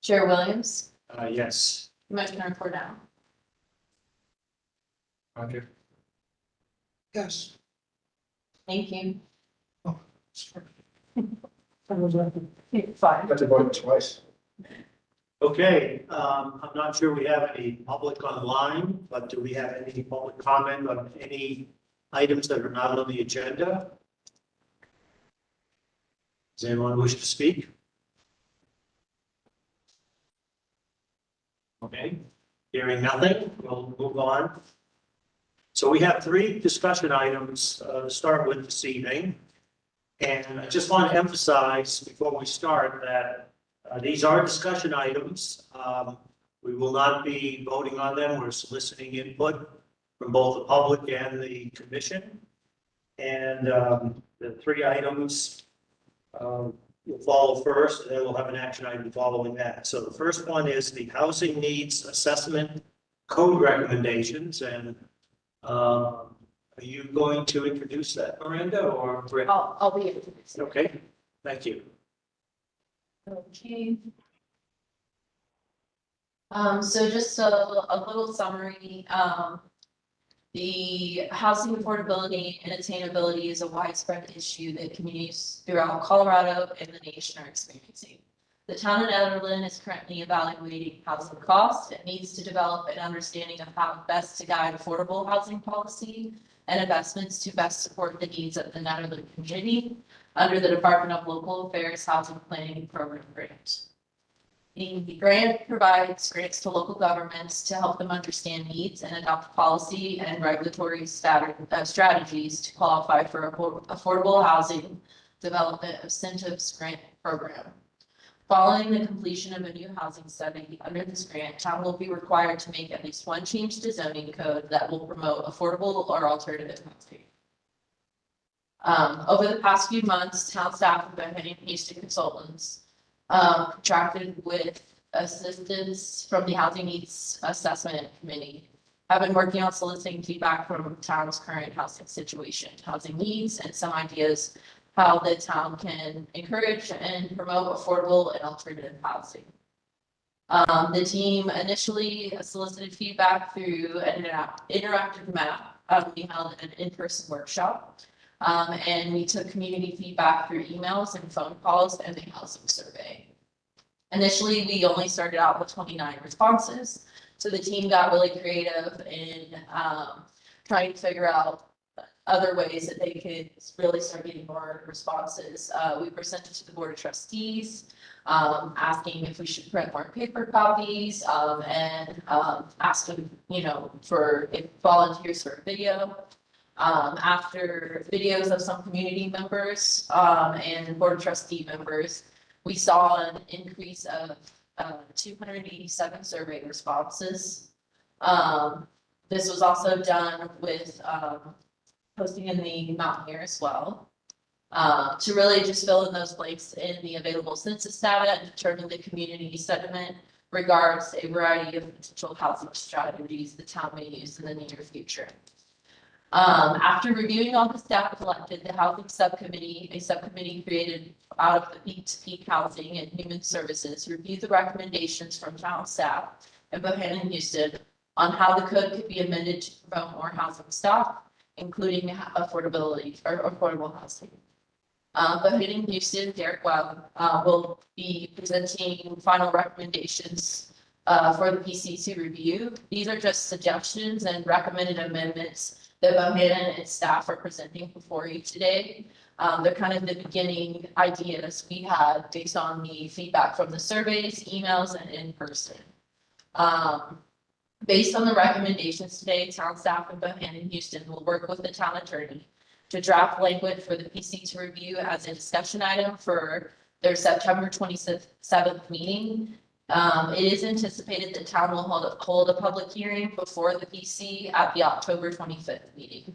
Chair Williams, Yes. Commissioner Cordell. Roger. Yes. Thank you. Got to vote twice. Okay, I'm not sure we have any public online, but do we have any public comment on any items that are not on the agenda? Does anyone wish to speak? Okay, hearing nothing, we'll move on. So we have 3 discussion items to start with this evening. And I just want to emphasize before we start that these are discussion items. We will not be voting on them. We're soliciting input from both the public and the commission. And the 3 items will follow first, and then we'll have an action item following that. So the first one is the housing needs assessment code recommendations. And are you going to introduce that, Miranda, or Britt? I'll be introducing. Okay, thank you. Okay. So just a little summary. The housing affordability and attainability is a widespread issue that communities throughout Colorado and the nation are experiencing. The town of Nederland is currently evaluating housing costs and needs to develop an understanding of how best to guide affordable housing policy and investments to best support the needs of the Nederland community under the Department of Local Affairs Housing Planning Program grant. The grant provides grants to local governments to help them understand needs and adopt policy and regulatory strategies to qualify for affordable housing development incentives grant program. Following the completion of a new housing study under this grant, town will be required to make at least 1 change to zoning code that will promote affordable or alternative housing. Over the past few months, town staff have been engaged to consultants contracted with assistance from the Housing Needs Assessment Committee. I've been working on soliciting feedback from town's current housing situation, housing needs, and some ideas how the town can encourage and promote affordable and alternative housing. The team initially solicited feedback through an interactive map. We held an in-person workshop. And we took community feedback through emails and phone calls and the housing survey. Initially, we only started out with 29 responses. So the team got really creative in trying to figure out other ways that they could really start getting more responses. We presented to the Board of Trustees, asking if we should print more paper copies, and asking, for volunteers for a video. After videos of some community members and Board of Trustee members, we saw an increase of 287 survey responses. This was also done with posting in the Mountaineer as well, to really just fill in those blanks in the available census data and determine the community sentiment regards a variety of potential housing strategies the town may use in the near future. After reviewing all the data collected, the housing subcommittee, a subcommittee created out of the peak-to-peak housing and human services, reviewed the recommendations from town staff in Bohannon and Houston on how the code could be amended to promote more housing stock, including affordability or affordable housing. Bohannon and Houston, Derek Webb, will be presenting final recommendations for the PC to review. These are just suggestions and recommended amendments that Bohannon and staff are presenting before you today. They're kind of the beginning ideas we had based on the feedback from the surveys, emails, and in person. Based on the recommendations today, town staff in Bohannon and Houston will work with the town attorney to draft language for the PC to review as a discussion item for their September 27th meeting. It is anticipated that town will hold a public hearing before the PC at the October 25th meeting.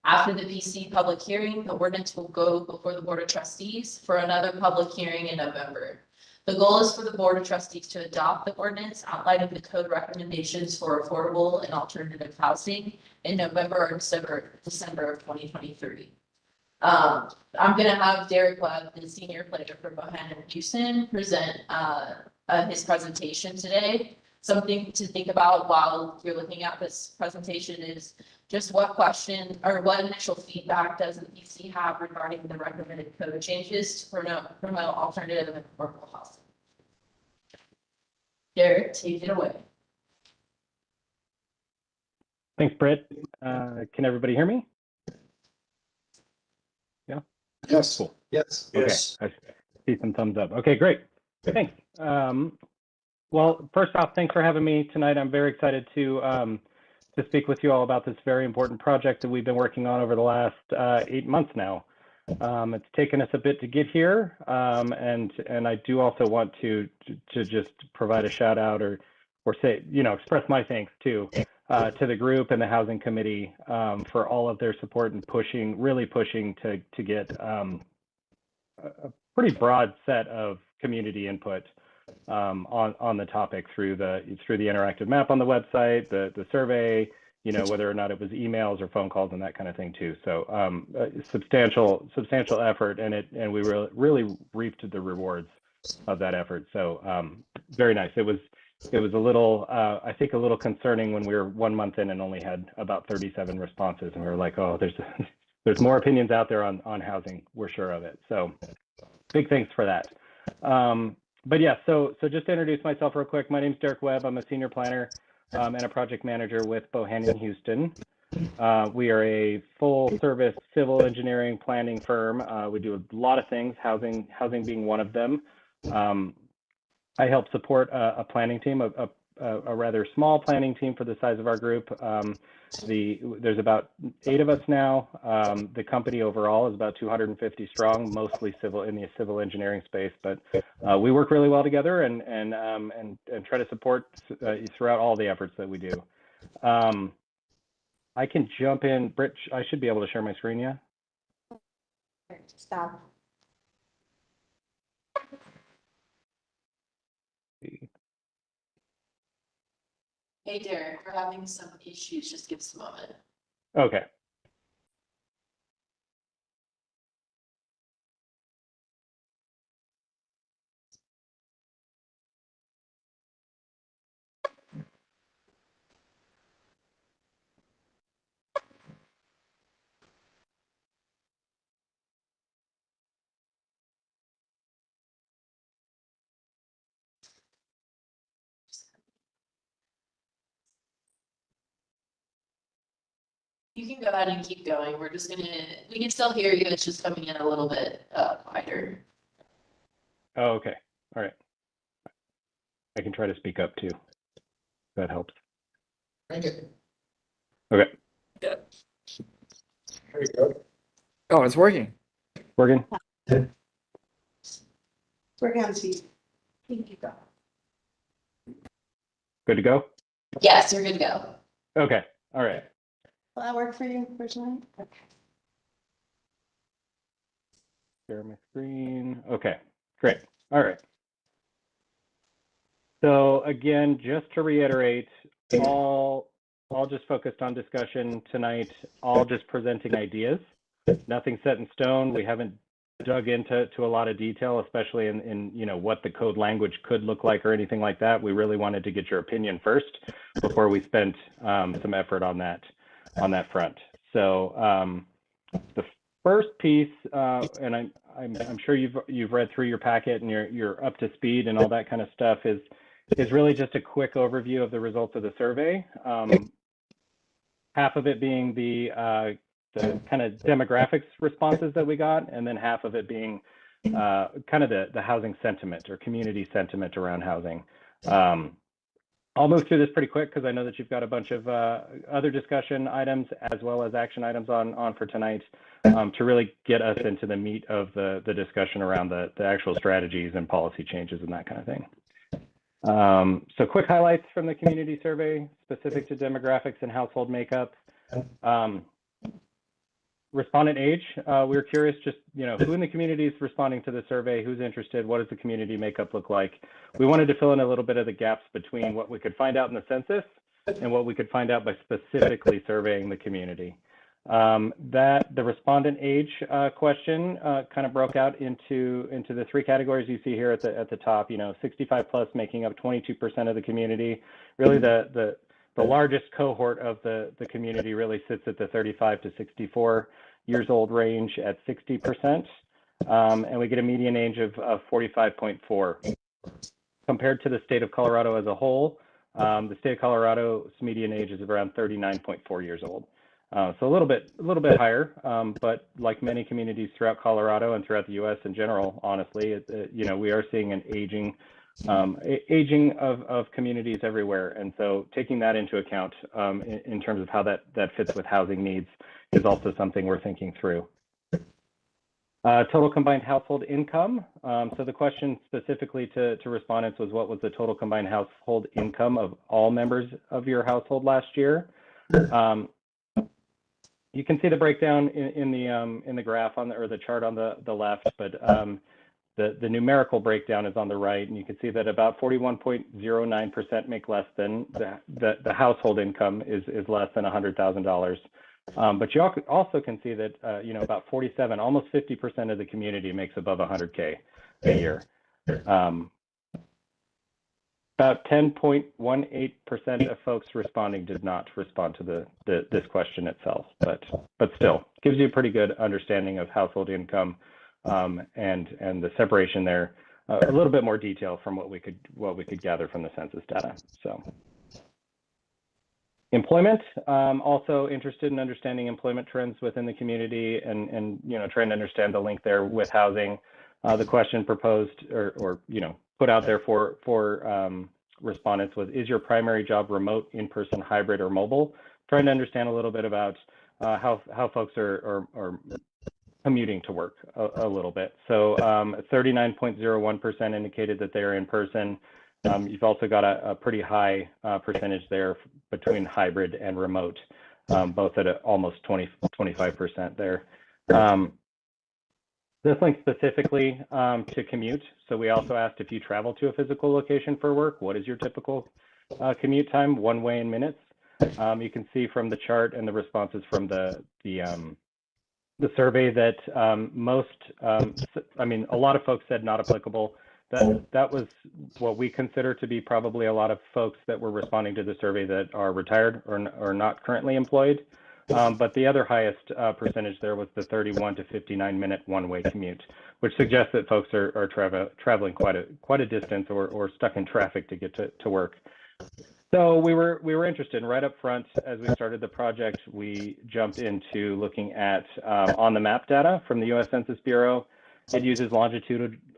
After the PC public hearing, the ordinance will go before the Board of Trustees for another public hearing in November. The goal is for the Board of Trustees to adopt the ordinance outlining the code recommendations for affordable and alternative housing in November or December of 2023. I'm going to have Derek Webb, the senior planner for Bohannon and Houston, present his presentation today. Something to think about while you're looking at this presentation is just what question or what initial feedback does the PC have regarding the recommended code changes to promote alternative and affordable housing? Derek, take it away. Thanks, Britt. Can everybody hear me? Yeah. Yes. Cool. Yes. Yes. Okay. I see some thumbs up. Okay, great. Thanks. Well, first off, thanks for having me tonight. I'm very excited to speak with you all about this very important project that we've been working on over the last 8 months now. It's taken us a bit to get here, and I do also want to just provide a shout out or say, express my thanks to the group and the housing committee for all of their support and really pushing to get a pretty broad set of community input on the topic through the interactive map on the website, the survey, whether or not it was emails or phone calls and that kind of thing too. So substantial effort, and we really reaped the rewards of that effort. So very nice. It was a little, I think, a little concerning when we were 1 month in and only had about 37 responses, and we were like, oh, there's more opinions out there on housing. We're sure of it. So big thanks for that. But yeah, so just to introduce myself real quick, my name's Derek Webb. I'm a senior planner and a project manager with Bohannon Houston. We are a full service civil engineering planning firm. We do a lot of things, housing being one of them. I help support a planning team, a rather small planning team for the size of our group. There's about 8 of us now. The company overall is about 250 strong, mostly in the civil engineering space. But we work really well together and try to support throughout all the efforts that we do. I can jump in, Britt. I should be able to share my screen, yeah. Stop. Hey, Derek, we're having some issues. Just give us a moment. Okay. You can go ahead and keep going. We can still hear you. It's just coming in a little bit quieter. Oh, okay. All right. I can try to speak up too. That helps. Thank you. Okay. There you go. Oh, it's working. Working? Working on speed. You can keep going. Good to go? Yes, you're good to go. Okay. All right. Will that work for you personally? Okay. Share my screen. Okay, great. All right. So again, just to reiterate, all just focused on discussion tonight, all just presenting ideas. Nothing set in stone. We haven't dug into a lot of detail, especially in what the code language could look like or anything like that. We really wanted to get your opinion first before we spent some effort on that front. So the first piece, and I'm sure you've read through your packet and you're up to speed and all that kind of stuff, is really just a quick overview of the results of the survey. Half of it being the kind of demographics responses that we got, and then half of it being kind of the housing sentiment or community sentiment around housing. I'll move through this pretty quick because I know that you've got a bunch of other discussion items as well as action items on for tonight to really get us into the meat of the discussion around the actual strategies and policy changes and that kind of thing. So quick highlights from the community survey specific to demographics and household makeup. Respondent age, we were curious just, who in the community is responding to the survey, who's interested, what does the community makeup look like? We wanted to fill in a little bit of the gaps between what we could find out in the census and what we could find out by specifically surveying the community. That the respondent age question kind of broke out into the three categories you see here at the top. 65 plus making up 22% of the community. Really, the largest cohort of the community really sits at the 35 to 64 years old range at 60%, and we get a median age of 45.4. Compared to the state of Colorado as a whole, the state of Colorado's median age is around 39.4 years old. So a little bit higher, but like many communities throughout Colorado and throughout the U.S. in general, honestly, we are seeing an aging of communities everywhere, and so taking that into account in terms of how that fits with housing needs is also something we're thinking through. Total combined household income. So the question specifically to respondents was, what was the total combined household income of all members of your household last year? You can see the breakdown in the graph or the chart on the left, but the numerical breakdown is on the right, and you can see that about 41.09% make less than the household income is less than $100,000. But you also can see that about 47, almost 50% of the community makes above 100K a year. About 10.18% of folks responding did not respond to this question itself, but still gives you a pretty good understanding of household income and the separation there. A little bit more detail from what we could gather from the census data. So. Employment, also interested in understanding employment trends within the community and trying to understand the link there with housing. The question proposed or put out there for respondents was, is your primary job remote, in-person, hybrid, or mobile? Trying to understand a little bit about how folks are commuting to work a little bit. So 39.01% indicated that they are in person. You've also got a pretty high percentage there between hybrid and remote, both at almost 25% there. This links specifically to commute. So we also asked, if you travel to a physical location for work, what is your typical commute time, one way in minutes? You can see from the chart and the responses from the survey that a lot of folks said not applicable. That was what we consider to be probably a lot of folks that were responding to the survey that are retired or not currently employed. But the other highest percentage there was the 31 to 59-minute one-way commute, which suggests that folks are traveling quite a distance or stuck in traffic to get to work. So we were interested, and right up front as we started the project, we jumped into looking at on the map data from the U.S. Census Bureau. It uses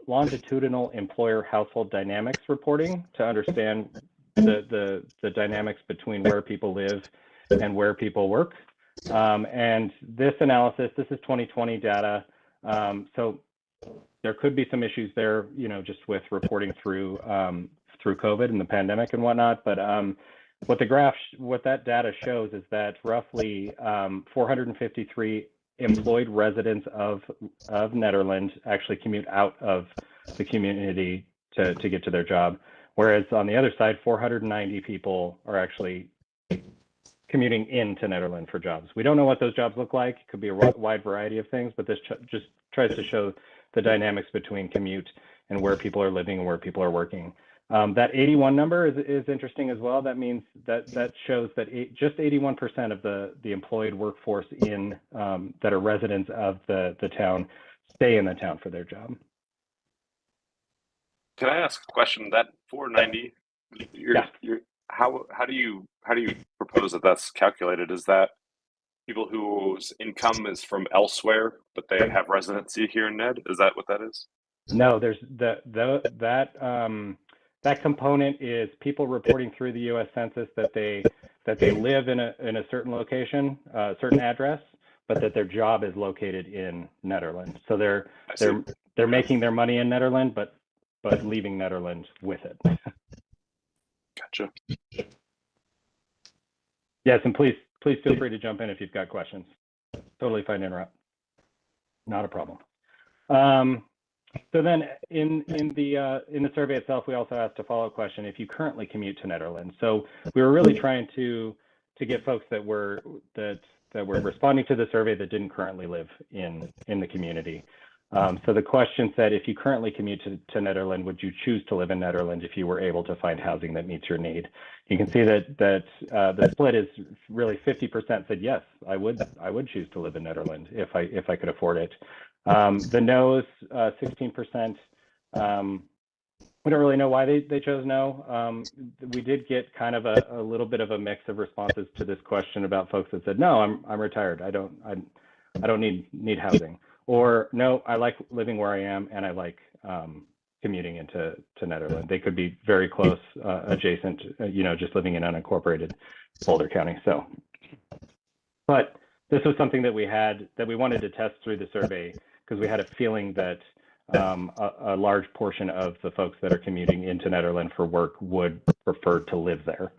longitudinal employer household dynamics reporting to understand the dynamics between where people live and where people work. And this analysis, this is 2020 data. So there could be some issues there, just with reporting through COVID and the pandemic and whatnot. But what that data shows is that roughly 453 employed residents of Nederland actually commute out of the community to get to their job, whereas on the other side, 490 people are actually commuting into Nederland for jobs. We don't know what those jobs look like. It could be a wide variety of things, but this just tries to show the dynamics between commute and where people are living and where people are working. That 81 number is interesting as well. That means that shows that just 81% of the employed workforce that are residents of the town stay in the town for their job. Can I ask a question? That 490, how do you propose that that's calculated? Is that people whose income is from elsewhere, but they have residency here in Ned? Is that what that is? No, there's that component is people reporting through the U.S. Census that they live in a certain location, certain address, but that their job is located in Nederland. So they're making their money in Nederland, but leaving Nederland with it. Gotcha. Yes, and please feel free to jump in if you've got questions. Totally fine to interrupt. Not a problem. So then in the survey itself, we also asked a follow-up question: if you currently commute to Nederland. So we were really trying to get folks that that were responding to the survey that didn't currently live in the community. So the question said, if you currently commute to Nederland, would you choose to live in Nederland if you were able to find housing that meets your need? You can see that the split is really 50% said yes, I would choose to live in Nederland if I could afford it. The no's 16%. We don't really know why they chose no. We did get kind of a little bit of a mix of responses to this question about folks that said, no, I'm retired. I don't need housing. Or no, I like living where I am and I like commuting into Nederland. They could be very close, adjacent, just living in unincorporated Boulder County. So, but this was something that we wanted to test through the survey because we had a feeling that a large portion of the folks that are commuting into Nederland for work would prefer to live there.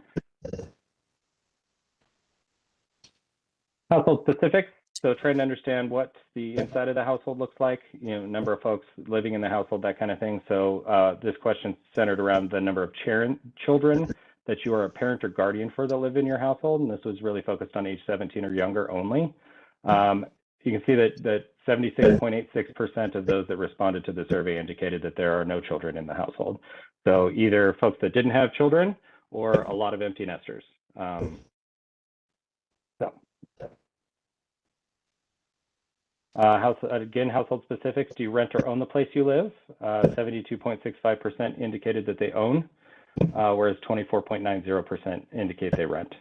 Household specifics. So trying to understand what the inside of the household looks like, number of folks living in the household, that kind of thing. So this question centered around the number of children that you are a parent or guardian for that live in your household. And this was really focused on age 17 or younger only. You can see that 76.86% of those that responded to the survey indicated that there are no children in the household. So either folks that didn't have children or a lot of empty nesters. Household specifics, do you rent or own the place you live? 72.65% indicated that they own, whereas 24.90% indicate they rent.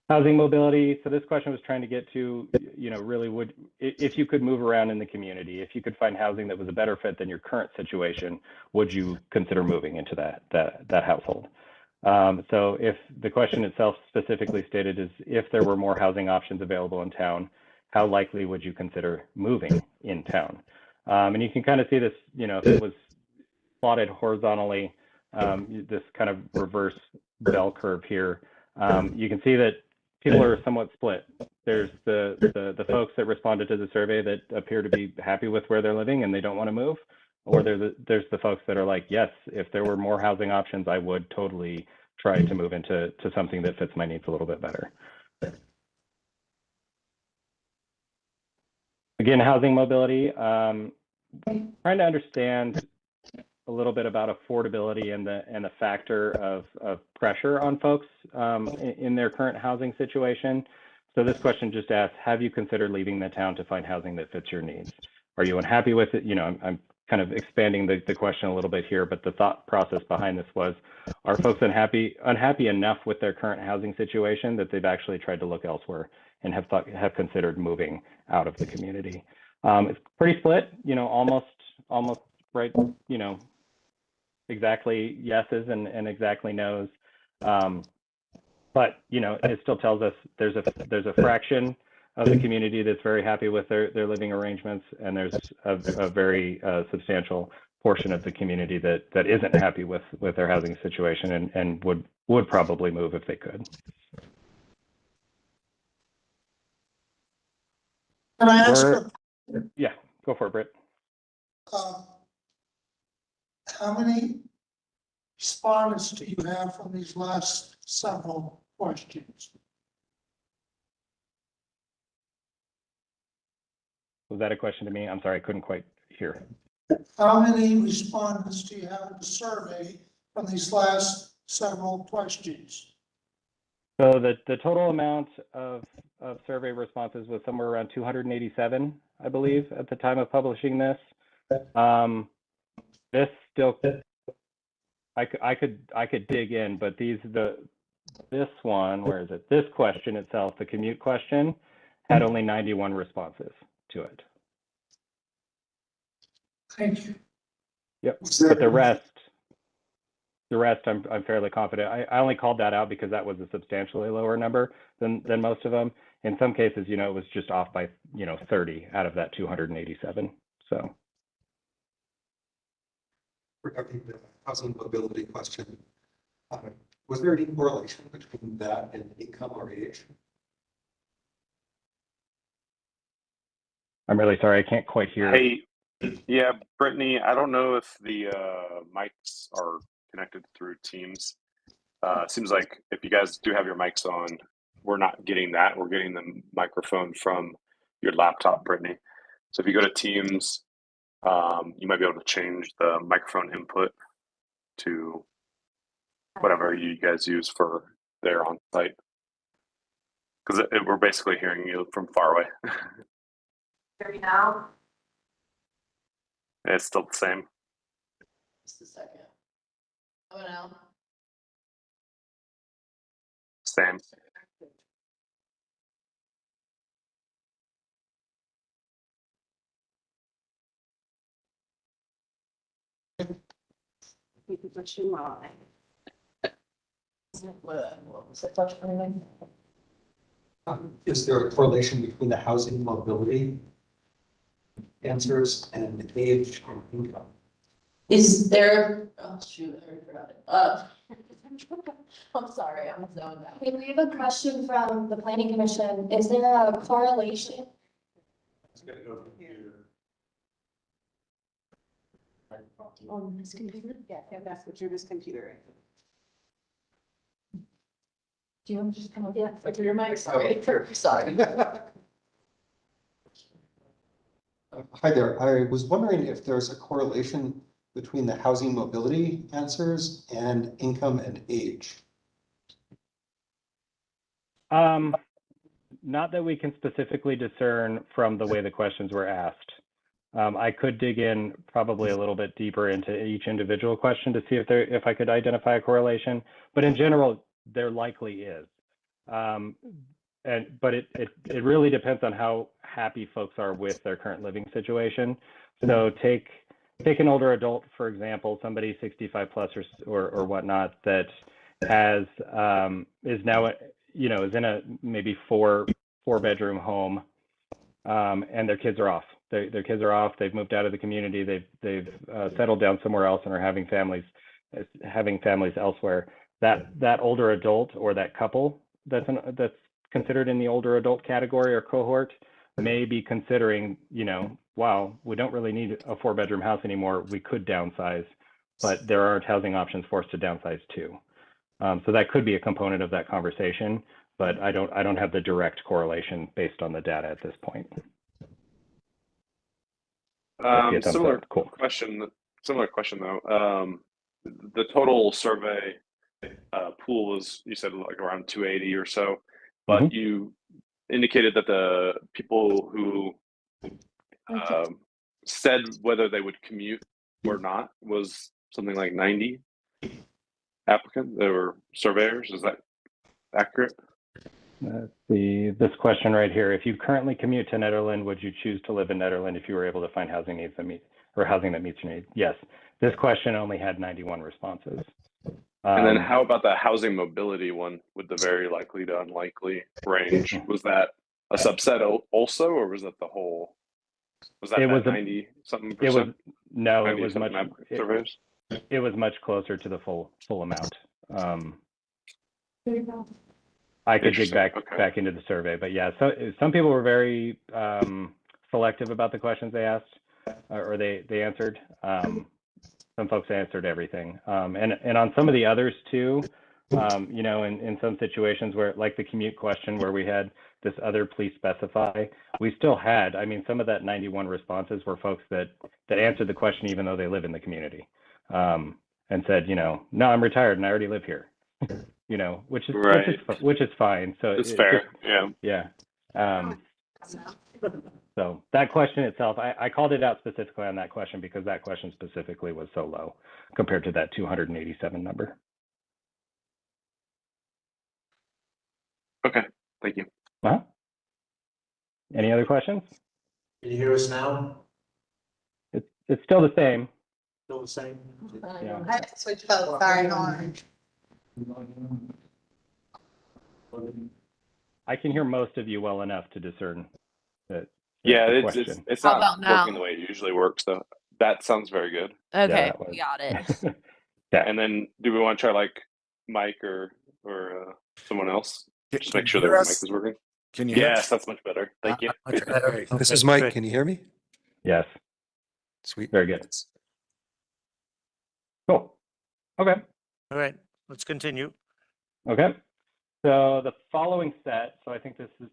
Housing mobility. So this question was trying to get to, really if you could move around in the community, if you could find housing that was a better fit than your current situation, would you consider moving into that household? So if the question itself specifically stated is if there were more housing options available in town, how likely would you consider moving in town? And you can kind of see this, if it was plotted horizontally, this kind of reverse bell curve here, you can see that people are somewhat split. There's the folks that responded to the survey that appear to be happy with where they're living and they don't want to move. Or there's the folks that are like, yes, if there were more housing options, I would totally try to move into something that fits my needs a little bit better. Again, housing mobility, trying to understand a little bit about affordability and the factor of pressure on folks in their current housing situation. So this question just asks, have you considered leaving the town to find housing that fits your needs? Are you unhappy with it? I'm kind of expanding the question a little bit here, but the thought process behind this was, are folks unhappy enough with their current housing situation that they've actually tried to look elsewhere and have considered moving out of the community? It's pretty split, almost right, exactly yeses and exactly nos. But it still tells us there's a fraction of the community that's very happy with their living arrangements, and there's a very substantial portion of the community that isn't happy with their housing situation and would probably move if they could. Can I ask? Yeah, go for it, Britt. How many respondents do you have from these last several questions? Was that a question to me? I'm sorry, I couldn't quite hear. How many respondents do you have in the survey from these last several questions? So the total amount of survey responses was somewhere around 287, I believe, at the time of publishing this. This still, I could dig in, but this one, where is it? This question itself, the commute question, had only 91 responses to it. Thank you. Yep. But the rest, I'm fairly confident. I only called that out because that was a substantially lower number than most of them. In some cases, it was just off by 30 out of that 287. So. Regarding the housing mobility question, was there any correlation between that and income or age? I'm really sorry, I can't quite hear. Hey, yeah, Brittany, I don't know if the mics are connected through Teams. seems like if you guys do have your mics on, we're not getting that. We're getting the microphone from your laptop, Brittany. So if you go to Teams, you might be able to change the microphone input to whatever you guys use for their on site. Because we're basically hearing you from far away. Hear me now? It's still the same. Just a second. Oh, no. Same. What you want? What was the question again? Is there a correlation between the housing mobility answers and age and income? Is there, oh shoot, I already forgot it. I'm sorry, I'm zoned out. Okay, we have a question from the planning commission. Is there a correlation? On this computer? Yeah, that's what your computer. Do you want to just come up? Yeah, for your mic, sorry, sorry. Hi there. I was wondering if there's a correlation between the housing mobility answers and income and age. Not that we can specifically discern from the way the questions were asked. I could dig in probably a little bit deeper into each individual question to see if I could identify a correlation, but in general, there likely is. But it really depends on how happy folks are with their current living situation. So take an older adult, for example, somebody 65 plus or whatnot that has is now, you know, is in a maybe four bedroom home, and their kids are off. Their kids are off. They've moved out of the community. They've settled down somewhere else and are having families elsewhere. That older adult or that couple that's considered in the older adult category or cohort may be considering, you know, wow, we don't really need a 4-bedroom house anymore. We could downsize, but there aren't housing options for us to downsize to. So that could be a component of that conversation, but I don't have the direct correlation based on the data at this point. Similar Cool. question though. The total survey pool was, you said, like around 280 or so, but you indicated that the people who said whether they would commute or not was something like 90 applicants. They were surveyors. Is that accurate? This question right here: if you currently commute to Nederland, would you choose to live in Nederland if you were able to find housing needs that housing that meets your needs? Yes. This question only had 91 responses. And then how about the housing mobility one with the very likely to unlikely range? Was that a subset also, or was that the whole? Was that 90 something percent? It was much. Surveys? It was much closer to the full amount. I could dig back into the survey, but yeah, so some people were very selective about the questions they asked or they answered. Some folks answered everything, and on some of the others too. You know, in some situations where, like the commute question, where we had this other please specify, we still had. I mean, some of that 91 responses were folks that answered the question even though they live in the community, and said, you know, no, I'm retired and I already live here. You know, which is fine. So it's fair. Yeah. So that question itself, I called it out specifically on that question because that question specifically was so low compared to that 287 number. Okay, thank you. Any other questions? Can you hear us now? It's still the same. Still the same? Yeah. I have to switch votes, sorry, orange. I can hear most of you well enough to discern that. Yeah, it's How not about now? working the way it usually works, though. That sounds very good. Okay, that was- got it. Yeah. And then, do we want to try like Mike or someone else? Just make sure Can that you the hear mic us? is working. Can you hear Yes, us? that's much better. Thank you. Much better. This Okay, is Mike. great. Can you hear me? Yes. Sweet. Very good. Cool. Okay. All right, let's continue. Okay, so the following set, so I think this is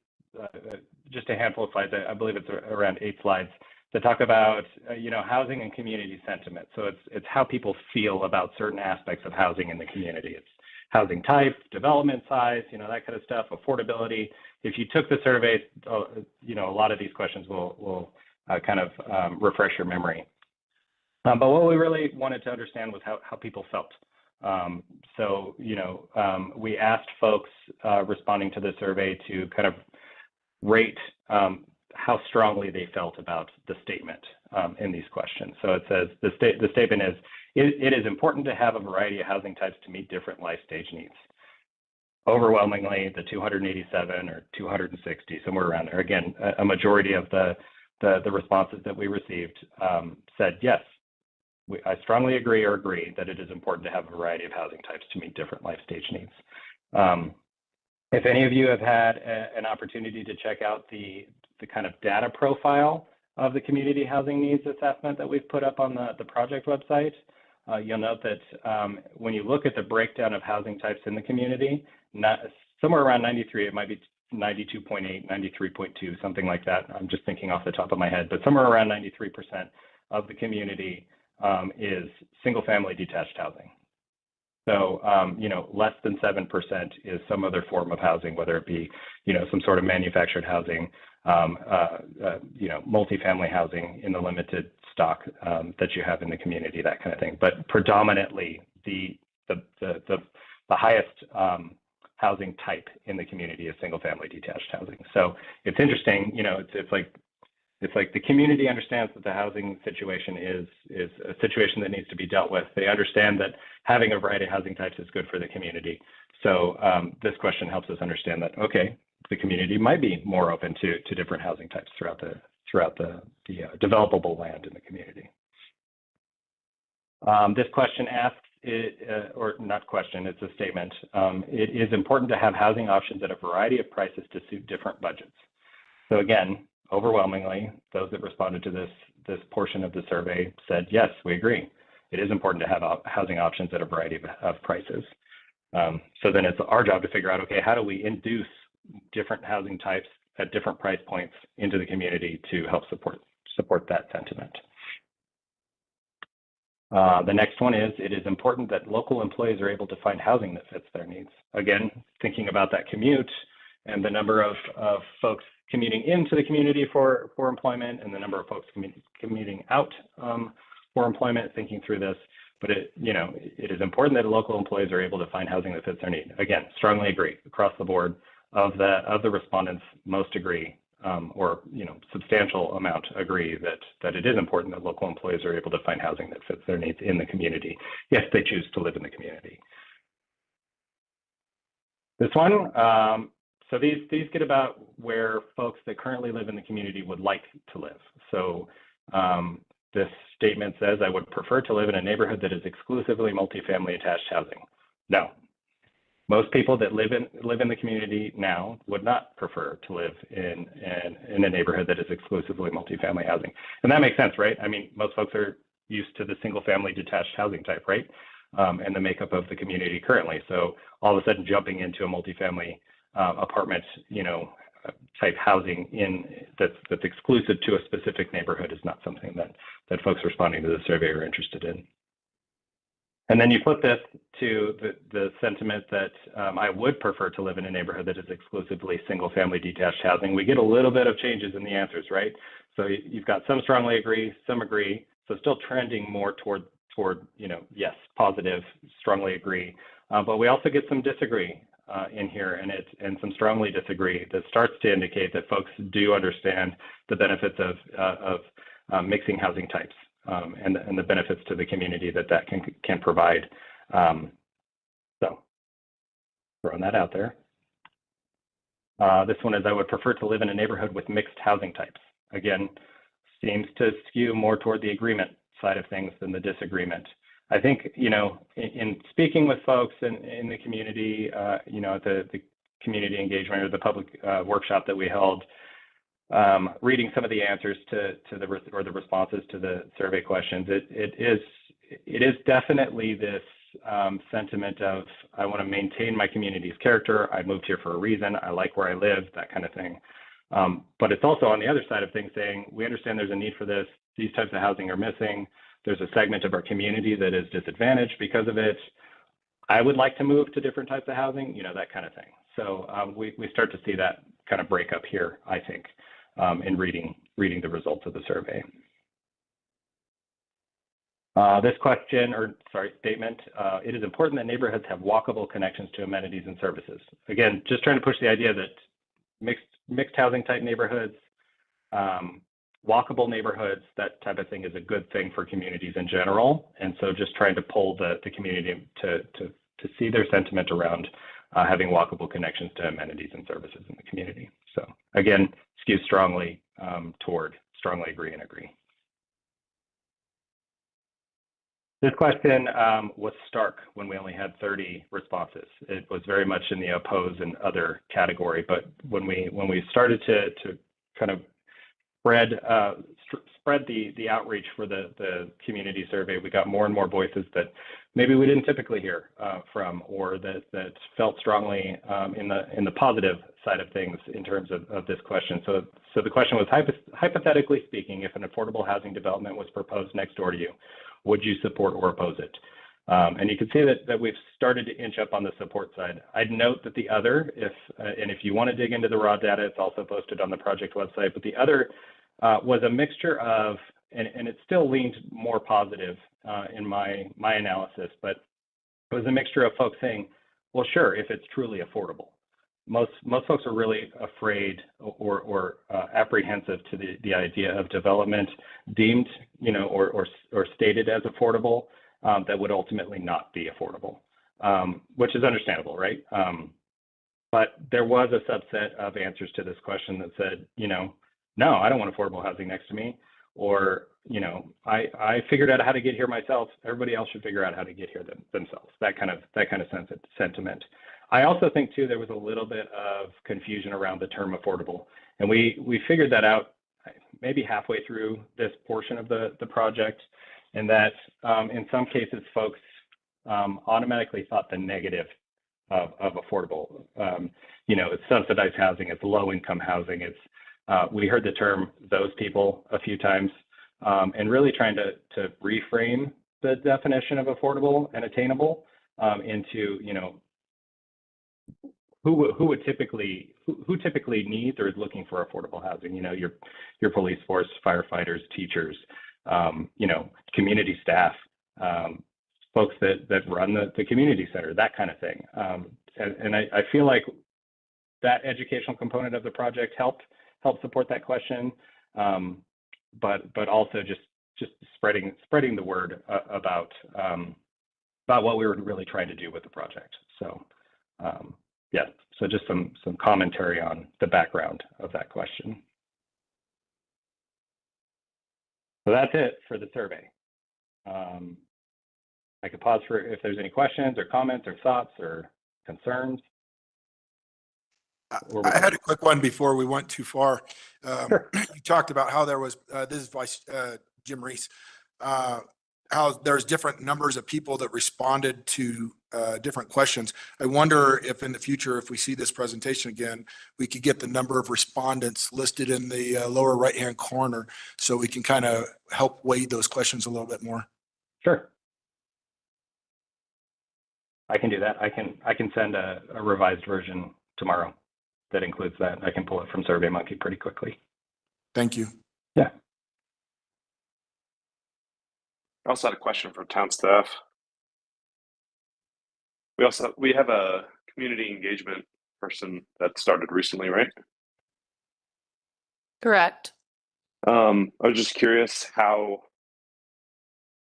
just a handful of slides. I believe it's around 8 slides that talk about, housing and community sentiment. So it's how people feel about certain aspects of housing in the community. It's housing type, development size, that kind of stuff, affordability. If you took the survey, a lot of these questions will kind of refresh your memory. But what we really wanted to understand was how people felt. We asked folks responding to the survey to kind of rate how strongly they felt about the statement in these questions. So it says, the statement is, it is important to have a variety of housing types to meet different life stage needs. Overwhelmingly, the 287 or 260, somewhere around there. Again, a majority of the responses that we received said, yes, I strongly agree that it is important to have a variety of housing types to meet different life stage needs. If any of you have had an opportunity to check out the kind of data profile of the community housing needs assessment that we've put up on the project website, you'll note that when you look at the breakdown of housing types in the community, somewhere around 93, it might be 92.8, 93.2, something like that. I'm just thinking off the top of my head, but somewhere around 93% of the community is single family detached housing. So, less than 7% is some other form of housing, whether it be, some sort of manufactured housing, multifamily housing in the limited stock that you have in the community, that kind of thing. But predominantly, the highest housing type in the community is single family detached housing. So it's interesting, it's like the community understands that the housing situation is a situation that needs to be dealt with. They understand that having a variety of housing types is good for the community. So this question helps us understand that, okay, the community might be more open to different housing types throughout the developable land in the community. This question asks, or not question, it's a statement. It is important to have housing options at a variety of prices to suit different budgets. So again, overwhelmingly, those that responded to this portion of the survey said, yes, we agree. It is important to have housing options at a variety of prices. So then it's our job to figure out, okay, how do we induce different housing types at different price points into the community to help support that sentiment. The next one is, it is important that local employees are able to find housing that fits their needs. Again, thinking about that commute and the number of folks commuting into the community for employment and the number of folks commuting out for employment, thinking through this. But it is important that local employees are able to find housing that fits their need. Again, strongly agree across the board. Of the respondents, most agree, or substantial amount agree that it is important that local employees are able to find housing that fits their needs in the community, if they choose to live in the community. This one, so these get about where folks that currently live in the community would like to live. So this statement says, I would prefer to live in a neighborhood that is exclusively multifamily attached housing. No. Most people that live in the community now would not prefer to live in a neighborhood that is exclusively multifamily housing. And that makes sense, right? I mean, most folks are used to the single family detached housing type, right? And the makeup of the community currently. So all of a sudden jumping into a multifamily apartment, type housing that's exclusive to a specific neighborhood is not something that folks responding to the survey are interested in. And then you flip this to the sentiment that I would prefer to live in a neighborhood that is exclusively single family detached housing. We get a little bit of changes in the answers, right? So you've got some strongly agree, some agree. So still trending more toward yes, positive, strongly agree. But we also get some disagree in here and some strongly disagree that starts to indicate that folks do understand the benefits of mixing housing types. And the benefits to the community that can provide. So throwing that out there. This one is, I would prefer to live in a neighborhood with mixed housing types. Again, seems to skew more toward the agreement side of things than the disagreement. I think, in speaking with folks in the community, at the community engagement or the public workshop that we held, reading some of the answers to the responses to the survey questions, it is definitely this sentiment of, I want to maintain my community's character. I moved here for a reason. I like where I live, that kind of thing. But it's also on the other side of things saying, we understand there's a need for this. These types of housing are missing. There's a segment of our community that is disadvantaged because of it. I would like to move to different types of housing, you know, that kind of thing. So we start to see that kind of break up here, I think, in reading the results of the survey. This question, or sorry, statement, it is important that neighborhoods have walkable connections to amenities and services. Again, just trying to push the idea that mixed housing type neighborhoods, walkable neighborhoods, that type of thing is a good thing for communities in general. And so just trying to pull the community to see their sentiment around having walkable connections to amenities and services in the community. So again, skews strongly toward strongly agree and agree. This question was stark when we only had 30 responses. It was very much in the oppose and other category, but when we started to kind of spread the outreach for the community survey, we got more and more voices that maybe we didn't typically hear from, or that felt strongly in the positive side of things in terms of this question. So the question was, hypothetically speaking, if an affordable housing development was proposed next door to you, would you support or oppose it? And you can see that we've started to inch up on the support side. I'd note that the other, if you want to dig into the raw data, it's also posted on the project website, but the other was a mixture of, and it still leaned more positive in my analysis, but it was a mixture of folks saying, well, sure, if it's truly affordable. Most folks are really afraid or apprehensive to the idea of development deemed, you know, or stated as affordable that would ultimately not be affordable, which is understandable, right? But there was a subset of answers to this question that said, you know, no, I don't want affordable housing next to me, or, you know, I figured out how to get here myself. Everybody else should figure out how to get here themselves. That kind of sentiment. I also think too, there was a little bit of confusion around the term affordable, and we figured that out maybe halfway through this portion of the project, and that in some cases, folks automatically thought the negative of affordable. You know, it's subsidized housing, it's low income housing, it's we heard the term those people a few times, and really trying to reframe the definition of affordable and attainable into, you know, who typically needs or is looking for affordable housing. You know, your police force, firefighters, teachers, you know, community staff, folks that run the community center, that kind of thing. And I feel like that educational component of the project helped support that question, but also just spreading the word about what we were really trying to do with the project. So yeah, so just some commentary on the background of that question. So that's it for the survey. I could pause for if there's any questions or comments or thoughts or concerns. I had a quick one before we went too far. Sure. You talked about how there was, this is Vice Jim Reese, how there's different numbers of people that responded to different questions. I wonder if in the future, if we see this presentation again, we could get the number of respondents listed in the lower right-hand corner so we can kind of help weigh those questions a little bit more. Sure. I can do that. I can send a revised version tomorrow that includes that. I can pull it from SurveyMonkey pretty quickly. Thank you. Yeah. I also had a question for town staff. We have a community engagement person that started recently, right? Correct. I was just curious how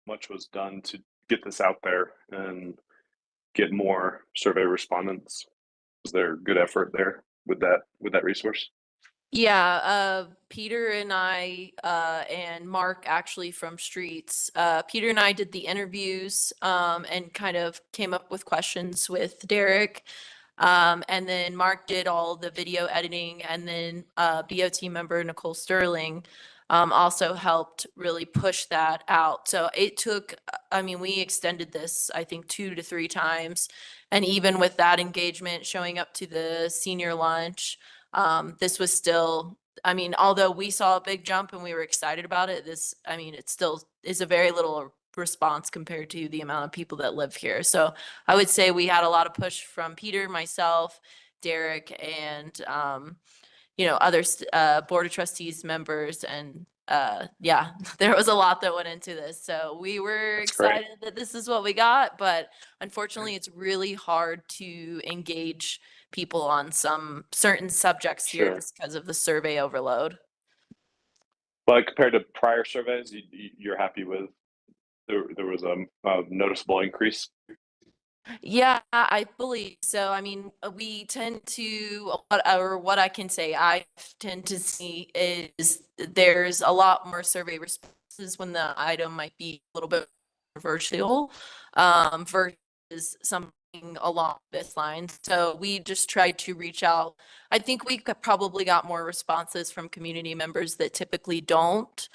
much was done to get this out there and get more survey respondents. Was there good effort there with that resource? Yeah, Peter and I and Mark actually from Streets. Peter and I did the interviews and kind of came up with questions with Derek. And then Mark did all the video editing, and then BOT member Nicole Sterling also helped really push that out. So it took, I mean, we extended this, I think, 2 to 3 times. And even with that engagement, showing up to the senior lunch, this was still, I mean, although we saw a big jump and we were excited about it, this, I mean, it still is a very little response compared to the amount of people that live here. So I would say we had a lot of push from Peter, myself, Derek, and, other Board of Trustees members. And yeah, there was a lot that went into this. So we were That's great. excited that this is what we got, but unfortunately it's really hard to engage people on some certain subjects here Sure. just because of the survey overload. But compared to prior surveys, you're happy with there was a noticeable increase? Yeah, I believe so. I mean, we tend to, or what I can say, I tend to see is there's a lot more survey responses when the item might be a little bit controversial, versus something along this line. So we just tried to reach out. I think we probably got more responses from community members that typically don't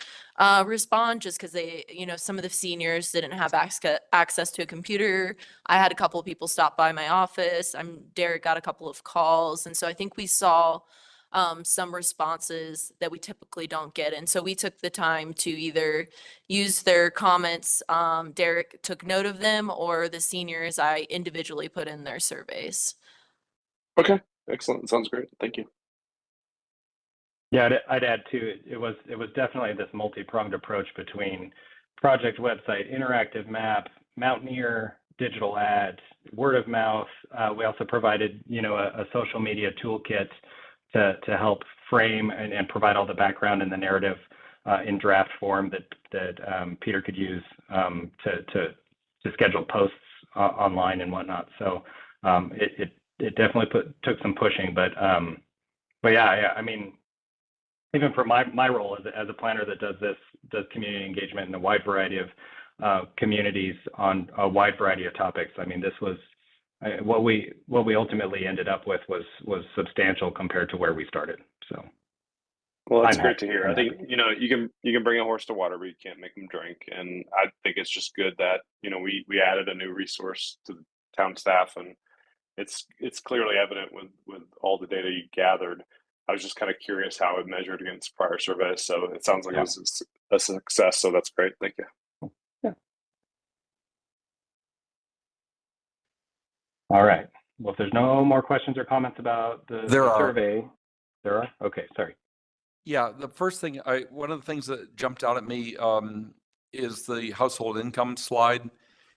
respond, just because they, some of the seniors didn't have access to a computer. I had a couple of people stop by my office. Derek got a couple of calls. And so I think we saw some responses that we typically don't get. And so we took the time to either use their comments, Derek took note of them, or the seniors I individually put in their surveys. Okay, excellent. Sounds great. Thank you. Yeah, I'd add too, it was definitely this multi-pronged approach between project website, interactive map, Mountaineer, digital ads, word of mouth. We also provided, a social media toolkit to help frame and provide all the background and the narrative in draft form that Peter could use to schedule posts online and whatnot. So it definitely took some pushing, but yeah, I mean, even for my role as a planner that does community engagement in a wide variety of communities on a wide variety of topics. I mean, this was what we ultimately ended up with was substantial compared to where we started. So, well, that's great to hear. I think you can bring a horse to water, but you can't make them drink. And I think it's just good that we added a new resource to the town staff, and it's clearly evident with all the data you gathered. I was just kind of curious how it measured against prior surveys. So it sounds like it was a success. So that's great. Thank you. Yeah. All right. Well, if there's no more questions or comments about the survey, there are? Okay, sorry. Yeah, the first thing, one of the things that jumped out at me is the household income slide.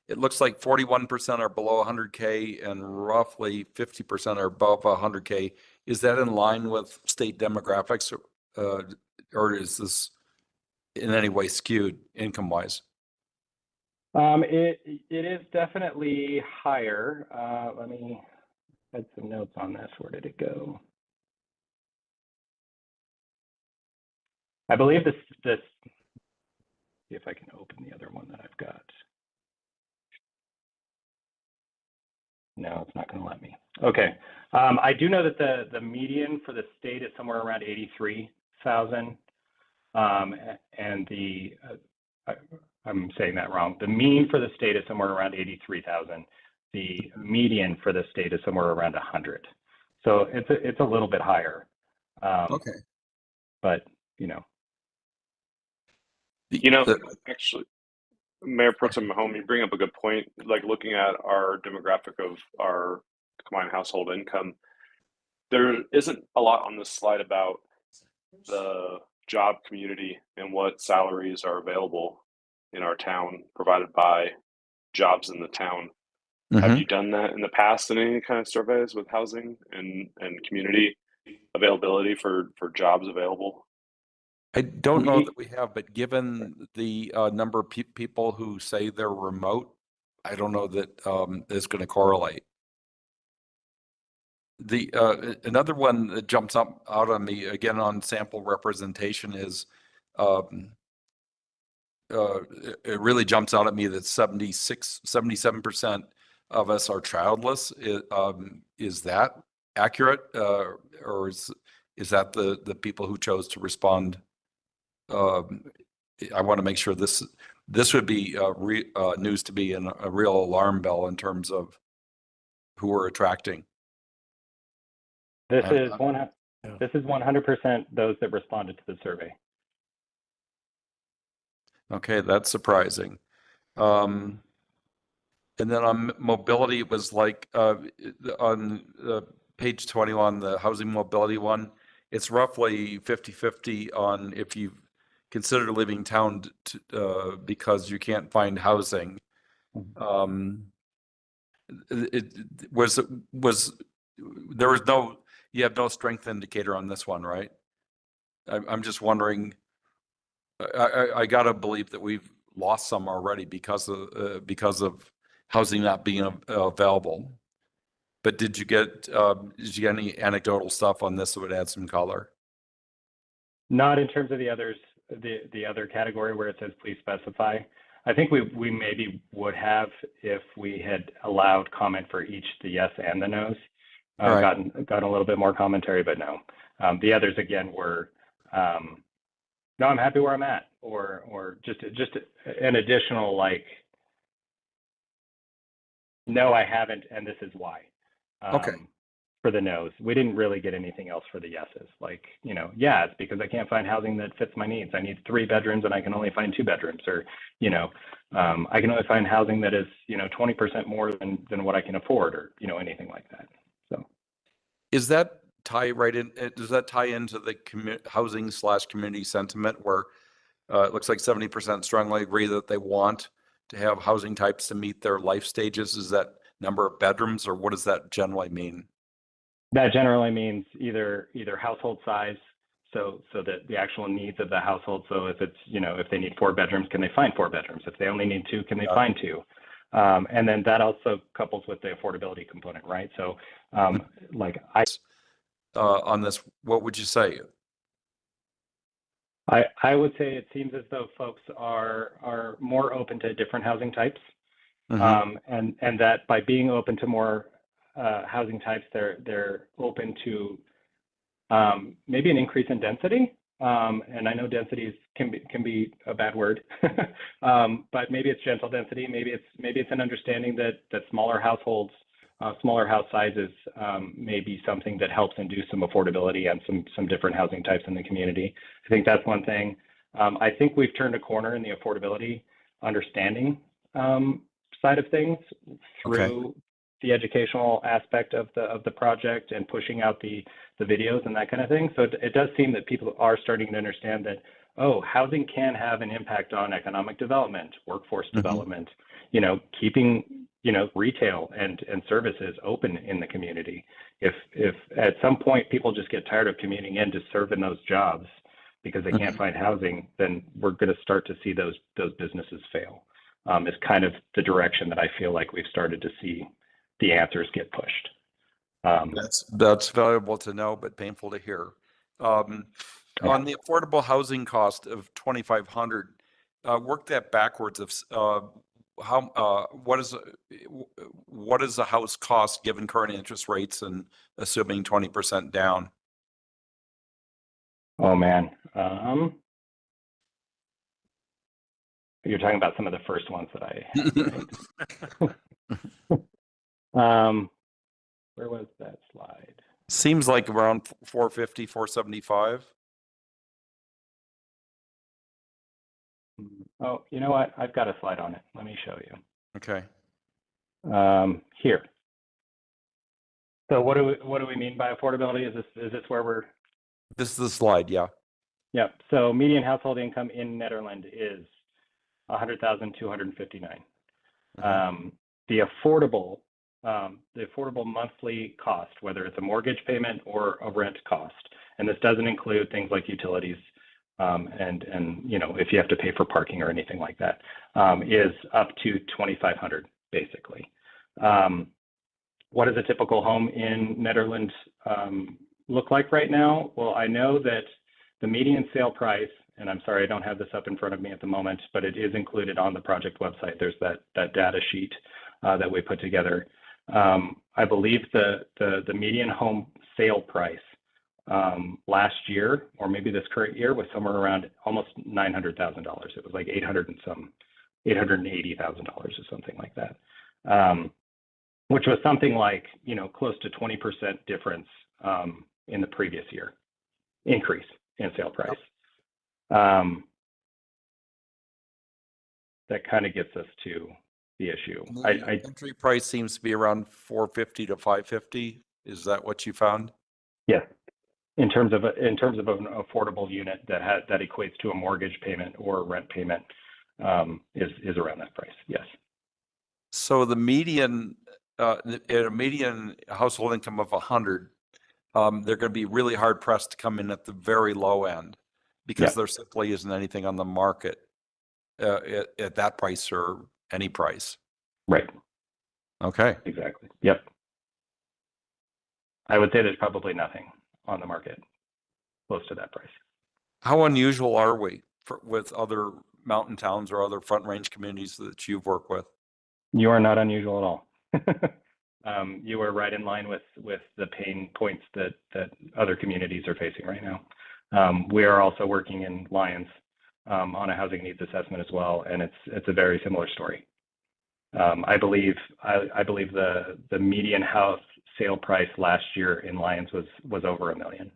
It looks like 41% are below 100K and roughly 50% are above 100K. Is that in line with state demographics, or is this in any way skewed income-wise? It is definitely higher. Let me add some notes on this. Where did it go? I believe this. See if I can open the other one that I've got. No, it's not going to let me. Okay. I do know that the median for the state is somewhere around 83,000, and I'm saying that wrong. The mean for the state is somewhere around 83,000. The median for the state is somewhere around 100. So it's a little bit higher. Okay. But actually, Mayor Pro Tem Mahoney, you bring up a good point. Like looking at our demographic of our combined household income, there isn't a lot on this slide about the job community and what salaries are available in our town provided by jobs in the town. Mm-hmm. Have you done that in the past in any kind of surveys with housing and community availability for jobs available? I don't know that we have, but given the number of people who say they're remote, I don't know that it's going to correlate. The another one that jumps out on me again on sample representation is it really jumps out at me that 77% of us are childless. Is that accurate, or is that the people who chose to respond I want to make sure this would be news to be a real alarm bell in terms of who we're attracting. This And, is 100% those that responded to the survey. Okay, that's surprising. And then on mobility, it was like on page 21, the housing mobility one, it's roughly 50-50 on if you consider leaving town because you can't find housing. It was there was no, you have no strength indicator on this one, right? I'm just wondering, I gotta believe that we've lost some already because of housing not being available. But did you get any anecdotal stuff on this that would add some color? Not in terms of the others, the other category where it says please specify. I think we maybe would have if we had allowed comment for each the yes and the no's. Right. Gotten a little bit more commentary, but no. The others again were no, I'm happy where I'm at, or just an additional like no, I haven't, and this is why. Okay. For the no's, we didn't really get anything else for the yeses. Like, you know, yeah, it's because I can't find housing that fits my needs. I need 3 bedrooms and I can only find 2 bedrooms, or, you know, I can only find housing that is, you know, 20% more than what I can afford, or, you know, anything like that. So, is that tie right in? Does that tie into the housing / community sentiment where it looks like 70% strongly agree that they want to have housing types to meet their life stages? Is that number of bedrooms, or what does that generally mean? that generally means either household size, so that the actual needs of the household. So if it's, you know, if they need 4 bedrooms, can they find 4 bedrooms? If they only need 2, can they find 2? And then that also couples with the affordability component, right? So like on this, what would you say? I would say it seems as though folks are more open to different housing types. And that by being open to more housing types, they're open to maybe an increase in density. And I know densities can be a bad word, but maybe it's gentle density. Maybe it's an understanding that smaller households, smaller house sizes may be something that helps induce some affordability and some different housing types in the community. I think that's one thing. I think we've turned a corner in the affordability understanding side of things through the educational aspect of the project and pushing out the videos and that kind of thing. So it does seem that people are starting to understand that, oh, housing can have an impact on economic development, workforce development, you know, keeping, you know, retail and services open in the community. If at some point people just get tired of commuting in to serve in those jobs because they can't find housing, then we're going to start to see those businesses fail. Is kind of the direction that I feel like we've started to see the answers get pushed. That's valuable to know, but painful to hear. On the affordable housing cost of 2,500, work that backwards of what is the house cost given current interest rates and assuming 20% down? Oh man, you're talking about some of the first ones that I had. Where was that slide? Seems like around 450, 475. Oh, you know what? I've got a slide on it. Let me show you. Okay. Here. So what do we mean by affordability? Is this where we're? This is the slide, yeah. Yeah. So median household income in Nederland is 100,259. The affordable monthly cost, whether it's a mortgage payment or a rent cost, and this doesn't include things like utilities, and you know, if you have to pay for parking or anything like that, is up to 2,500 basically. What does a typical home in Nederland look like right now? Well, I know that the median sale price, and I'm sorry I don't have this up in front of me at the moment, but it is included on the project website. There's that data sheet that we put together. I believe the median home sale price last year, or maybe this current year, was somewhere around almost $900,000. It was like 800 and some, $880,000 or something like that, which was something like, you know, close to 20% difference in the previous year increase in sale price. That kind of gets us to the issue. The entry price seems to be around 450 to 550. Is that what you found? Yeah, in terms of an affordable unit that equates to a mortgage payment or a rent payment, is around that price. Yes. So the median, at a median household income of 100, they're going to be really hard pressed to come in at the very low end, because there simply isn't anything on the market at that price or any price. Right. Okay. Exactly. Yep. I would say there's probably nothing on the market close to that price. How unusual are we with other mountain towns or other front range communities that you've worked with? You are not unusual at all. You are right in line with the pain points that other communities are facing right now. We are also working in Lyons on a housing needs assessment as well, and it's a very similar story. I believe the median house sale price last year in Lyons was over $1 million.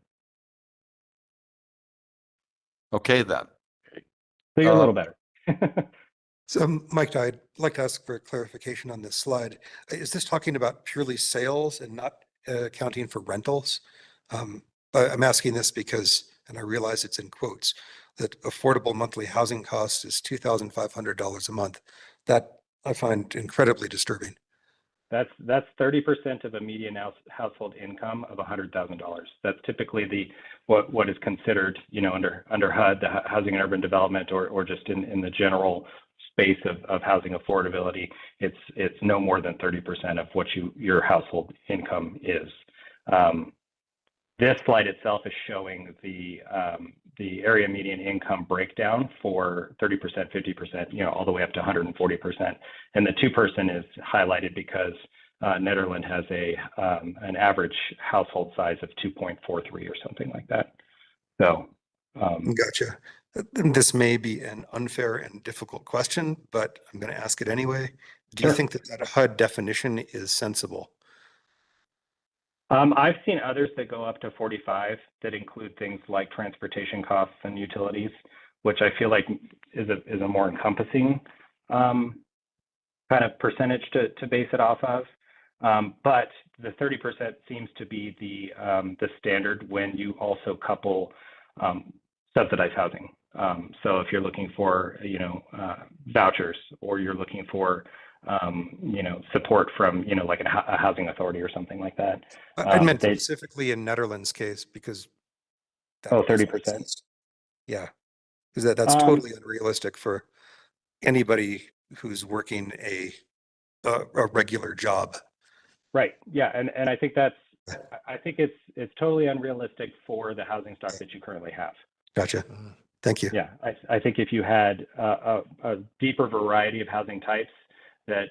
Okay, then. So you're a little better. So Mike, I'd like to ask for a clarification on this slide. Is this talking about purely sales and not accounting for rentals? But I'm asking this because, and I realize it's in quotes, that affordable monthly housing cost is $2,500 a month. That I find incredibly disturbing. That's 30% of a median household income of $100,000. That's typically what is considered, you know, under HUD, the Housing and Urban Development, or just in the general space of housing affordability. It's no more than 30% of what your household income is. This slide itself is showing the area median income breakdown for 30%, 50%, you know, all the way up to 140%. And the 2% is highlighted because Nederland has an average household size of 2.43 or something like that. So, Gotcha. This may be an unfair and difficult question, but I'm going to ask it anyway. Do you think that HUD definition is sensible? I've seen others that go up to 45 that include things like transportation costs and utilities, which I feel like is a more encompassing kind of percentage to base it off of. But the 30% seems to be the standard when you also couple subsidized housing. So if you're looking for, you know, vouchers, or you're looking for, you know, support from, you know, like a housing authority or something like that. I meant specifically in Nederland's case, because. 30%. Yeah, because that's totally unrealistic for anybody who's working a regular job. Right. Yeah, and I think it's totally unrealistic for the housing stock that you currently have. Gotcha. Thank you. Yeah, I think if you had a deeper variety of housing types that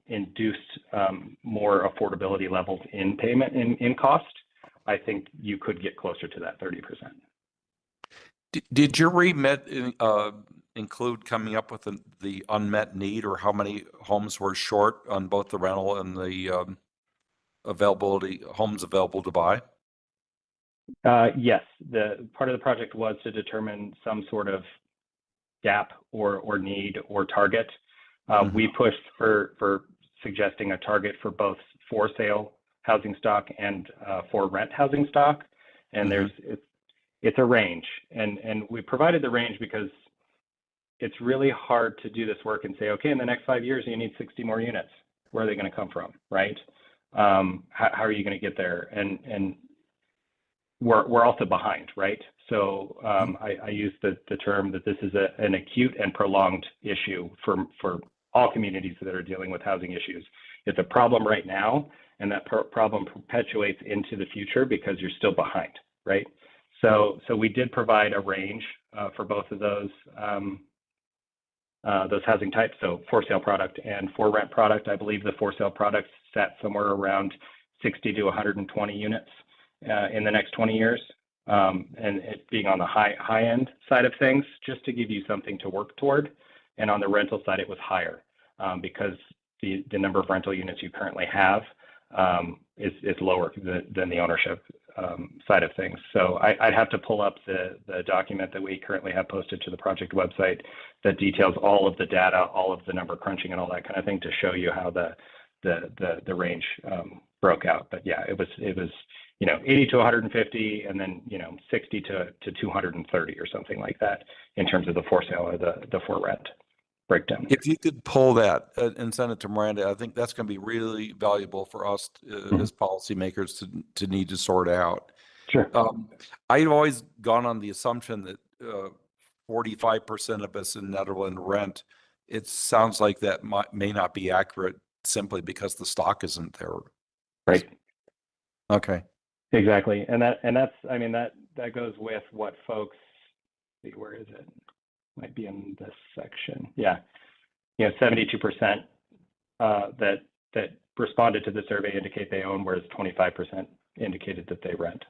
induced more affordability levels in payment in cost, I think you could get closer to that 30%. Did your remit include coming up with the unmet need, or how many homes were short on both the rental and the homes available to buy? Yes, the part of the project was to determine some sort of gap or need or target. We pushed for suggesting a target for both for sale housing stock and for rent housing stock, and it's a range, and we provided the range because it's really hard to do this work and say, okay, in the next 5 years you need 60 more units. Where are they going to come from, right? How are you going to get there? And we're also behind, right? So I use the term that this is an acute and prolonged issue for all communities that are dealing with housing issues. It's a problem right now, and that problem perpetuates into the future because you're still behind, right? So we did provide a range for both of those housing types, so for sale product and for rent product. I believe the for sale product sat somewhere around 60 to 120 units, in the next 20 years, and it being on the high end side of things, just to give you something to work toward. And on the rental side, it was higher because the number of rental units you currently have is lower than the ownership side of things. So I'd have to pull up the document that we currently have posted to the project website that details all of the data, all of the number crunching and all that kind of thing to show you how the range broke out. But yeah, it was 80 to 150 and then 60 to 230 or something like that in terms of the for sale or the for rent breakdown. If you could pull that and send it to Miranda, I think that's going to be really valuable for us as policymakers to need to sort out. Sure. I've always gone on the assumption that 45% of us in Netherlands rent. It sounds like that may not be accurate simply because the stock isn't there. Right. Okay. Exactly. And that's, I mean, that goes with what folks, let's see, where is it? Might be in this section. Yeah. 72% that responded to the survey indicate they own, whereas 25% indicated that they rent.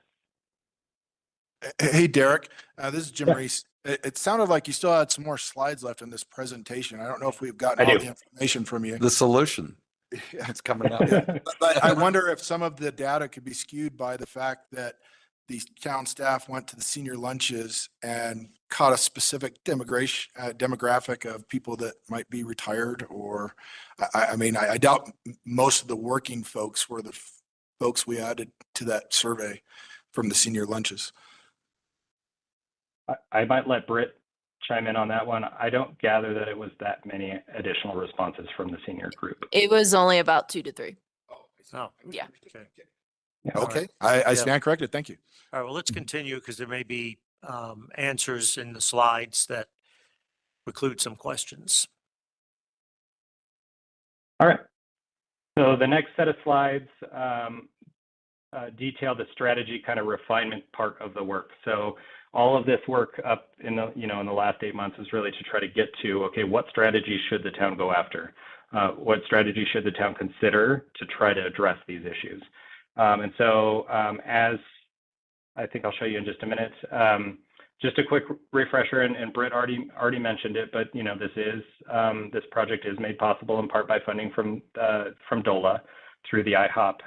Hey, Derek, this is Jim Yeah. Reese. It sounded like you still had some more slides left in this presentation. I don't know if we've gotten I all do. the information from you. The solution. Yeah. It's coming up. But I wonder if some of the data could be skewed by the fact that the town staff went to the senior lunches and caught a specific demographic of people that might be retired, or I mean, I doubt most of the working folks were the folks we added to that survey from the senior lunches. I might let Britt chime in on that one. I don't gather that it was that many additional responses from the senior group. It was only about 2 to 3. Oh, Yeah. okay. Yeah. Okay, I Yeah. stand corrected. Thank you. All right, well, let's continue because there may be answers in the slides that preclude some questions. All right. So the next set of slides detail the strategy kind of refinement part of the work. So all of this work up in the in the last 8 months is really to try to get to, okay, what strategy should the town go after? What strategy should the town consider to try to address these issues? And so as I think I'll show you in just a minute, just a quick refresher, and Britt already mentioned it, but this project is made possible in part by funding from DOLA through the IHOP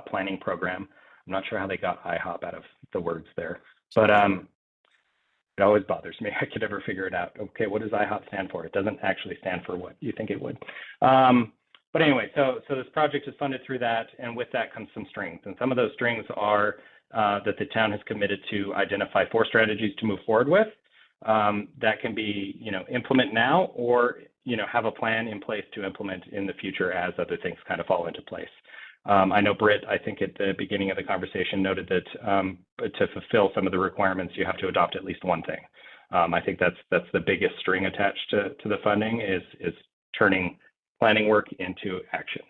planning program. I'm not sure how they got IHOP out of the words there, but it always bothers me. I could never figure it out. Okay, what does IHOP stand for? It doesn't actually stand for what you think it would. But anyway, so this project is funded through that, and with that comes some strings. And some of those strings are that the town has committed to identify 4 strategies to move forward with. That can be, implement now, or, have a plan in place to implement in the future as other things kind of fall into place. I know Britt, I think at the beginning of the conversation, noted that to fulfill some of the requirements, you have to adopt at least one thing. I think that's the biggest string attached to the funding is turning planning work into action.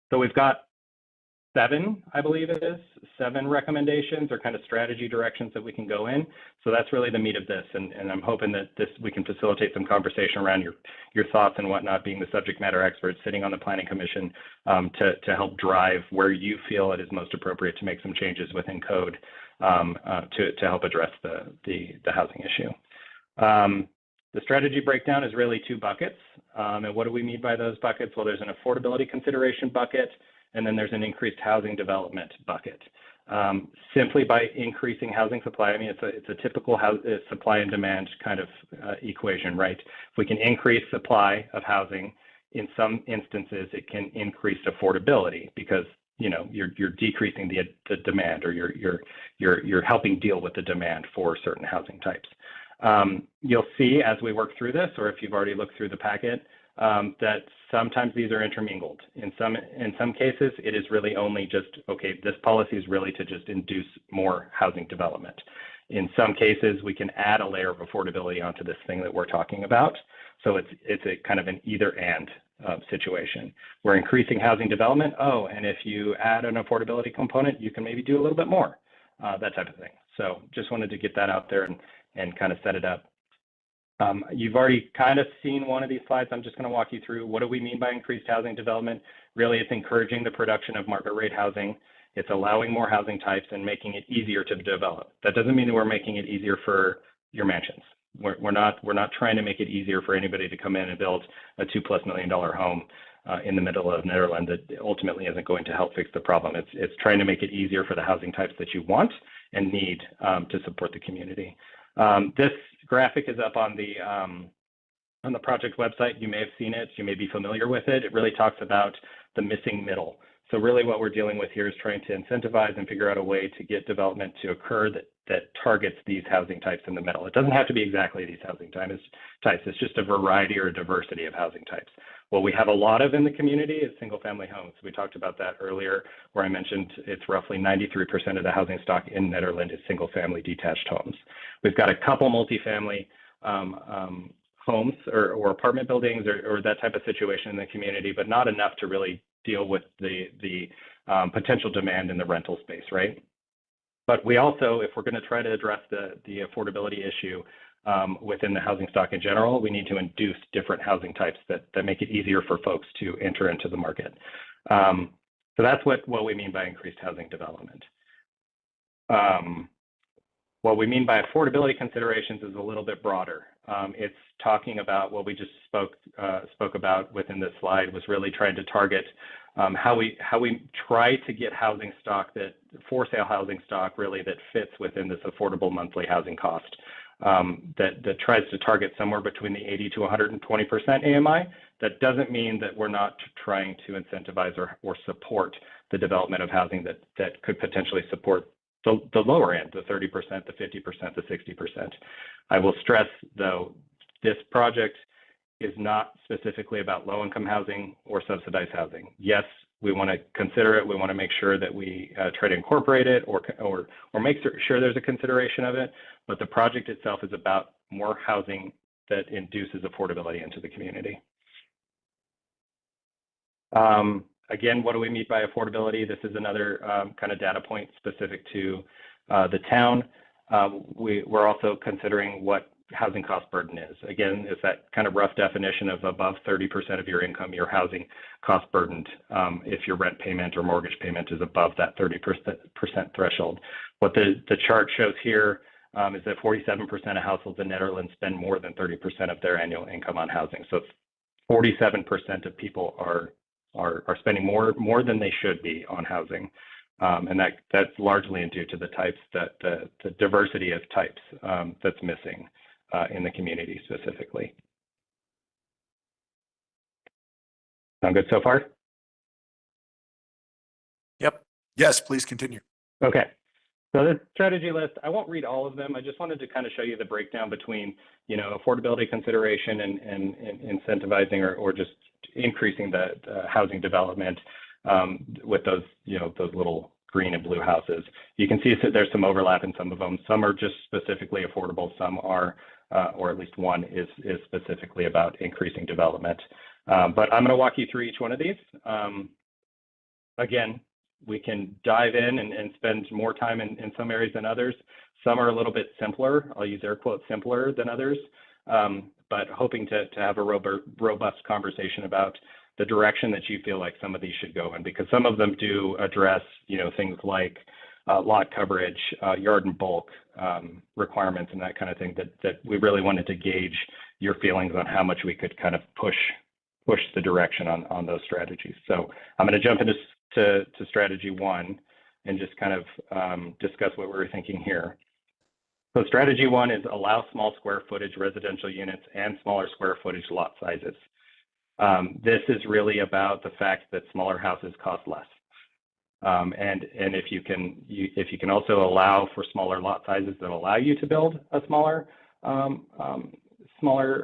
So we've got 7, I believe it is, 7 recommendations or kind of strategy directions that we can go in. So that's really the meat of this. And I'm hoping that we can facilitate some conversation around your thoughts and whatnot, being the subject matter experts sitting on the Planning Commission to help drive where you feel it is most appropriate to make some changes within code to help address the housing issue. The strategy breakdown is really 2 buckets. And what do we mean by those buckets? Well, there's an affordability consideration bucket, and then there's an increased housing development bucket. Simply by increasing housing supply, I mean, it's a typical supply and demand kind of equation, right? If we can increase supply of housing, in some instances, it can increase affordability because you're decreasing the demand, or you're helping deal with the demand for certain housing types. You'll see as we work through this, or if you've already looked through the packet, that sometimes these are intermingled. In some cases, it is really only just, okay, this policy is really to just induce more housing development. In some cases, we can add a layer of affordability onto this thing that we're talking about. So it's a kind of an either and situation. We're increasing housing development. Oh, and if you add an affordability component, you can maybe do a little bit more, that type of thing. So just wanted to get that out there and kind of set it up. You've already kind of seen one of these slides. I'm just going to walk you through what do we mean by increased housing development. Really, it's encouraging the production of market rate housing. It's allowing more housing types and making it easier to develop. That doesn't mean that we're making it easier for your mansions. We're not trying to make it easier for anybody to come in and build a $2+ million home in the middle of Nederland that ultimately isn't going to help fix the problem. It's trying to make it easier for the housing types that you want and need to support the community. This graphic is up on the project website. You may have seen it. You may be familiar with it. It really talks about the missing middle. So really what we're dealing with here is trying to incentivize and figure out a way to get development to occur that targets these housing types in the middle. It doesn't have to be exactly these housing types. It's just a variety or a diversity of housing types. What we have a lot of in the community is single family homes. We talked about that earlier, where I mentioned it's roughly 93% of the housing stock in Nederland is single family detached homes. We've got a couple multifamily homes or apartment buildings or that type of situation in the community, but not enough to really deal with the potential demand in the rental space, right? But we also, if we're going to try to address the affordability issue within the housing stock in general, we need to induce different housing types that make it easier for folks to enter into the market. So that's what we mean by increased housing development. What we mean by affordability considerations is a little bit broader. It's talking about what we just spoke about within this slide was really trying to target how we try to get housing stock for sale housing stock really that fits within this affordable monthly housing cost that tries to target somewhere between the 80 to 120% AMI. That doesn't mean that we're not trying to incentivize or support the development of housing that could potentially support the lower end, the 30%, the 50%, the 60%. I will stress, though, this project is not specifically about low-income housing or subsidized housing. Yes, we want to consider it. We want to make sure that we try to incorporate it or make sure there's a consideration of it. But the project itself is about more housing that induces affordability into the community. Again, what do we mean by affordability? This is another kind of data point specific to the town. We're also considering what housing cost burden is. Again, it's that kind of rough definition of above 30% of your income, your housing cost burdened if your rent payment or mortgage payment is above that 30% threshold. What the chart shows here is that 47% of households in Netherlands spend more than 30% of their annual income on housing. So 47% of people are spending more than they should be on housing. And that's largely due to the types the diversity of types that's missing in the community specifically. Sound good so far? Yep. Yes, please continue. Okay. So this strategy list, I won't read all of them. I just wanted to kind of show you the breakdown between, affordability consideration and incentivizing or just increasing the housing development with those, those little green and blue houses. You can see that there's some overlap in some of them. Some are just specifically affordable. Some are, or at least one is specifically about increasing development. But I'm going to walk you through each one of these. Again, we can dive in and spend more time in some areas than others. Some are a little bit simpler. I'll use air quotes, simpler than others, but hoping to have a robust conversation about the direction that you feel like some of these should go in, because some of them do address, things like lot coverage, yard and bulk requirements and that kind of thing that we really wanted to gauge your feelings on how much we could kind of push the direction on those strategies. So I'm going to jump into strategy one and just kind of discuss what we're thinking here. So strategy one is allow small square footage residential units and smaller square footage lot sizes. This is really about the fact that smaller houses cost less. And if you can also allow for smaller lot sizes that allow you to build a smaller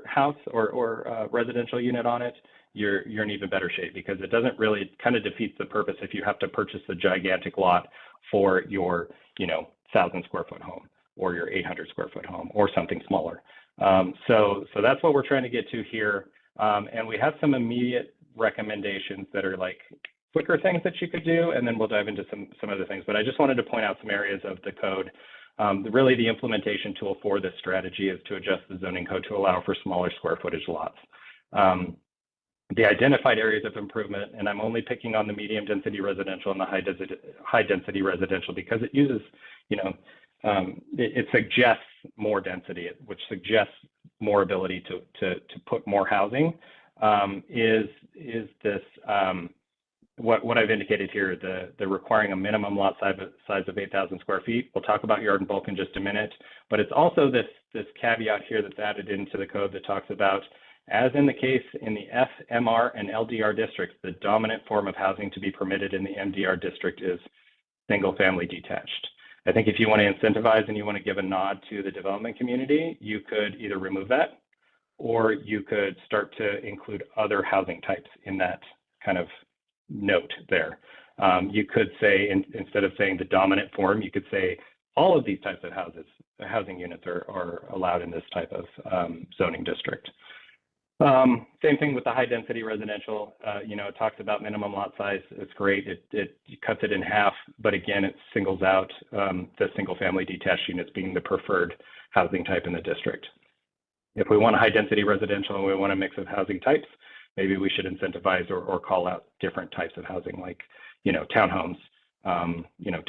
house or residential unit on it, you're in even better shape, because it doesn't really kind of defeats the purpose if you have to purchase a gigantic lot for your 1,000 square foot home or your 800 square foot home or something smaller. So that's what we're trying to get to here. And we have some immediate recommendations that are like quicker things that you could do, and then we'll dive into some other things. But I just wanted to point out some areas of the code Really, the implementation tool for this strategy is to adjust the zoning code to allow for smaller square footage lots. The identified areas of improvement, and I'm only picking on the medium density residential and the high density residential because it uses, it suggests more density, which suggests more ability to put more housing. Is this what I've indicated here? The requiring a minimum lot size of 8,000 square feet. We'll talk about yard and bulk in just a minute, but it's also this caveat here that's added into the code that talks about, as in the case in the FMR and LDR districts, the dominant form of housing to be permitted in the MDR district is single family detached. I think if you want to incentivize and you want to give a nod to the development community, you could either remove that or you could start to include other housing types in that kind of note there. You could say, instead of saying the dominant form, you could say all of these types of housing units are allowed in this type of zoning district. Same thing with the high density residential. It talks about minimum lot size. It's great. It cuts it in half, but again, it singles out the single family detached units being the preferred housing type in the district. If we want a high density residential and we want a mix of housing types, maybe we should incentivize or call out different types of housing, like, townhomes,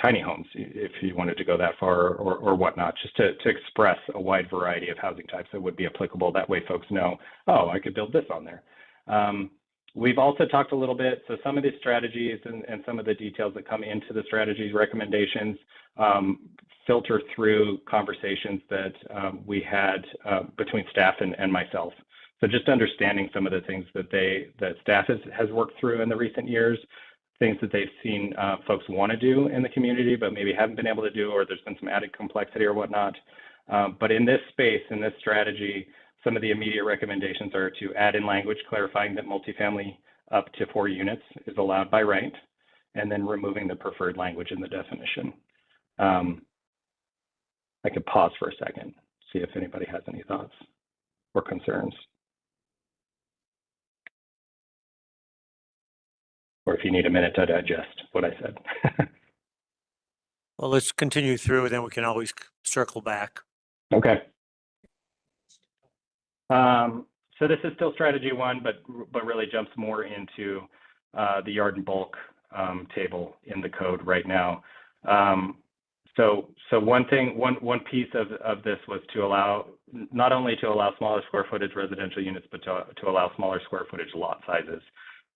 tiny homes, if you wanted to go that far, or whatnot, just to express a wide variety of housing types that would be applicable. That way folks know, oh, I could build this on there. We've also talked a little bit, so some of these strategies and some of the details that come into the strategies recommendations filter through conversations that we had between staff and myself. So just understanding some of the things that staff has worked through in the recent years, things that they've seen folks want to do in the community, but maybe haven't been able to do, or there's been some added complexity or whatnot. But in this space, in this strategy, some of the immediate recommendations are to add in language clarifying that multifamily up to 4 units is allowed by right, and then removing the preferred language in the definition. I could pause for a second, see if anybody has any thoughts or concerns. Or if you need a minute to digest what I said. Well, let's continue through, and then we can always circle back. Okay. So this is still strategy 1, but really jumps more into the yard and bulk table in the code right now. So one piece of this was to allow, not only to allow smaller square footage residential units, but to allow smaller square footage lot sizes.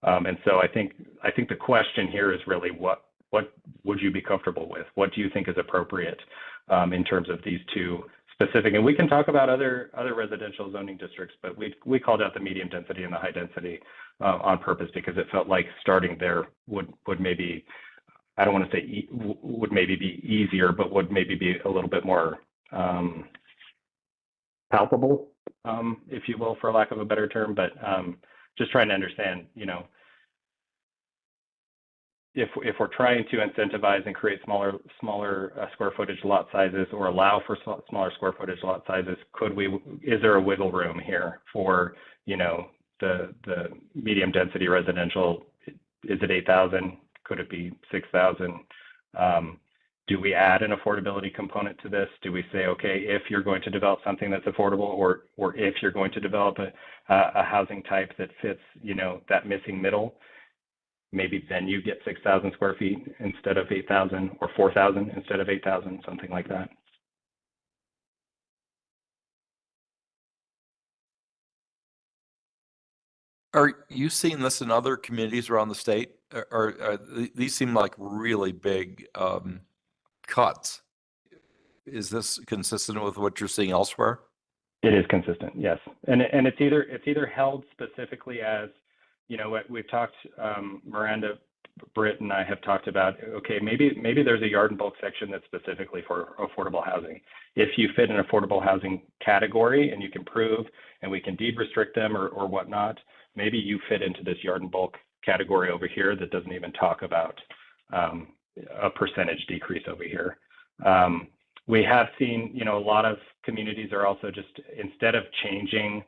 And so I think the question here is really what would you be comfortable with? What do you think is appropriate in terms of these two specific? And we can talk about other residential zoning districts, but we called out the medium density and the high density on purpose because it felt like starting there would maybe, I don't want to say would maybe be easier, but would maybe be a little bit more palpable, if you will, for lack of a better term. But just trying to understand, if we're trying to incentivize and create smaller square footage lot sizes or allow for smaller square footage lot sizes, is there a wiggle room here for, the medium density residential? Is it 8,000? Could it be 6,000? Do we add an affordability component to this? Do we say, okay, if you're going to develop something that's affordable, or if you're going to develop a housing type that fits, that missing middle, maybe then you get 6,000 square feet instead of 8,000, or 4,000 instead of 8,000, something like that. Are you seeing this in other communities around the state? Or these seem like really big cuts? Is this consistent with what you're seeing elsewhere? It is consistent, yes. And it's either held specifically as, what we've talked, Miranda, Britt, and I have talked about, okay, maybe there's a yard and bulk section that's specifically for affordable housing. If you fit an affordable housing category and you can prove, and we can deed restrict them or whatnot, maybe you fit into this yard and bulk category over here that doesn't even talk about a percentage decrease over here. We have seen, a lot of communities are also just, instead of changing,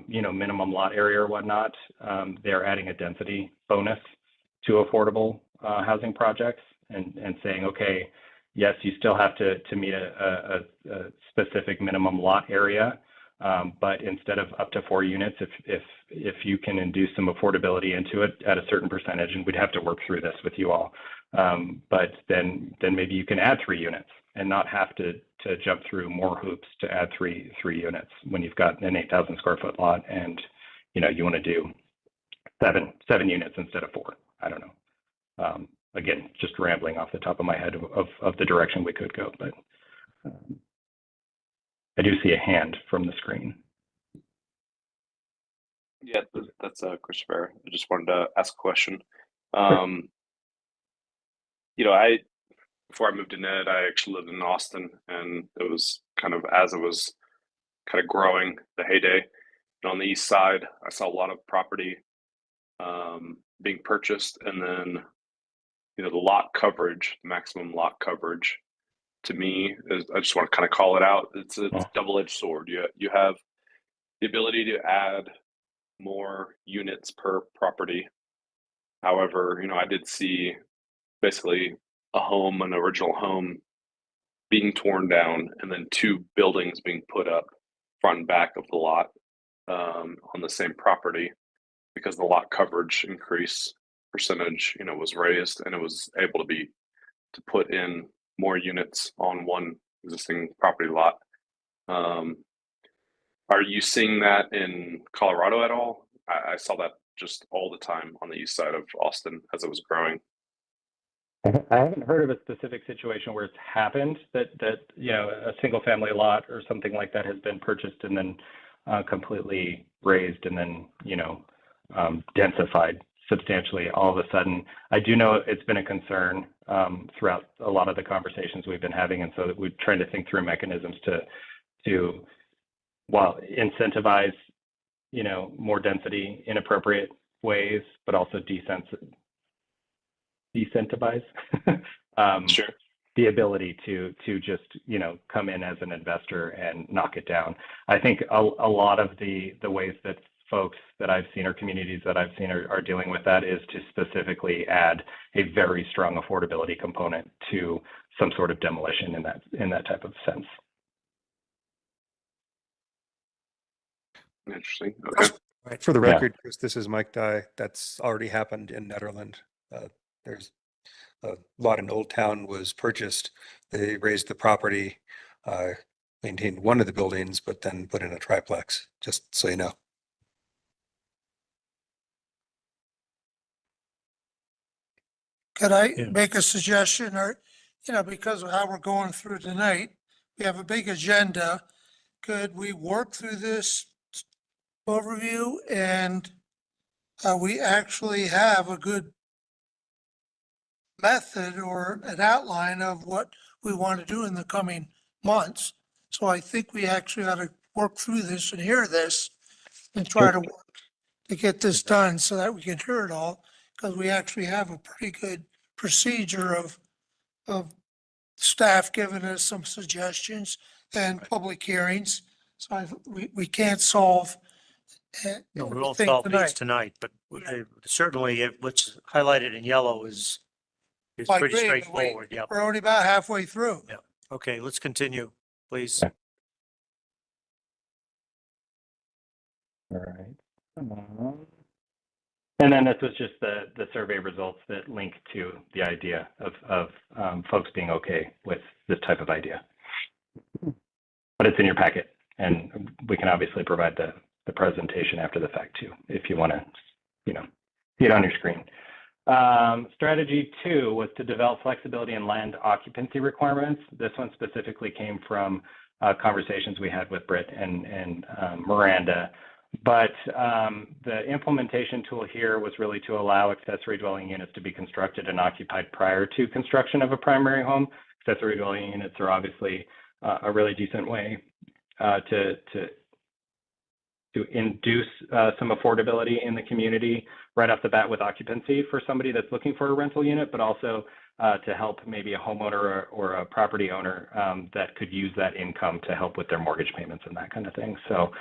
minimum lot area or whatnot, they're adding a density bonus to affordable housing projects and saying, okay, yes, you still have to meet a specific minimum lot area. But instead of up to 4 units, if you can induce some affordability into it at a certain percentage, and we'd have to work through this with you all, but then maybe you can add 3 units and not have to jump through more hoops to add three units when you've got an 8,000 square foot lot and you want to do seven units instead of 4. I don't know. Again, just rambling off the top of my head of the direction we could go, but. I do see a hand from the screen. Yeah, that's Christopher. I just wanted to ask a question. Before I moved to Ned, I actually lived in Austin, and it was kind of as it was kind of growing, the heyday. And on the east side, I saw a lot of property being purchased, and then the lot coverage, maximum lot coverage, to me, I just want to kind of call it out. It's a double-edged sword. You have the ability to add more units per property. However, I did see basically an original home being torn down, and then 2 buildings being put up front and back of the lot on the same property because the lot coverage increase percentage, was raised, and it was able to put in more units on one existing property lot. Are you seeing that in Colorado at all? I saw that just all the time on the east side of Austin as it was growing. I haven't heard of a specific situation where it's happened that a single family lot or something like that has been purchased and then completely raised and then densified substantially all of a sudden. I do know it's been a concern throughout a lot of the conversations we've been having, and so that we're trying to think through mechanisms to incentivize more density in appropriate ways, but also decentivize Sure. the ability to just come in as an investor and knock it down. I think a lot of the ways that folks that I've seen or communities that I've seen are dealing with that is to specifically add a very strong affordability component to some sort of demolition in that type of sense. Interesting. Okay. Right. For the record, Chris, this is Mike Dye. That's already happened in Nederland. There's a lot in Old Town was purchased. They raised the property, maintained one of the buildings, but then put in a triplex, just so you know. Could I make a suggestion or, because of how we're going through tonight, we have a big agenda. Could we work through this overview and we actually have a good method or an outline of what we want to do in the coming months? So I think we actually ought to work through this and hear this and try to work to get this done so that we can hear it all, because we actually have a pretty good procedure of staff giving us some suggestions and public hearings. So we can't solve. No, we won't everything solve these tonight, but certainly what's highlighted in yellow is I pretty agree, but straightforward. Yeah. We're only about halfway through. Yeah. Okay, let's continue, please. Yeah. All right. And then this was just the survey results that link to the idea of folks being okay with this type of idea. But it's in your packet, and we can obviously provide the presentation after the fact too, if you want to, see it on your screen. Strategy 2 was to develop flexibility in land occupancy requirements. This one specifically came from conversations we had with Britt and Miranda. But the implementation tool here was really to allow accessory dwelling units to be constructed and occupied prior to construction of a primary home. Accessory dwelling units are obviously a really decent way to induce some affordability in the community right off the bat with occupancy for somebody that's looking for a rental unit, but also to help maybe a homeowner or a property owner that could use that income to help with their mortgage payments and that kind of thing. So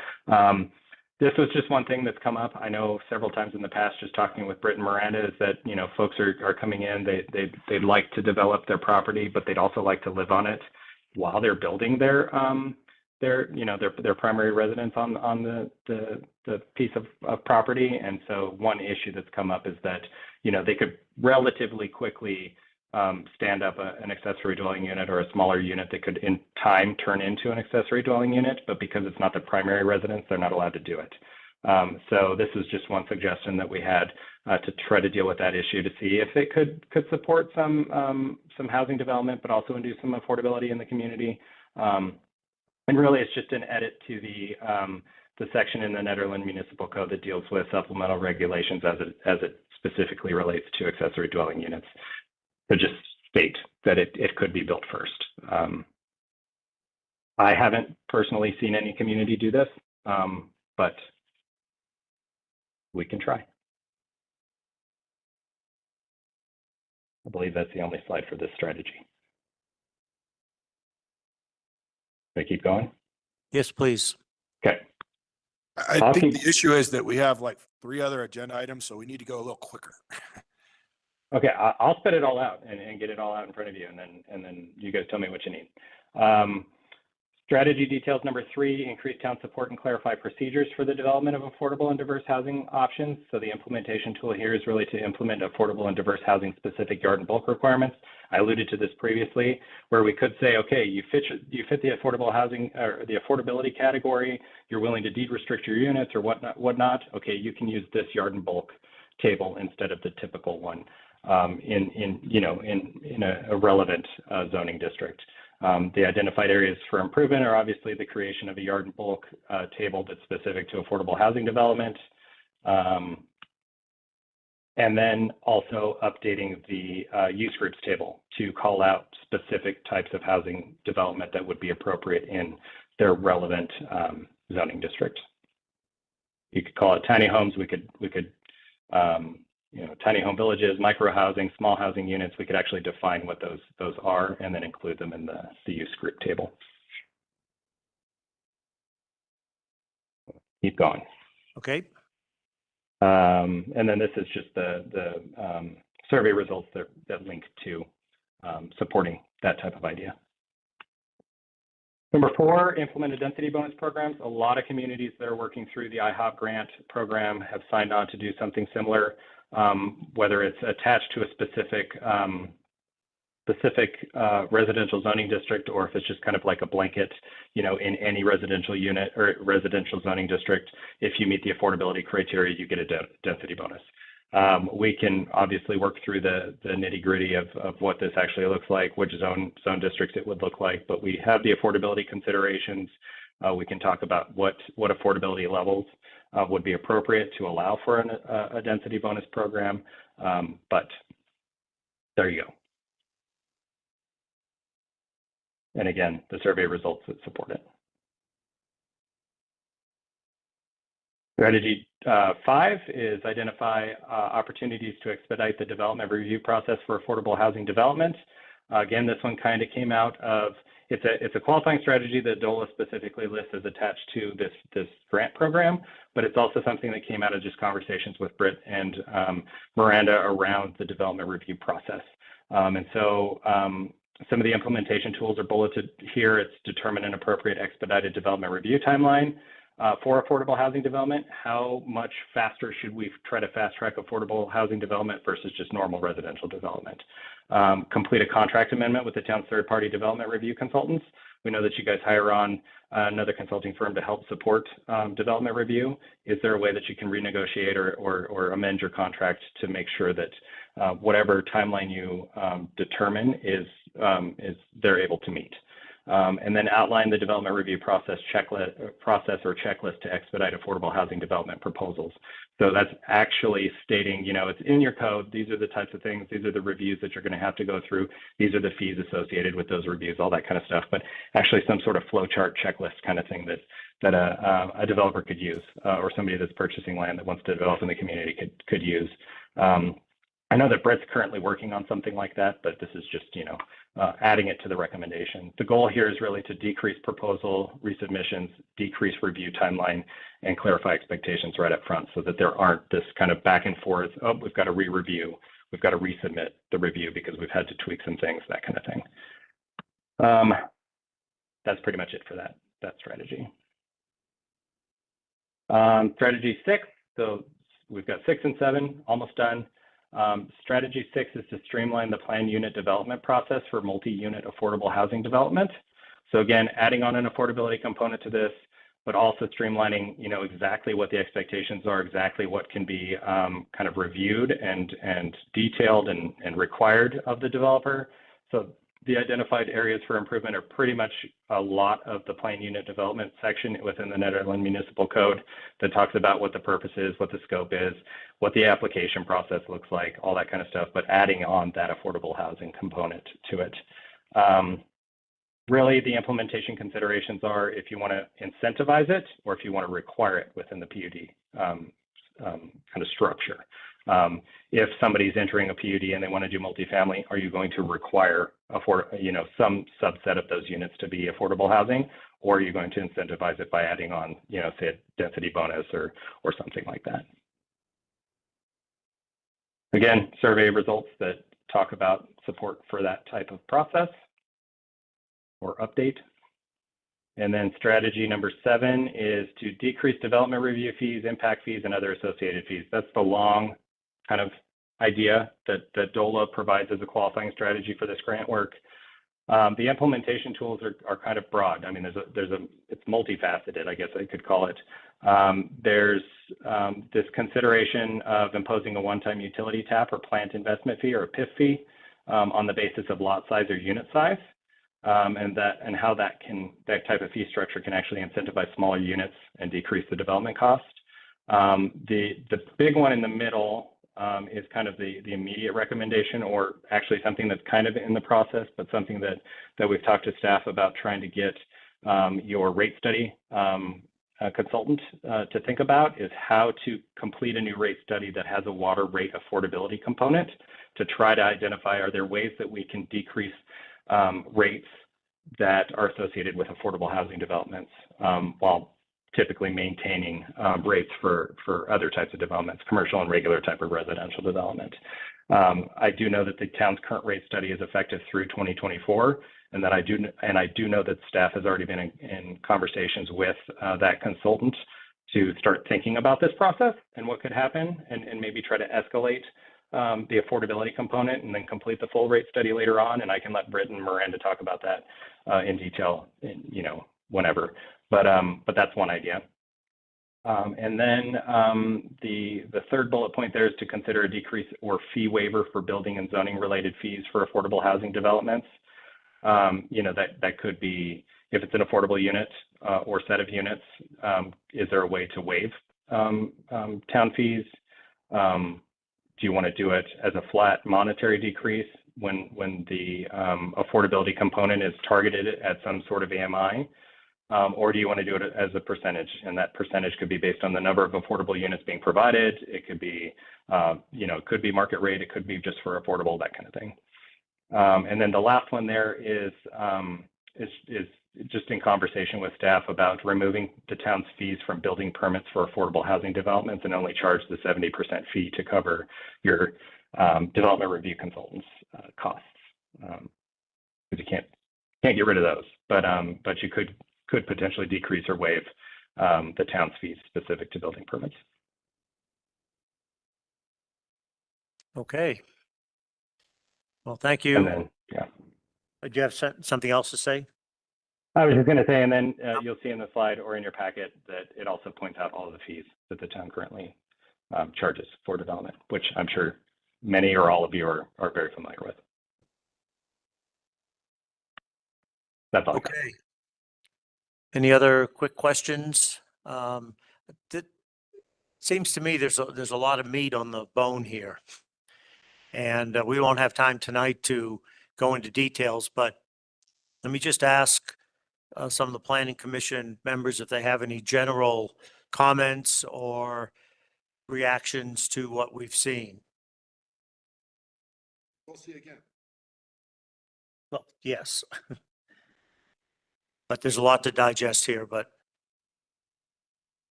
This was just one thing that's come up. I know several times in the past, just talking with Britt and Miranda, is that, you know, folks are coming in, they'd like to develop their property, but they'd also like to live on it while they're building their primary residence on the piece of property. And so one issue that's come up is that, you know, they could relatively quickly stand up an accessory dwelling unit or a smaller unit that could in time turn into an accessory dwelling unit, but because it's not the primary residence, they're not allowed to do it. So this is just one suggestion that we had to try to deal with that issue, to see if it could support some housing development, but also induce some affordability in the community. And really, it's just an edit to the section in the Nederland Municipal Code that deals with supplemental regulations as it specifically relates to accessory dwelling units. To just state that it could be built first. I haven't personally seen any community do this, but we can try. I believe that's the only slide for this strategy. Can I keep going? Yes, please. Okay. I think the issue is that we have like 3 other agenda items, so we need to go a little quicker. Okay, I'll spit it all out and get it all out in front of you, and then you guys tell me what you need. Strategy details number 3, increase town support and clarify procedures for the development of affordable and diverse housing options. So the implementation tool here is really to implement affordable and diverse housing specific yard and bulk requirements. I alluded to this previously, where we could say, okay, you fit the affordable housing or the affordability category, you're willing to deed restrict your units or whatnot. Okay, you can use this yard and bulk table instead of the typical one. In a relevant zoning district. The identified areas for improvement are obviously the creation of a yard and bulk table that's specific to affordable housing development. And then also updating the use groups table to call out specific types of housing development that would be appropriate in their relevant zoning district. You could call it tiny homes. We could tiny home villages, micro housing, small housing units. We could actually define what those are and then include them in the use group table. Keep going. Okay. And then this is just the survey results that link to supporting that type of idea. Number 4, implement a density bonus programs. A lot of communities that are working through the IHOP grant program have signed on to do something similar. Whether it's attached to a specific residential zoning district, or if it's just kind of like a blanket, in any residential unit or residential zoning district, if you meet the affordability criteria, you get a density bonus. We can obviously work through the nitty gritty of what this actually looks like, which zone districts it would look like, but we have the affordability considerations. We can talk about what affordability levels would be appropriate to allow for a density bonus program, but there you go. And again, the survey results that support it. Strategy 5 is identify opportunities to expedite the development review process for affordable housing development. Again, this one kind of came out of, it's a qualifying strategy that DOLA specifically lists as attached to this grant program, but it's also something that came out of just conversations with Britt and Miranda around the development review process. And so some of the implementation tools are bulleted here. It's determine an appropriate expedited development review timeline for affordable housing development. How much faster should we try to fast track affordable housing development versus just normal residential development? Complete a contract amendment with the town's third-party development review consultants. We know that you guys hire on another consulting firm to help support development review. Is there a way that you can renegotiate or amend your contract to make sure that whatever timeline you determine is they're able to meet? And then outline the development review process or checklist to expedite affordable housing development proposals. So that's actually stating, it's in your code. These are the types of things. These are the reviews that you're going to have to go through. These are the fees associated with those reviews, all that kind of stuff. But actually some sort of flow chart checklist kind of thing that a developer could use, or somebody that's purchasing land that wants to develop in the community could use. I know that Brett's currently working on something like that, but this is just, adding it to the recommendation. The goal here is really to decrease proposal resubmissions, decrease review timeline, and clarify expectations right up front so that there aren't this kind of back and forth, oh, we've got to re-review, we've got to resubmit the review because we've had to tweak some things, that kind of thing. That's pretty much it for that strategy. Strategy 6, so we've got 6 and 7 almost done. Strategy 6 is to streamline the plan unit development process for multi-unit affordable housing development. So again, adding on an affordability component to this, but also streamlining, exactly what the expectations are, exactly what can be kind of reviewed and detailed and required of the developer. So the identified areas for improvement are pretty much a lot of the plan unit development section within the Nederland Municipal Code that talks about what the purpose is, what the scope is, what the application process looks like, all that kind of stuff, but adding on that affordable housing component to it. Really, the implementation considerations are if you want to incentivize it or if you want to require it within the PUD kind of structure. If somebody's entering a PUD and they want to do multifamily, are you going to require some subset of those units to be affordable housing, or are you going to incentivize it by adding on, say a density bonus or something like that? Again, survey results that talk about support for that type of process or update. And then strategy number 7 is to decrease development review fees, impact fees, and other associated fees. That's the long kind of idea that DOLA provides as a qualifying strategy for this grant work. The implementation tools are kind of broad. I mean, it's multifaceted, I guess I could call it. There's this consideration of imposing a one-time utility tap or plant investment fee or a PIF fee on the basis of lot size or unit size. And how that type of fee structure can actually incentivize smaller units and decrease the development cost. The big one in the middle is kind of the immediate recommendation, or actually something that's kind of in the process, but something that we've talked to staff about trying to get your rate study consultant to think about is how to complete a new rate study that has a water rate affordability component to try to identify, are there ways that we can decrease rates that are associated with affordable housing developments while typically maintaining rates for other types of developments, commercial and regular type of residential development. I do know that the town's current rate study is effective through 2024, and that I do know that staff has already been in conversations with that consultant to start thinking about this process and what could happen, and maybe try to escalate the affordability component and then complete the full rate study later on. And I can let Britt and Miranda talk about that in detail, whenever. But that's one idea. And then the third bullet point there is to consider a decrease or fee waiver for building and zoning related fees for affordable housing developments. That could be, if it's an affordable unit or set of units, is there a way to waive town fees? Do you want to do it as a flat monetary decrease when the affordability component is targeted at some sort of AMI? Or do you want to do it as a percentage? And that percentage could be based on the number of affordable units being provided. It could be, it could be market rate. It could be just for affordable, that kind of thing. And then the last one there is just in conversation with staff about removing the town's fees from building permits for affordable housing developments and only charge the 70% fee to cover your development review consultants' costs. Because you can't get rid of those, but you could potentially decrease or waive the town's fees specific to building permits. Okay. Well, thank you. And then, yeah. Do you have something else to say? I was just going to say, and then you'll see in the slide or in your packet that it also points out all of the fees that the town currently charges for development, which I'm sure many or all of you are very familiar with. That's all. Okay. Any other quick questions? It seems to me there's a lot of meat on the bone here. And we won't have time tonight to go into details, but let me just ask some of the Planning Commission members if they have any general comments or reactions to what we've seen. We'll see again. Well, yes. But there's a lot to digest here, but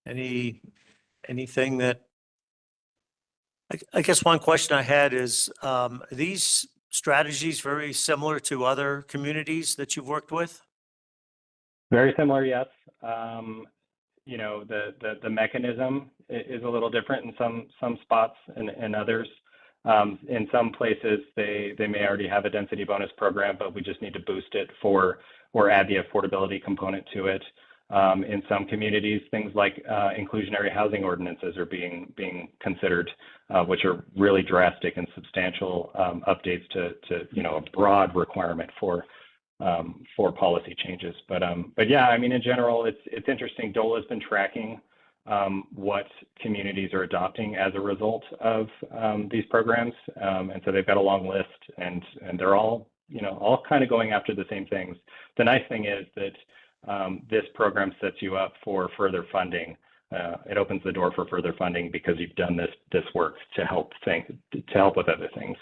anything that, I guess one question I had is, are these strategies very similar to other communities that you've worked with? Very similar, yes. You know, the mechanism is a little different in some spots and others. In some places, they may already have a density bonus program, but we just need to boost it or add the affordability component to it. In some communities, things like inclusionary housing ordinances are being considered, which are really drastic and substantial updates to you know, a broad requirement for policy changes. But yeah, I mean, in general, it's interesting. DOLA has been tracking what communities are adopting as a result of these programs, and so they've got a long list, and they're all, you know, all kind of going after the same things. The nice thing is that this program sets you up for further funding. It opens the door for further funding because you've done this work to help with other things,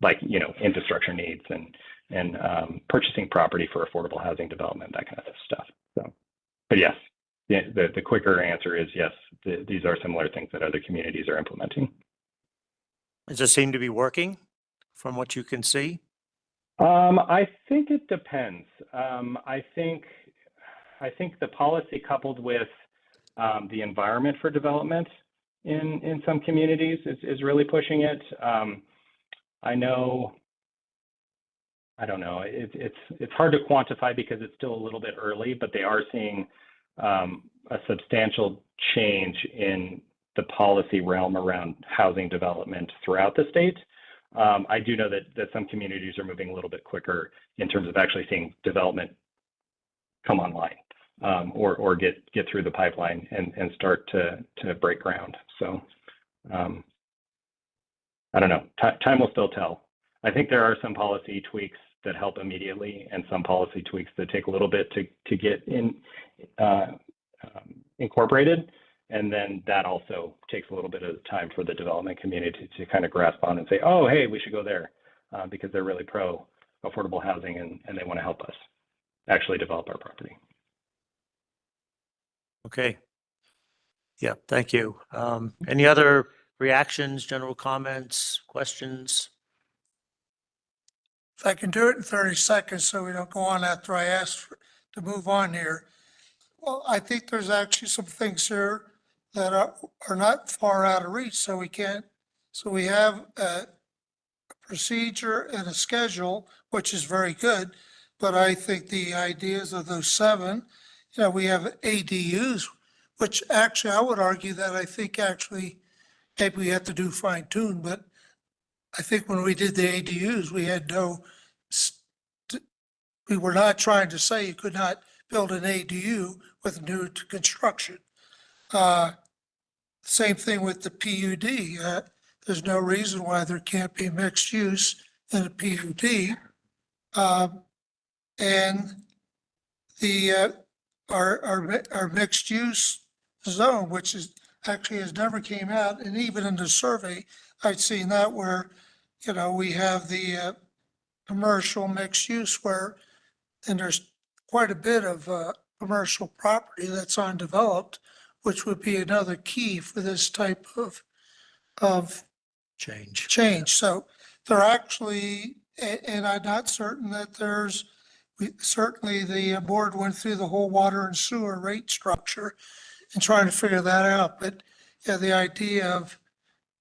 like, you know, infrastructure needs and purchasing property for affordable housing development, that kind of stuff. So, but yes, the quicker answer is yes, these are similar things that other communities are implementing. Does it seem to be working from what you can see? I think it depends. I think the policy coupled with the environment for development in some communities is really pushing it. I don't know. It's hard to quantify because it's still a little bit early, but they are seeing a substantial change in the policy realm around housing development throughout the state. I do know that some communities are moving a little bit quicker in terms of actually seeing development come online, or get through the pipeline and start to break ground. So I don't know. Time will still tell. I think there are some policy tweaks that help immediately and some policy tweaks that take a little bit to get incorporated. And then that also takes a little bit of time for the development community to kind of grasp on and say, oh, hey, we should go there because they're really pro affordable housing and they want to help us actually develop our property. Okay. Yeah, thank you. Any other reactions, general comments, questions? If I can do it in 30 seconds so we don't go on after I ask to move on here. Well, I think there's actually some things here that are not far out of reach, so we have a procedure and a schedule, which is very good. But I think the ideas of those 7, you know, we have ADUs, which actually I would argue that I think actually maybe we have to do fine tune, but I think when we did the ADUs, we were not trying to say you could not build an ADU with new construction. Same thing with the PUD. There's no reason why there can't be mixed use in a PUD. And our mixed use zone, which is actually has never came out, and even in the survey, I'd seen that where, you know, we have the commercial mixed use and there's quite a bit of commercial property that's undeveloped, which would be another key for this type of change. So they're actually, and I'm not certain that certainly the board went through the whole water and sewer rate structure and trying to figure that out. But yeah, the idea of,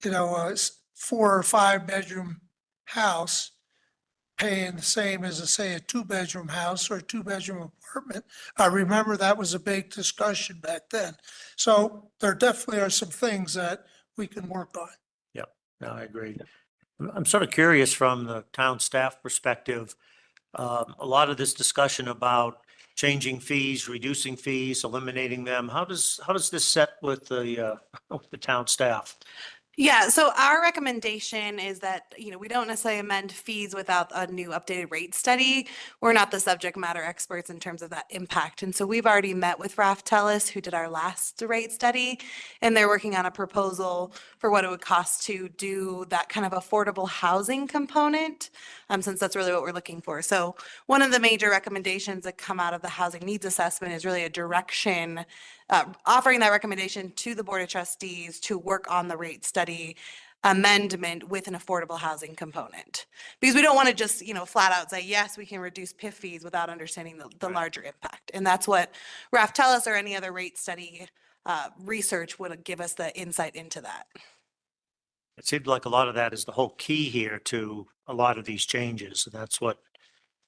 you know, a 4 or 5 bedroom house paying the same as say a 2-bedroom house or a 2-bedroom apartment. I remember that was a big discussion back then. So there definitely are some things that we can work on. Yep, no, I agree. I'm sort of curious from the town staff perspective, a lot of this discussion about changing fees, reducing fees, eliminating them. How does this set with the town staff? Yeah, so our recommendation is that, we don't necessarily amend fees without a new updated rate study. We're not the subject matter experts in terms of that impact. And so we've already met with Raftellus, who did our last rate study, and they're working on a proposal for what it would cost to do that kind of affordable housing component, since that's really what we're looking for. So one of the major recommendations that come out of the housing needs assessment is really a direction, offering that recommendation to the Board of Trustees to work on the rate study amendment with an affordable housing component. Because we don't want to just, flat out say, yes, we can reduce PIF fees without understanding the larger impact. And that's what Raftellus or any other rate study research would give us the insight into that. It seemed like a lot of that is the whole key here to a lot of these changes. And that's what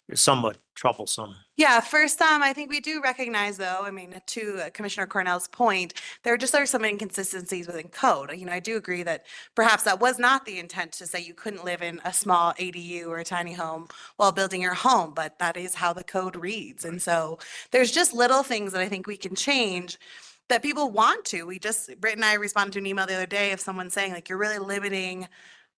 is somewhat troublesome. Yeah, first, I think we do recognize, though, to Commissioner Cornell's point, there are some inconsistencies within code. I do agree that perhaps that was not the intent to say you couldn't live in a small ADU or a tiny home while building your home, but that is how the code reads. And so there's just little things that I think we can change that people want to. Britt and I responded to an email the other day of someone saying, like, you're really limiting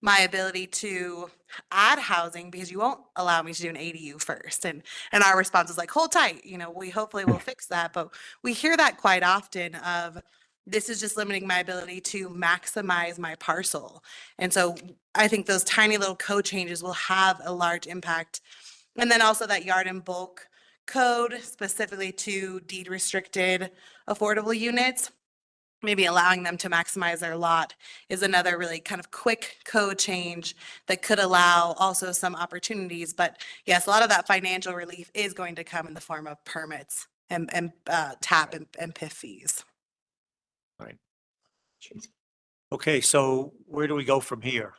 my ability to add housing because you won't allow me to do an ADU first. And our response is like, hold tight, we hopefully will fix that. But we hear that quite often of, this is just limiting my ability to maximize my parcel. And so I think those tiny little code changes will have a large impact. And then also that yard and bulk code specifically to deed restricted affordable units, maybe allowing them to maximize their lot is another really kind of quick code change that could allow also some opportunities. But yes, a lot of that financial relief is going to come in the form of permits and TAP and PIF fees. Right. Okay, so where do we go from here?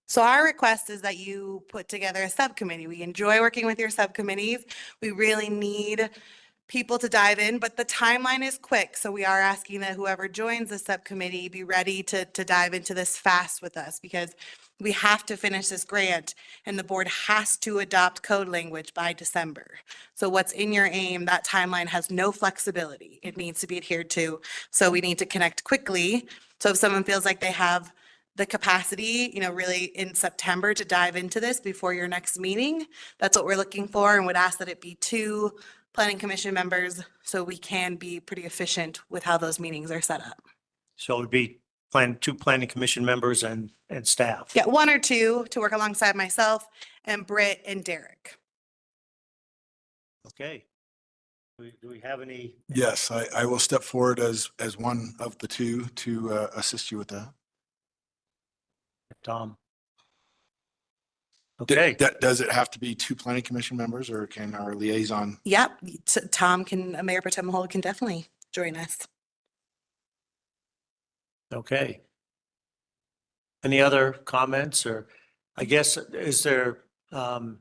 So our request is that you put together a subcommittee. We enjoy working with your subcommittees. We really need people to dive in, but the timeline is quick. So we are asking that whoever joins the subcommittee be ready to dive into this fast with us, because we have to finish this grant and the board has to adopt code language by December. So what's in your aim, that timeline has no flexibility. It needs to be adhered to. So we need to connect quickly. So if someone feels like they have the capacity, really in September to dive into this before your next meeting, that's what we're looking for, and would ask that it be 2 planning commission members so we can be pretty efficient with how those meetings are set up. So it would be 2 planning commission members and staff. Yeah, 1 or 2 to work alongside myself and Britt and Derek. Okay. Do we have any? Yes, I will step forward as one of the 2 to assist you with that. Tom. Okay. Does it have to be 2 planning commission members, or can our liaison? Yep, Tom Mayor Pro Tem Mahol can definitely join us. Okay. Any other comments, or I guess, is there, can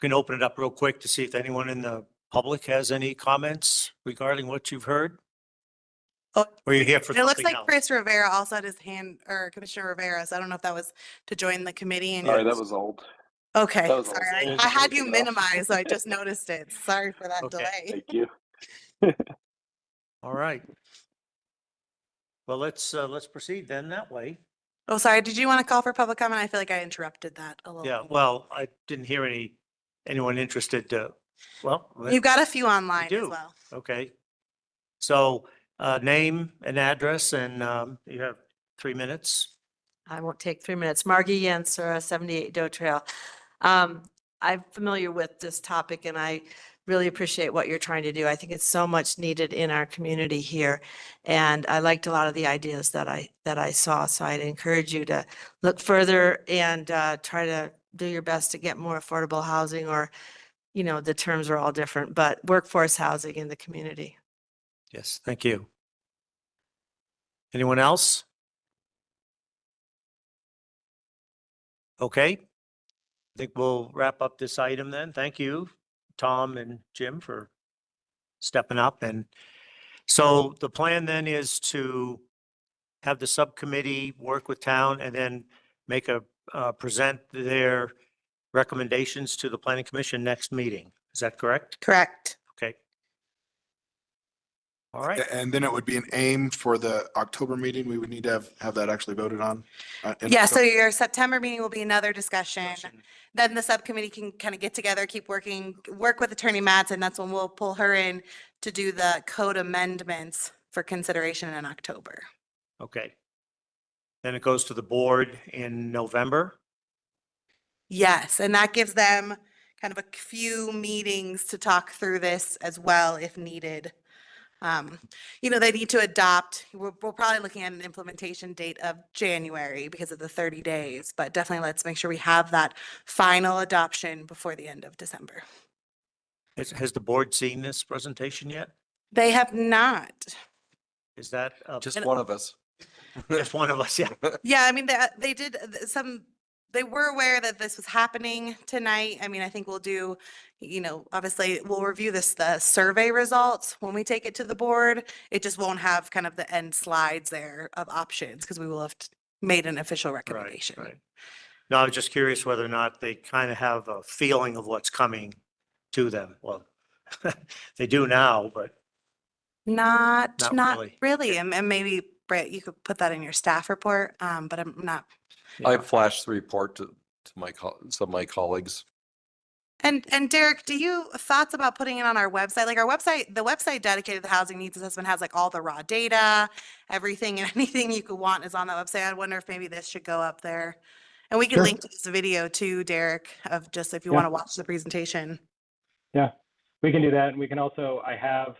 open it up real quick to see if anyone in the public has any comments regarding what you've heard? Oh, or you're here for it looks something like else? Chris Rivera also had his hand, or Commissioner Rivera, so I don't know if that was to join the committee. And Sorry, that was old. okay, that was sorry, old. I had you Take it off. minimized, so I just noticed it. Sorry for that Okay, delay. Thank you. All right. Well, let's proceed then that way. Oh, sorry, did you want to call for public comment? I feel like I interrupted that a little. Yeah, well, I didn't hear anyone interested to, well. You've got a few online as do. well. Okay. So, name and address, and you have 3 minutes. I won't take 3 minutes. Margie Yenser, 78 Doe Trail. I'm familiar with this topic and I really appreciate what you're trying to do. I think it's so much needed in our community here. And I liked a lot of the ideas that I saw. So I'd encourage you to look further and try to do your best to get more affordable housing, or, the terms are all different, but workforce housing in the community. Yes, thank you. Anyone else? Okay. I think we'll wrap up this item then. Thank you, Tom and Jim, for stepping up. And so the plan then is to have the subcommittee work with town and then make present their recommendations to the planning commission next meeting. Is that correct? Correct. Okay. All right. And then it would be an aim for the October meeting. We would need to have that actually voted on. Yeah, so your September meeting will be another discussion. Then the subcommittee can kind of get together, keep working, work with Attorney Matz, and that's when we'll pull her in to do the code amendments for consideration in October. Okay. Then it goes to the board in November. Yes, and that gives them kind of a few meetings to talk through this as well if needed. They need to adopt, we're probably looking at an implementation date of January because of the 30 days, but definitely let's make sure we have that final adoption before the end of December. Has the board seen this presentation yet? They have not. Is that Just one of us. just one of us? Yeah. Yeah, I mean, they did they were aware that this was happening tonight. I mean, I think we'll do, obviously we'll review the survey results when we take it to the board. It just won't have kind of the end slides there of options because we will have made an official recommendation. Right. No, I was just curious whether or not they kind of have a feeling of what's coming to them. Well, they do now, but Not Not really. And maybe Britt, you could put that in your staff report, but I'm not. I flashed the report to some of my colleagues. And Derek, do you thoughts about putting it on our website? Like the website dedicated to the housing needs assessment has like all the raw data, everything and anything you could want is on that website. I wonder if maybe this should go up there. And we can Sure. link to this video too, Derek, of just if you want to watch the presentation. Yeah, we can do that. And we can also, I have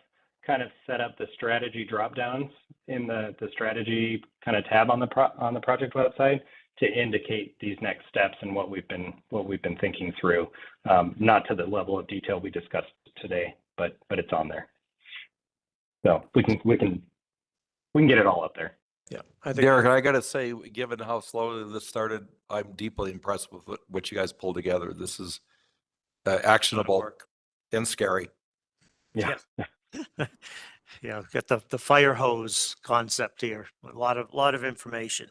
kind of set up the strategy drop downs in the strategy kind of tab on the project website to indicate these next steps and what we've been thinking through. Not to the level of detail we discussed today, but it's on there. So we can get it all up there. yeah, I think Derek, I gotta say, given how slowly this started, I'm deeply impressed with what you guys pulled together. This is actionable work. and scary. Yeah. Get the fire hose concept here. A lot of information.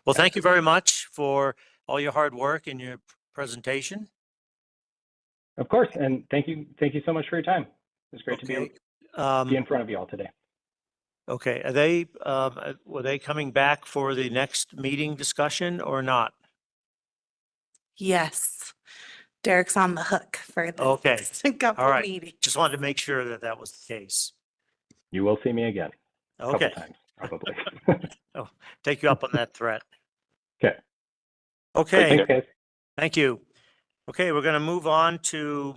Well, thank you very much for all your hard work and your presentation. Of course. And thank you so much for your time. It was great to be in front of you all today. Okay, are they, were they coming back for the next meeting discussion or not? Yes. Derek's on the hook for the Okay. next couple All right. meetings. Just wanted to make sure that that was the case. You will see me again. A Okay, couple times, probably. take you up on that threat. Okay. Okay, Thanks, guys. thank you. Okay, we're going to move on to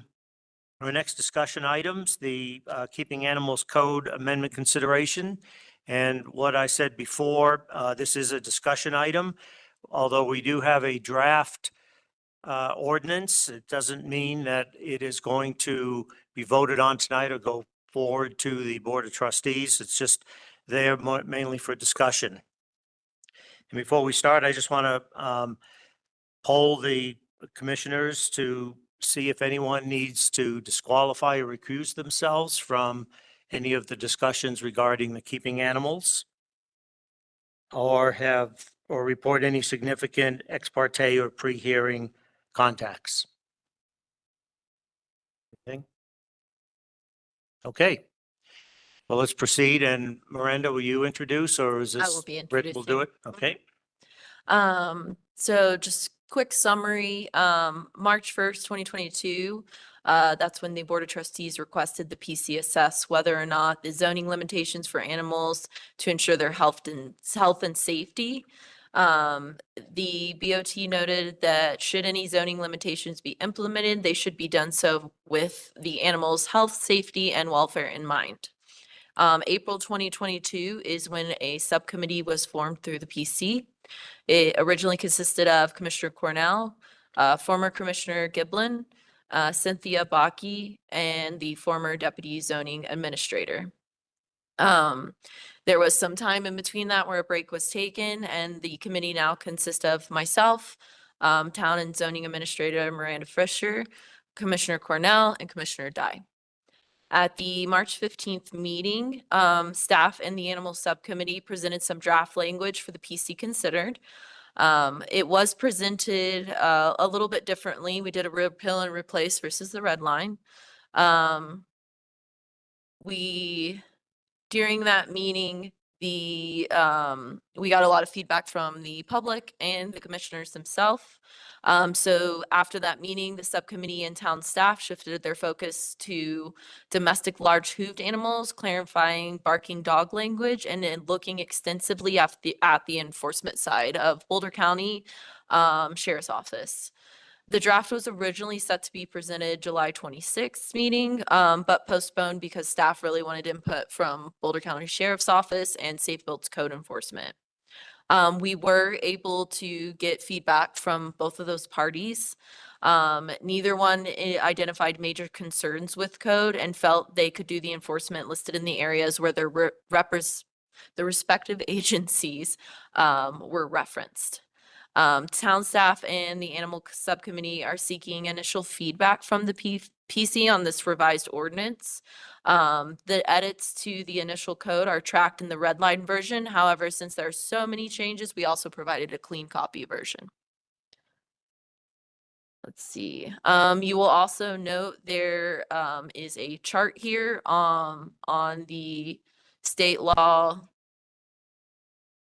our next discussion items, the Keeping Animals Code Amendment consideration. And what I said before, this is a discussion item. Although we do have a draft ordinance, it doesn't mean that it is going to be voted on tonight or go forward to the Board of Trustees. It's just there mainly for discussion. And before we start, I just want to poll the commissioners to see if anyone needs to disqualify or recuse themselves from any of the discussions regarding the keeping animals, or report any significant ex parte or pre-hearing contacts. Anything? Okay. Well, let's proceed. And Miranda, will you introduce, or is this? I will be Britt will do it? Okay. So just quick summary, March 1st, 2022, that's when the Board of Trustees requested the PC assess whether or not the zoning limitations for animals to ensure their health and safety. The BOT noted that should any zoning limitations be implemented, they should be done so with the animal's health, safety, and welfare in mind. April 2022 is when a subcommittee was formed through the PC. It originally consisted of Commissioner Cornell, former Commissioner Giblin, Cynthia Bakke, and the former Deputy Zoning Administrator. There was some time in between that where a break was taken, and the committee now consists of myself, Town and Zoning Administrator Miranda Fisher, Commissioner Cornell, and Commissioner Dye. At the March 15th meeting, staff and the Animal Subcommittee presented some draft language for the PC considered. It was presented a little bit differently. We did a repeal and replace versus the red line. We during that meeting, we got a lot of feedback from the public and the commissioners themselves. So after that meeting, the subcommittee and town staff shifted their focus to domestic large hooved animals, clarifying barking dog language, and then looking extensively at the enforcement side of Boulder County Sheriff's Office. The draft was originally set to be presented July 26th meeting, but postponed because staff really wanted input from Boulder County Sheriff's Office and Safe Builds Code Enforcement. We were able to get feedback from both of those parties. Neither one identified major concerns with code and felt they could do the enforcement listed in the areas where the respective agencies were referenced. Town staff and the animal subcommittee are seeking initial feedback from the PC on this revised ordinance. The edits to the initial code are tracked in the red line version. However, since there are so many changes, we also provided a clean copy version. Let's see. You will also note there is a chart here on the state law.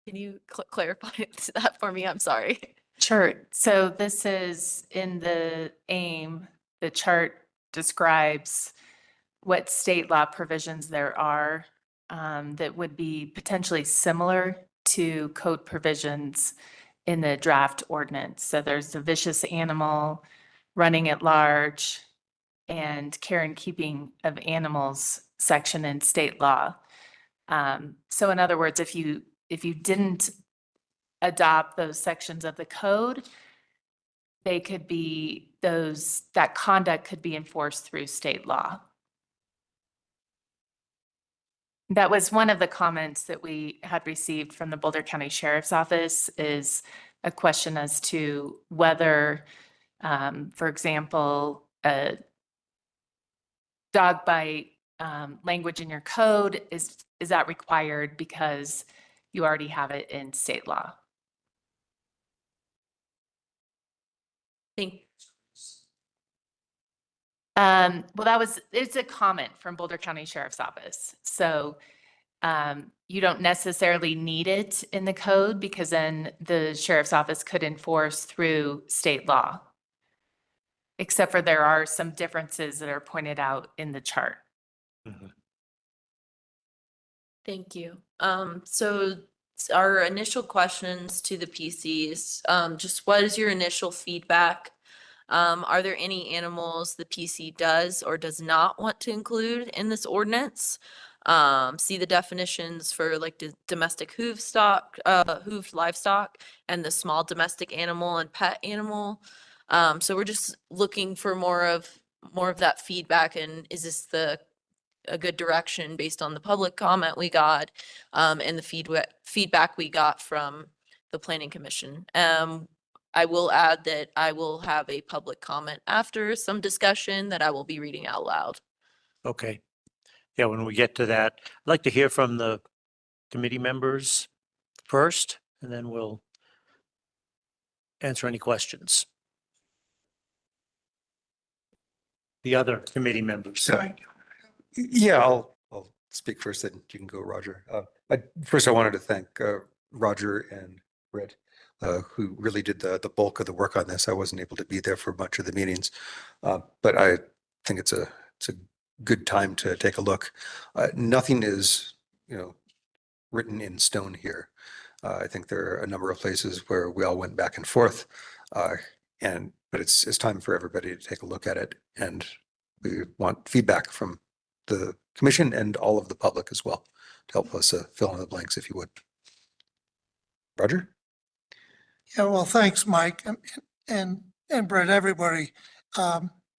Can you clarify that for me? I'm sorry. Sure. So this is in the AIM, the chart describes what state law provisions there are that would be potentially similar to code provisions in the draft ordinance. So there's the vicious animal, running at large, and care and keeping of animals section in state law. So in other words, if you didn't adopt those sections of the code, they could be that conduct could be enforced through state law. That was one of the comments that we had received from the Boulder County Sheriff's Office, is a question as to whether, for example, a dog bite language in your code is that required because you already have it in state law. Well, it's a comment from Boulder County Sheriff's Office. So you don't necessarily need it in the code because then the Sheriff's Office could enforce through state law. Except for there are some differences that are pointed out in the chart. Mm-hmm. Thank you. So our initial questions to the PCs, just what is your initial feedback? Are there any animals the PC does or does not want to include in this ordinance? See the definitions for like the domestic hooved livestock and the small domestic animal and pet animal. So we're just looking for more of that feedback, and is this a good direction based on the public comment we got and the feedback we got from the Planning Commission. I will add that I will have a public comment after some discussion that I will be reading out loud. Okay. Yeah, when we get to that, I'd like to hear from the committee members first, and then we'll answer any questions. The other committee members. Yeah, I'll speak first, then you can go, Roger. First, I wanted to thank Roger and Brett, who really did the bulk of the work on this. I wasn't able to be there for much of the meetings, but I think it's a good time to take a look. Nothing is, written in stone here. I think there are a number of places where we all went back and forth, but it's time for everybody to take a look at it, and we want feedback from the commission and all of the public as well to help us fill in the blanks, if you would. Roger? Yeah, well, thanks, Mike, and Brett, everybody.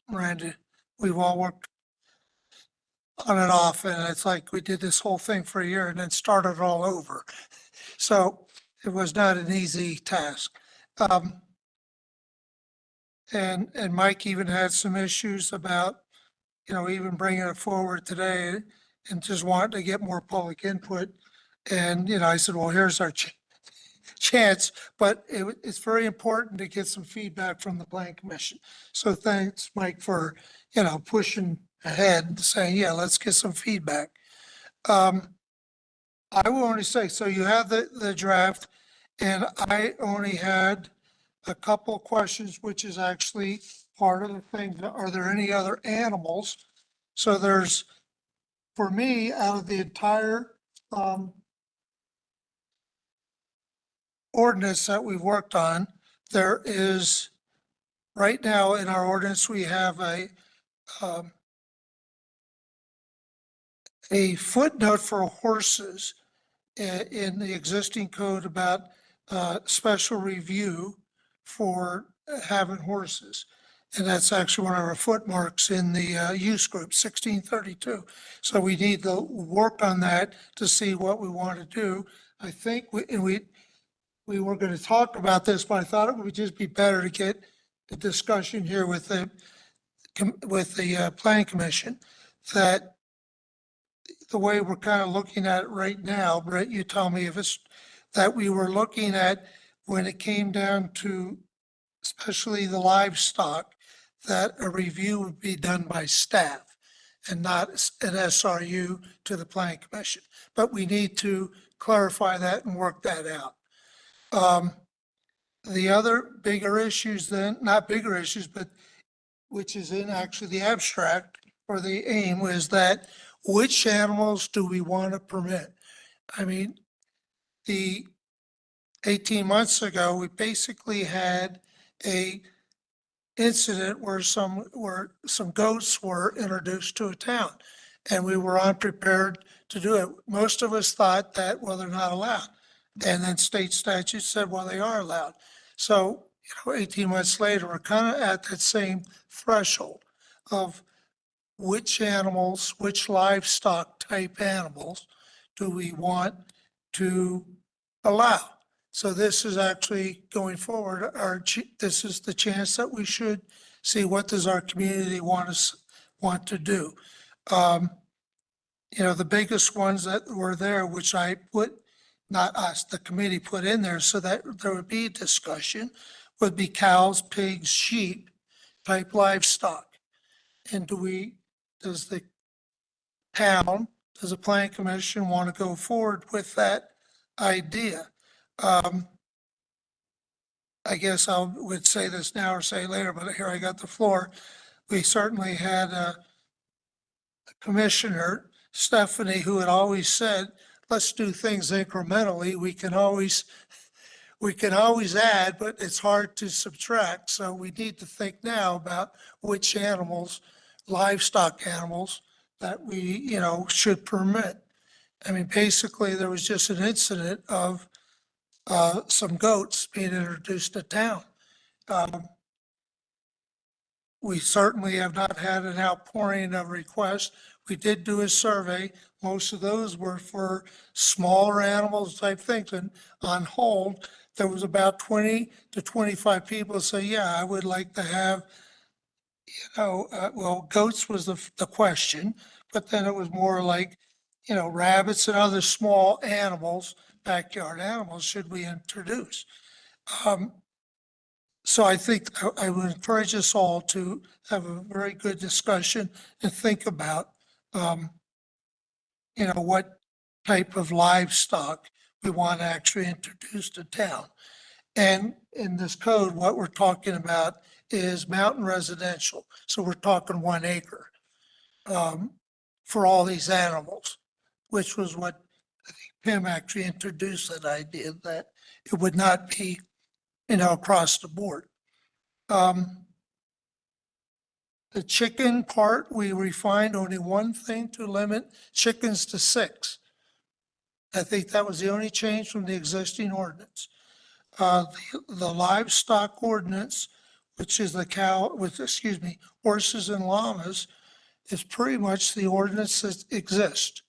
Miranda, we've all worked on and off, and it's like we did this whole thing for a year and then started it all over. So it was not an easy task. And Mike even had some issues about, even bringing it forward today and just wanted to get more public input. And, I said, well, here's our chance, but it's very important to get some feedback from the Planning Commission. So thanks, Mike, for, pushing ahead and saying, yeah, let's get some feedback. I will only say, so you have the draft, and I only had a couple of questions, which is actually part of the thing. Are there any other animals? So there's, for me, out of the entire ordinance that we've worked on, there is, right now in our ordinance, we have a footnote for horses in the existing code about special review for having horses. And that's actually one of our footmarks in the use group, 1632. So we need to work on that to see what we want to do. I think we were going to talk about this, but I thought it would just be better to get the discussion here with the planning commission, that the way we're kind of looking at it right now, Brett, you tell me if it's that we were looking at when it came down to especially the livestock, that a review would be done by staff and not an SRU to the planning commission. But we need to clarify that and work that out. The other bigger issues then, not bigger issues, but which is in actually the abstract or the aim, is that which animals do we want to permit? I mean, the 18 months ago, we basically had a incident where some goats were introduced to a town, and we were unprepared to do it. Most of us thought that, well, they're not allowed. And then state statute said, well, they are allowed. So, 18 months later, we're kind of at that same threshold of which animals, which livestock type animals do we want to allow? So this is actually going forward, this is the chance that we should see what does our community want to do. The biggest ones that were there, which I put, not us, the committee put in there so that there would be a discussion, would be cows, pigs, sheep type livestock. And does the town, does the planning commission want to go forward with that idea? I guess I would say this now or say later, but here I got the floor. We certainly had a commissioner, Stephanie, who had always said, let's do things incrementally. We can always add, but it's hard to subtract. So we need to think now about which animals, livestock animals, that we, should permit. I mean, basically, there was just an incident of some goats being introduced to town. We certainly have not had an outpouring of requests. We did do a survey. Most of those were for smaller animals type things. And on hold, there was about 20 to 25 people say, yeah, I would like to have, well, goats was the question, but then it was more like, rabbits and other small animals, backyard animals, should we introduce? So I think I would encourage us all to have a very good discussion and think about, what type of livestock we want to actually introduce to town. And in this code, what we're talking about is mountain residential. So we're talking 1 acre for all these animals, which was what I think Pim actually introduced, that idea that it would not be, across the board. The chicken part, we refined only one thing to limit chickens to 6. I think that was the only change from the existing ordinance. The livestock ordinance, which is horses and llamas, is pretty much the ordinance that exists.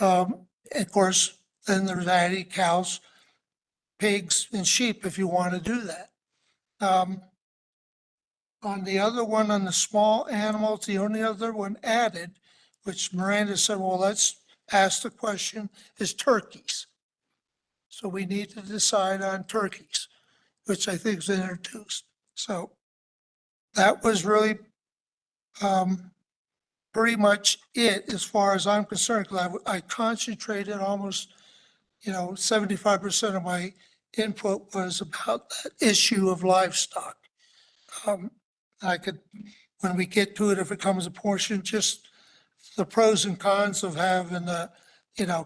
Of course, then there's adding cows, pigs, and sheep if you want to do that. On the other one, on the small animals, the only other one added, which Miranda said, well, let's ask the question, is turkeys. So we need to decide on turkeys, which I think is introduced. So that was really pretty much it as far as I'm concerned, because I concentrated almost 75% of my input was about that issue of livestock. I could, when we get to it, if it comes a portion, just the pros and cons of having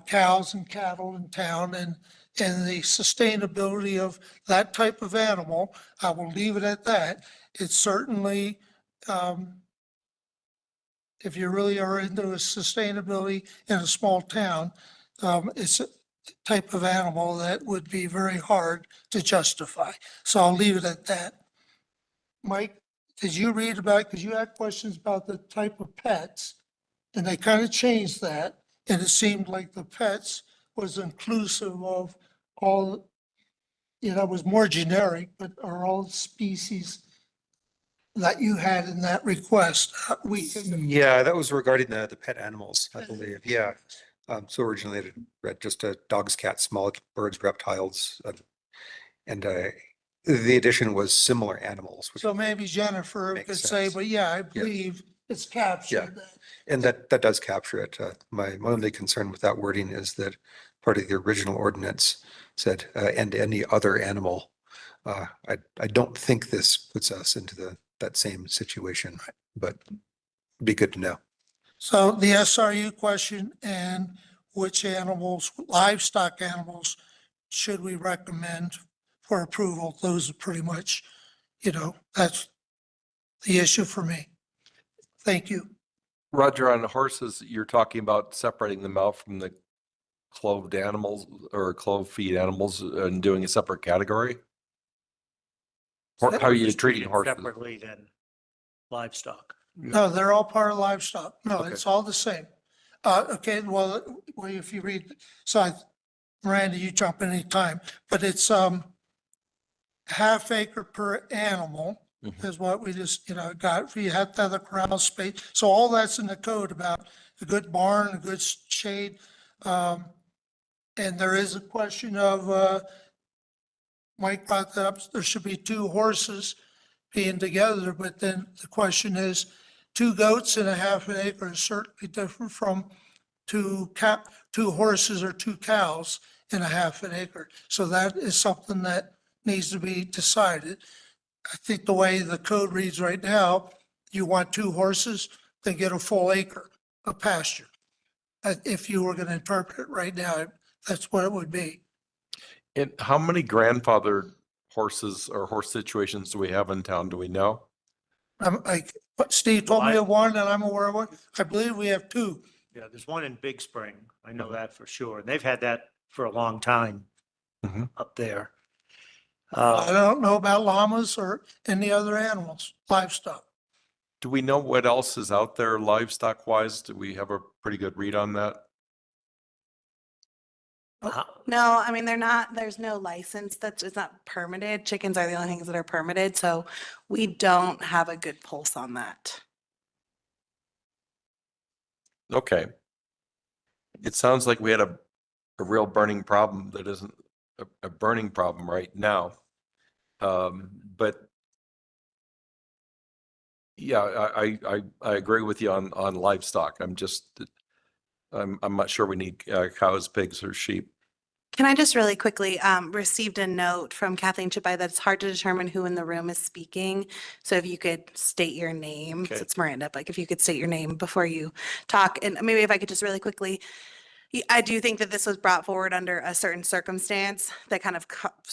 cows and cattle in town and the sustainability of that type of animal. I will leave it at that. It's certainly, if you really are into a sustainability in a small town, it's a type of animal that would be very hard to justify. So I'll leave it at that. Mike, did you read about, because you had questions about the type of pets, and they kind of changed that, and it seemed like the pets was inclusive of all, was more generic, but are all species that you had in that request. Yeah, that was regarding the pet animals, I believe. Yeah. So originally it read just dogs, cats, small birds, reptiles, and the addition was similar animals. Which So maybe Jennifer makes could say, sense. but yeah, I believe it's captured. that. And that does capture it. My only concern with that wording is that part of the original ordinance said, and any other animal. I don't think this puts us into that same situation, but it'd be good to know. So the SRU question and which animals, livestock animals, should we recommend for approval? Those are pretty much, that's the issue for me. Thank you. Roger, on horses, you're talking about separating them out from the clove animals or clove feed animals and doing a separate category? How are you Just treating treated horses? Separately than livestock. No, they're all part of livestock. No, Okay. it's all the same. Okay, well, if you read, Miranda, you jump in anytime, but it's, half acre per animal is what we just, got. You have to have the corral space. So all that's in the code about a good barn, a good shade. And there is a question of, Mike brought that up, there should be 2 horses being together, but then the question is, 2 goats in a half an acre is certainly different from 2 horses or 2 cows in a half an acre. So that is something that needs to be decided. I think the way the code reads right now, you want 2 horses, then get a full acre of pasture. If you were going to interpret it right now, that's what it would be. And how many grandfathered horses or horse situations do we have in town? Do we know? Steve told me of one and I'm aware of one. I believe we have 2. Yeah, there's one in Big Spring. I know that for sure. They've had that for a long time up there. I don't know about llamas or any other animals, livestock. Do we know what else is out there livestock wise? Do we have a pretty good read on that? No, I mean, there's no license it's not permitted. Chickens are the only things that are permitted. So we don't have a good pulse on that. Okay. It sounds like we had a real burning problem that isn't a burning problem right now. But yeah, I agree with you on livestock. I'm not sure we need cows, pigs, or sheep. Can I just really quickly, received a note from Kathleen Chipai that it's hard to determine who in the room is speaking. So if you could state your name, so Okay. it's Miranda, like if you could state your name before you talk, and maybe if I could just really quickly, I do think that this was brought forward under a certain circumstance that kind of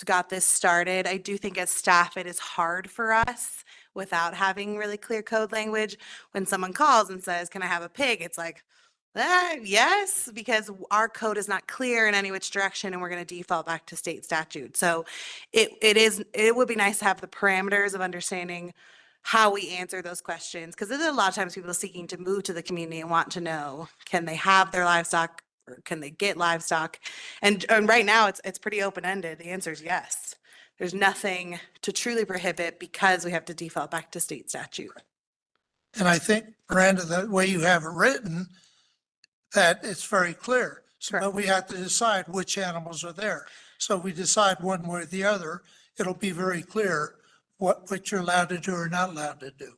got this started. I do think as staff, it is hard for us without having really clear code language. When someone calls and says, can I have a pig? It's like, yes, because our code is not clear in any which direction and we're going to default back to state statute. So it would be nice to have the parameters of understanding how we answer those questions. Because there's a lot of times people seeking to move to the community and want to know, can they have their livestock or can they get livestock? And right now it's pretty open-ended. The answer is yes. There's nothing to truly prohibit because we have to default back to state statute. And I think, Miranda, the way you have it written, that it's very clear. So but we have to decide which animals are there. So we decide one way or the other, it'll be very clear what you're allowed to do or not allowed to do.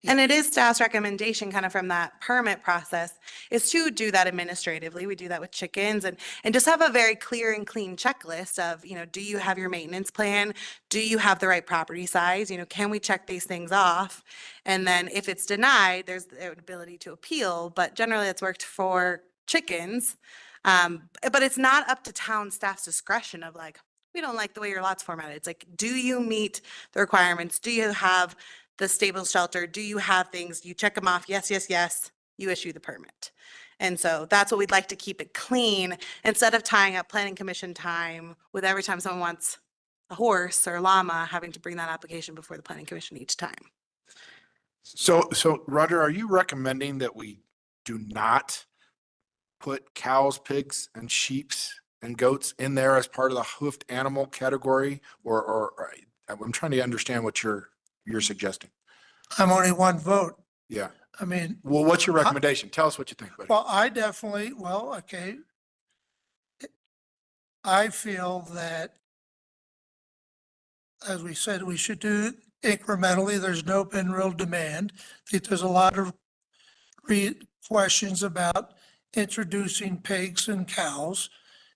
And it is staff's recommendation kind of from that permit process is to do that administratively. We do that with chickens and just have a very clear and clean checklist of, do you have your maintenance plan? Do you have the right property size? Can we check these things off? And then if it's denied, there's the ability to appeal, but generally it's worked for chickens. But it's not up to town staff's discretion of like, we don't like the way your lot's formatted. It's like, do you meet the requirements? Do you have the stable shelter? Do you have things? You check them off. Yes, yes, yes. You issue the permit. And so that's what we'd like to keep it clean instead of tying up planning commission time with every time someone wants a horse or a llama, having to bring that application before the planning commission each time. So Roger, are you recommending that we do not put cows, pigs, and sheeps and goats in there as part of the hoofed animal category? Or I'm trying to understand what you're suggesting. I'm only one vote. Yeah. I mean, Well, what's your recommendation? Tell us what you think, buddy. well, I definitely, okay. I feel that, as we said, we should do it incrementally. There's been real demand. I think there's a lot of questions about introducing pigs and cows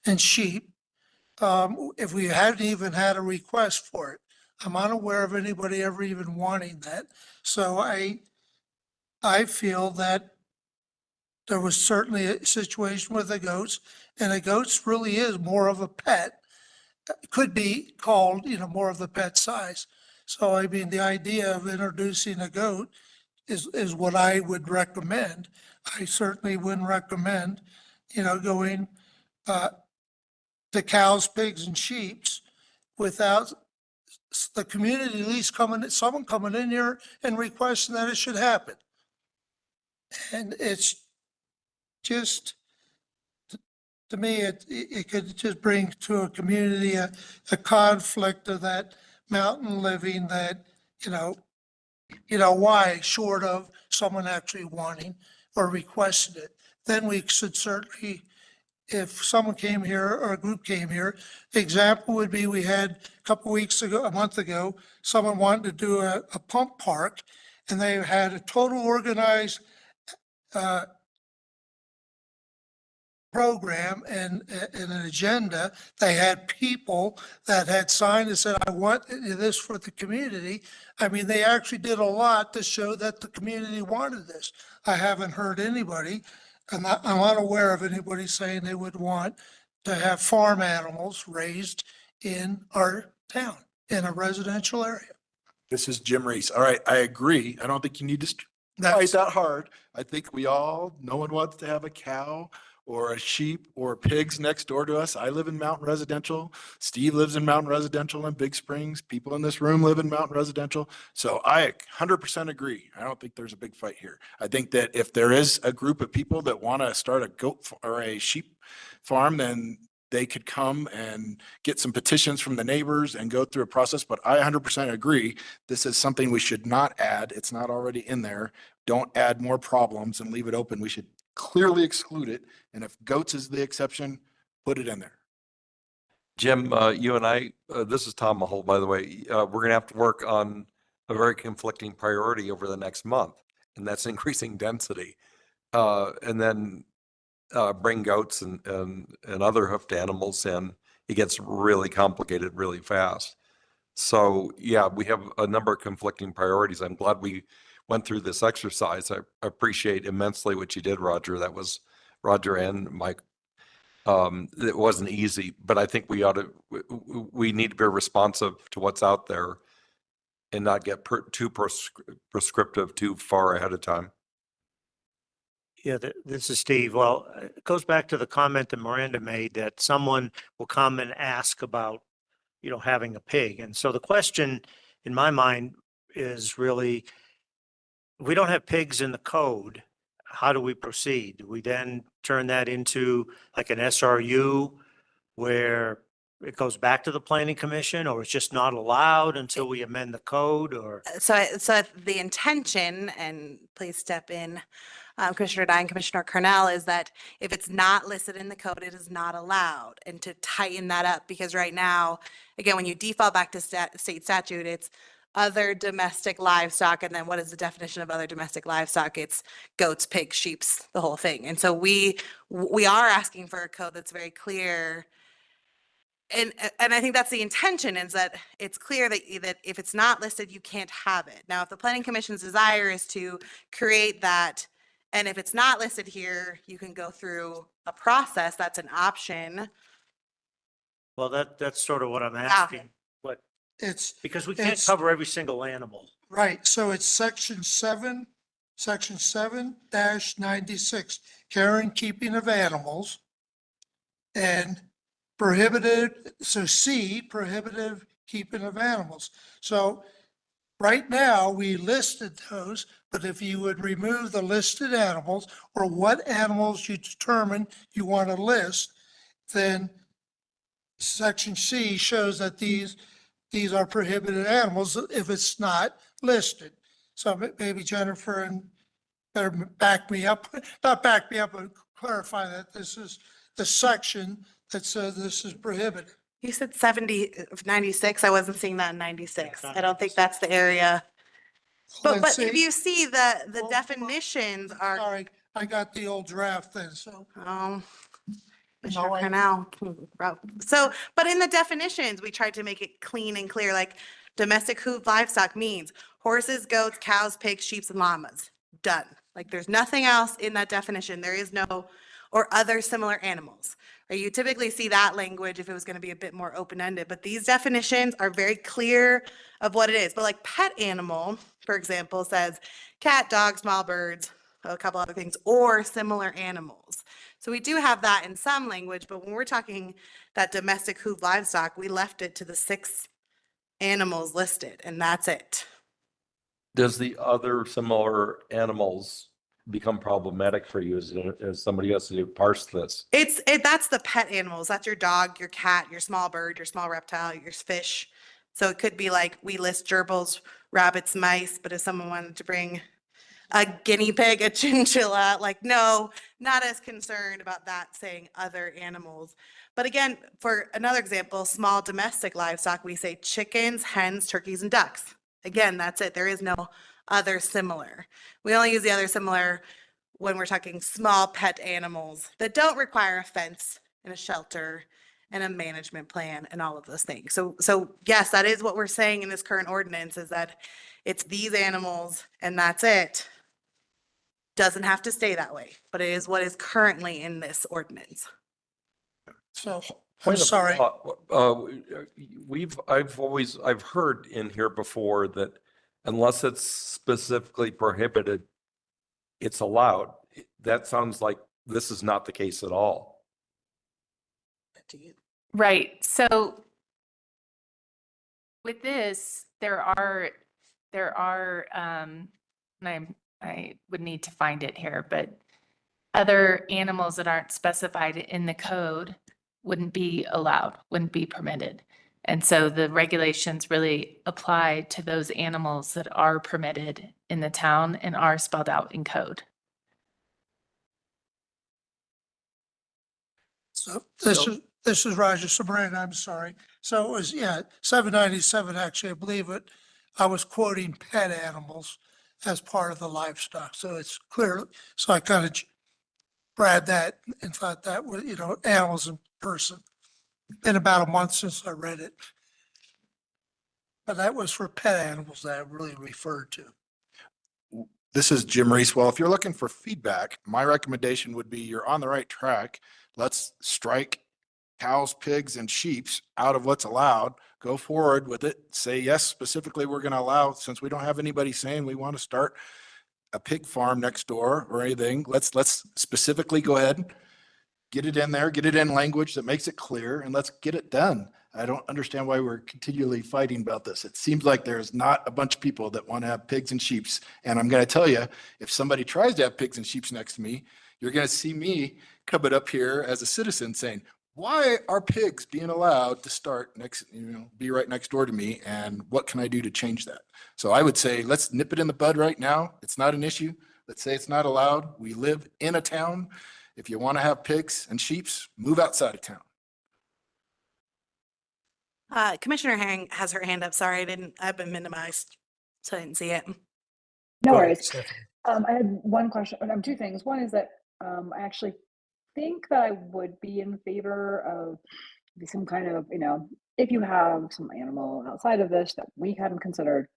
and sheep. If we hadn't even had a request for it, I'm unaware of anybody ever even wanting that. So I feel that there was certainly a situation with the goats, and the goats really is more of a pet. Could be called, more of the pet size. So I mean, the idea of introducing a goat is what I would recommend. I certainly wouldn't recommend, going to cows, pigs, and sheeps without the community at least someone coming in here and requesting that it should happen. And it's just, to me, it could just bring to a community a conflict of that mountain living that, why, short of someone actually wanting or requesting it. Then we should certainly, if someone came here or a group came here, the example would be we had a month ago, someone wanted to do a pump park, and they had a total organized program and an agenda. They had people that had signed and said, I want this for the community. I mean, they actually did a lot to show that the community wanted this. I haven't heard anybody, and I'm unaware of anybody saying they would want to have farm animals raised in our town, in a residential area. This is Jim Reese. All right, I agree. I don't think you need to fight that hard. I think no one wants to have a cow or a sheep or pigs next door to us. I live in Mountain Residential. Steve lives in Mountain Residential in Big Springs. People in this room live in Mountain Residential. So I 100% agree. I don't think there's a big fight here. I think that if there is a group of people that want to start a goat or a sheep farm, then they could come and get some petitions from the neighbors and go through a process. But I 100% agree. This is something we should not add. It's not already in there. Don't add more problems and leave it open. We should clearly exclude it. And if goats is the exception, put it in there. Jim, you and I, this is Tom Mahol, by the way, we're going to have to work on a very conflicting priority over the next month, and that's increasing density. And then bring goats and other hoofed animals in, it gets really complicated really fast. So yeah, we have a number of conflicting priorities. I'm glad we went through this exercise. I appreciate immensely what you did, Roger. That was Roger and Mike. It wasn't easy, but I think we need to be responsive to what's out there and not get too prescriptive too far ahead of time. Yeah, this is Steve. Well, it goes back to the comment that Miranda made that someone will come and ask about, having a pig. And so the question in my mind is really, we don't have pigs in the code. How do we proceed? Do we then turn that into like an SRU where it goes back to the planning commission, or it's just not allowed until we amend the code? Or So the intention, and please step in, Commissioner Dye and Commissioner Cornell, is that if it's not listed in the code, it is not allowed, and to tighten that up, because right now, again, when you default back to state statute, it's other domestic livestock. And then what is the definition of other domestic livestock? It's goats, pigs, sheeps, the whole thing. And so we are asking for a code that's very clear. And I think that's the intention, is that it's clear that if it's not listed, you can't have it. Now, if the planning commission's desire is to create that, and if it's not listed here, you can go through a process, that's an option. Well, that's sort of what I'm asking, It's, because we can't It's- cover every single animal. right, so it's section 7-96, care and keeping of animals. And prohibited, so C, prohibited keeping of animals. So right now, we listed those, but if you would remove the listed animals, or what animals you determine you want to list, then section C shows that these are prohibited animals if it's not listed. So maybe Jennifer and better back me up, not back me up, but clarify that this is the section that says this is prohibited. You said 96. I wasn't seeing that in 96. I don't think that's the area. But Let's if see. you see the Well, definitions are, Sorry, I got the old draft then, so. Commissioner No, I- Cornell. So, but in the definitions, we tried to make it clean and clear, like domestic hooved livestock means horses, goats, cows, pigs, sheep, and llamas. Done. Like there's nothing else in that definition. There is no, or other similar animals. Or you typically see that language if it was going to be a bit more open-ended, but these definitions are very clear of what it is. But like pet animal, for example, says cat, dog, small birds, a couple other things, or similar animals. So we do have that in some language, but when we're talking that domestic hooved livestock, we left it to the 6 animals listed, and that's it. Does the other similar animals become problematic for you as somebody has to parse this? That's the pet animals. That's your dog, your cat, your small bird, your small reptile, your fish. So it could be like we list gerbils, rabbits, mice, but if someone wanted to bring a guinea pig, a chinchilla, like, no, not as concerned about that saying other animals. But again, for another example, small domestic livestock, we say chickens, hens, turkeys, and ducks. Again, that's it. There is no other similar. We only use the other similar when we're talking small pet animals that don't require a fence and a shelter and a management plan and all of those things. So yes, that is what we're saying in this current ordinance, is that it's these animals and that's it. Doesn't have to stay that way, but it is what is currently in this ordinance. So, I'm Point of sorry. law, I've heard in here before that unless it's specifically prohibited, it's allowed. That sounds like this is not the case at all. Right. So with this, there are, and I would need to find it here, but other animals that aren't specified in the code wouldn't be allowed, wouldn't be permitted. And so the regulations really apply to those animals that are permitted in the town and are spelled out in code. So this is Roger Sabran, I'm sorry. So it was, 797, actually, I believe it. I was quoting pet animals as part of the livestock. So it's clear. So I kind of grabbed that and thought that was, animals in person. Been about a month since I read it. But that was for pet animals that I really referred to. This is Jim Reese. Well, if you're looking for feedback, my recommendation would be you're on the right track. Let's strike cows, pigs, and sheeps out of what's allowed. Go forward with it. Say, yes, specifically, we're going to allow, since we don't have anybody saying we want to start a pig farm next door or anything. Let's specifically go ahead, get it in there, get it in language that makes it clear, and let's get it done. I don't understand why we're continually fighting about this. It seems like there's not a bunch of people that want to have pigs and sheeps. And I'm going to tell you, if somebody tries to have pigs and sheeps next to me, you're going to see me coming up here as a citizen saying, why are pigs being allowed to start next, be right next door to me? And what can I do to change that? So I would say, let's nip it in the bud right now. It's not an issue. Let's say it's not allowed. We live in a town. If you want to have pigs and sheeps, move outside of town. Commissioner Herring has her hand up. Sorry, I've been minimized, so I didn't see it. Go No ahead, worries. Stephanie. I had one question, two things. One is that I actually think that I would be in favor of some kind of, if you have some animal outside of this that we hadn't considered,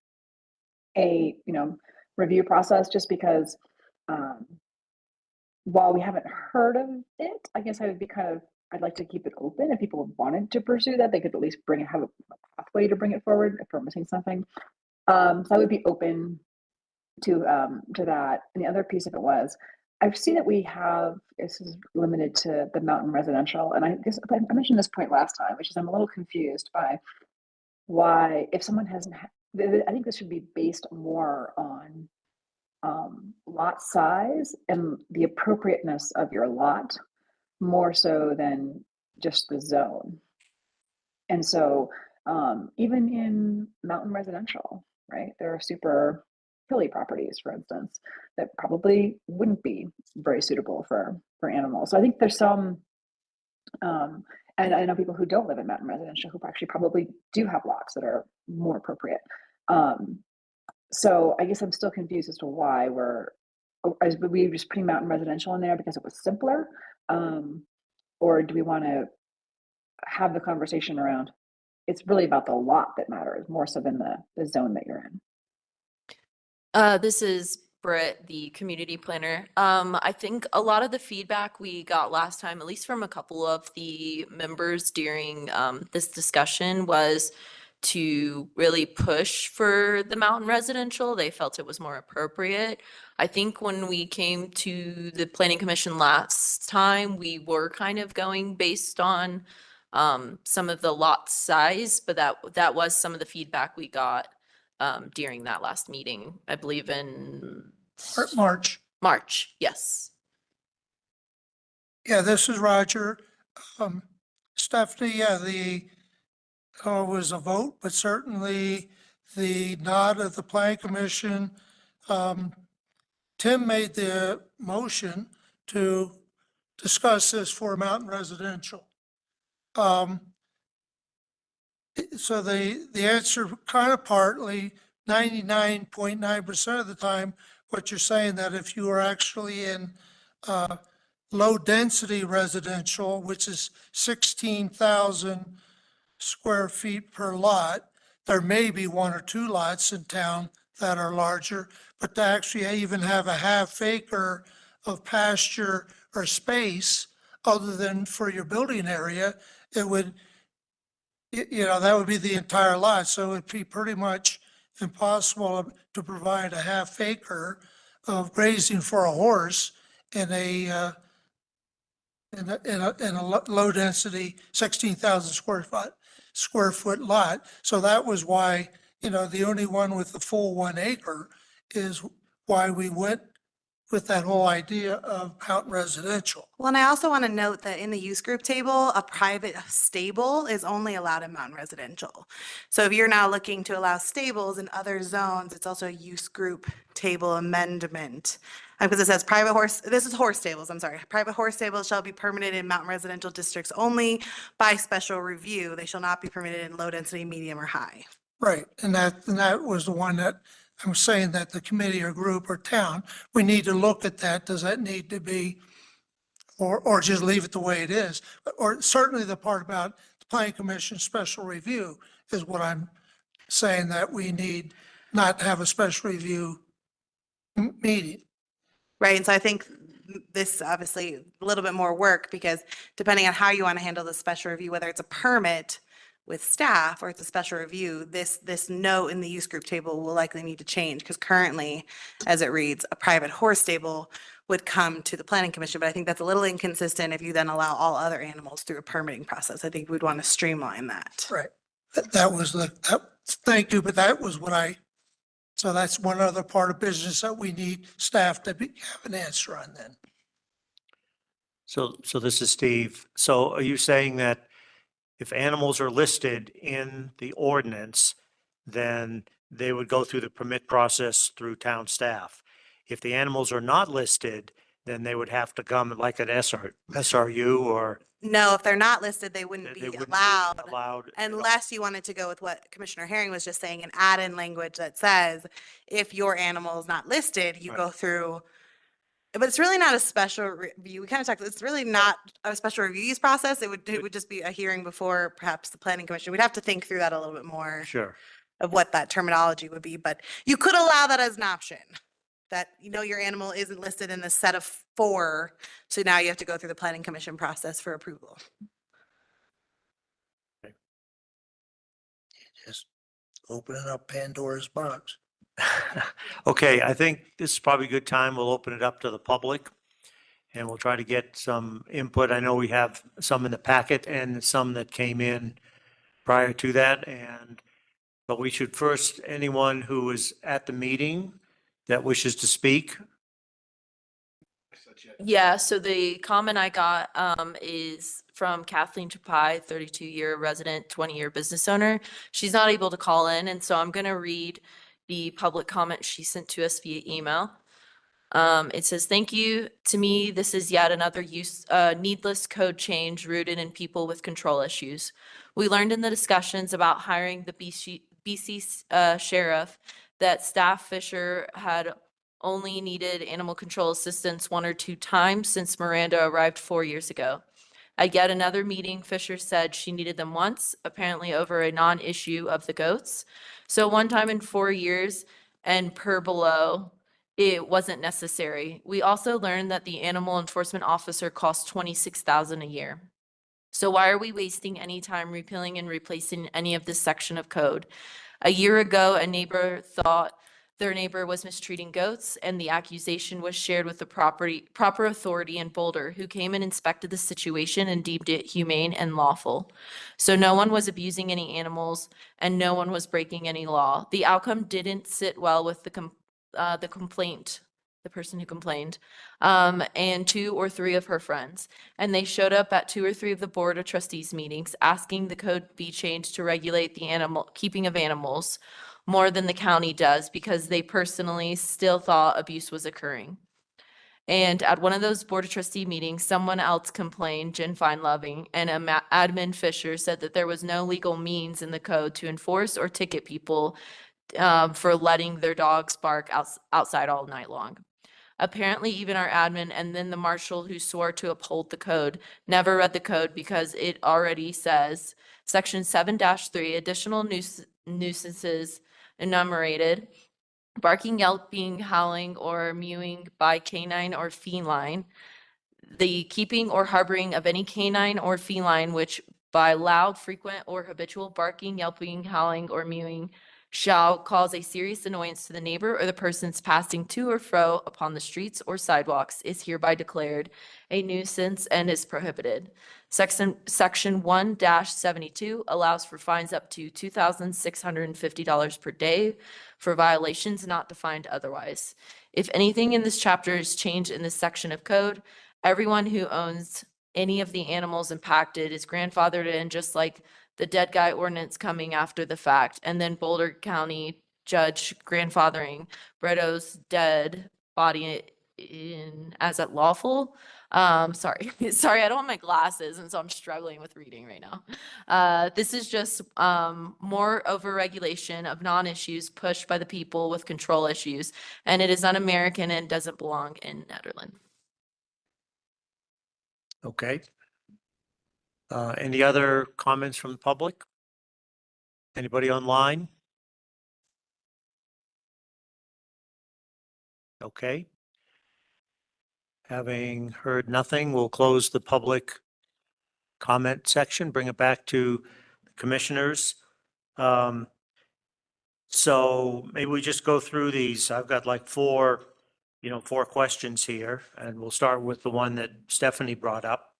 a, review process, just because while we haven't heard of it, I guess I would be I'd like to keep it open. If people wanted to pursue that, they could at least have a pathway to bring it forward if we're missing something. So I would be open to that. And the other piece of it was, I've seen that this is limited to the mountain residential. And I guess I mentioned this point last time, which is I'm a little confused by why, if someone hasn't, I think this should be based more on lot size and the appropriateness of your lot, more so than just the zone. And so even in mountain residential, right, there are super hilly properties, for instance, that probably wouldn't be very suitable for animals. So I think there's some, and I know people who don't live in mountain residential who actually probably do have lots that are more appropriate. So I guess I'm still confused as to why we just putting mountain residential in there because it was simpler, or do we want to have the conversation around it's really about the lot that matters more so than the zone that you're in? This is Britt, the community planner. I think a lot of the feedback we got last time, at least from a couple of the members during this discussion, was to really push for the mountain residential. They felt it was more appropriate. I think when we came to the Planning Commission last time, we were kind of going based on some of the lot size, but that was some of the feedback we got during that last meeting, I believe in March. Yes. Yeah, this is Roger. Stephanie, yeah, was a vote, but certainly the nod of the Planning Commission. Tim made the motion to discuss this for mountain residential. So the answer kind of partly, 99.9% of the time, what you're saying, that if you are actually in low density residential, which is 16,000 square feet per lot, there may be one or two lots in town that are larger, but to actually even have a half acre of pasture or space other than for your building area, it would, that would be the entire lot. So it'd be pretty much impossible to provide a half acre of grazing for a horse in a low density 16,000 square foot lot. So that was why, the only one with the full 1 acre is why we went with that whole idea of mountain residential. Well, and I also want to note that in the use group table, a private stable is only allowed in mountain residential. So if you're now looking to allow stables in other zones, it's also a use group table amendment. Because it says this is horse stables, I'm sorry. Private horse stables shall be permitted in mountain residential districts only by special review. They shall not be permitted in low density, medium, or high. Right, and that was the one that I'm saying that the committee or group or town, we need to look at that. Does that need to be, or just leave it the way it is? Or certainly the part about the Planning Commission special review is what I'm saying, that we need not to have a special review meeting. Right, and so I think this obviously a little bit more work, because depending on how you want to handle the special review, whether it's a permit with staff or it's a special review, this note in the use group table will likely need to change, because currently, as it reads, a private horse stable would come to the Planning Commission, but I think that's a little inconsistent if you then allow all other animals through a permitting process. I think we'd want to streamline that. Right, thank you, but that was what so that's one other part of business that we need staff to have an answer on then. So this is Steve. So are you saying that if animals are listed in the ordinance, then they would go through the permit process through town staff? If the animals are not listed, then they would have to come like an SRU or No, if they're not listed, they wouldn't they be wouldn't be allowed. allowed. Unless you wanted to go with what Commissioner Herring was just saying and add in language that says, if your animal is not listed, you Right. go through. But it's really not a special review. We kind of talked, it's really not a special reviews process. It would just be a hearing before perhaps the planning commission. We'd have to think through that a little bit more Sure. of what that terminology would be, but you could allow that as an option. That, you know, your animal isn't listed in the set of 4, so now you have to go through the planning commission process for approval. Just opening up Pandora's box. Okay, I think this is probably a good time. We'll open it up to the public and we'll try to get some input. I know we have some in the packet and some that came in prior to that. But we should first, anyone who is at the meeting that wishes to speak. Yeah, so the comment I got is from Kathleen Chapai, 32-year resident, 20-year business owner. She's not able to call in, and so I'm going to read the public comment she sent to us via email. It says, "Thank you. To me, this is yet another needless code change rooted in people with control issues. We learned in the discussions about hiring the BC sheriff that staff Fisher had only needed animal control assistance 1 or 2 times since Miranda arrived 4 years ago. At yet another meeting, Fisher said she needed them once, apparently over a non-issue of the goats. So 1 time in 4 years and per below, it wasn't necessary. We also learned that the animal enforcement officer costs $26,000 a year. So why are we wasting any time repealing and replacing any of this section of code? A year ago, a neighbor thought their neighbor was mistreating goats, and the accusation was shared with the proper authority in Boulder, who came and inspected the situation and deemed it humane and lawful. So no one was abusing any animals, and no one was breaking any law. The outcome didn't sit well with the person who complained, and 2 or 3 of her friends. And they showed up at 2 or 3 of the board of trustees meetings, asking the code be changed to regulate the keeping of animals more than the county does, because they personally still thought abuse was occurring. And at one of those board of trustee meetings, someone else complained, Jen Fine-Loving, and admin Fisher said that there was no legal means in the code to enforce or ticket people for letting their dogs bark outside all night long. Apparently, even our admin and then the marshal who swore to uphold the code never read the code, because it already says section 7-3, additional nuisances enumerated: barking, yelping, howling, or mewing by canine or feline, the keeping or harboring of any canine or feline which by loud, frequent, or habitual barking, yelping, howling, or mewing shall cause a serious annoyance to the neighbor or the persons passing to or fro upon the streets or sidewalks is hereby declared a nuisance and is prohibited. Section 1-72 allows for fines up to $2,650 per day for violations not defined otherwise. If anything in this chapter is changed in this section of code, everyone who owns any of the animals impacted is grandfathered in, just like the dead guy ordinance coming after the fact, and then Boulder County judge grandfathering Bretto's dead body in as at lawful. Sorry, I don't have my glasses, and so I'm struggling with reading right now. This is just more overregulation of non-issues pushed by the people with control issues, and it is un-American and doesn't belong in Nederland. Okay. Any other comments from the public? Anybody online? Okay. Having heard nothing, we'll close the public comment section, bring it back to the commissioners. So maybe we just go through these. I've got like 4 questions here, and we'll start with the one that Stephanie brought up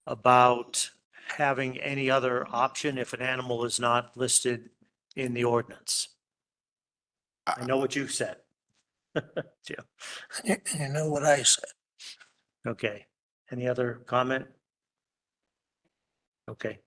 about having any other option if an animal is not listed in the ordinance. I know what you said. Jim. You know what I said. Okay. Any other comment? Okay.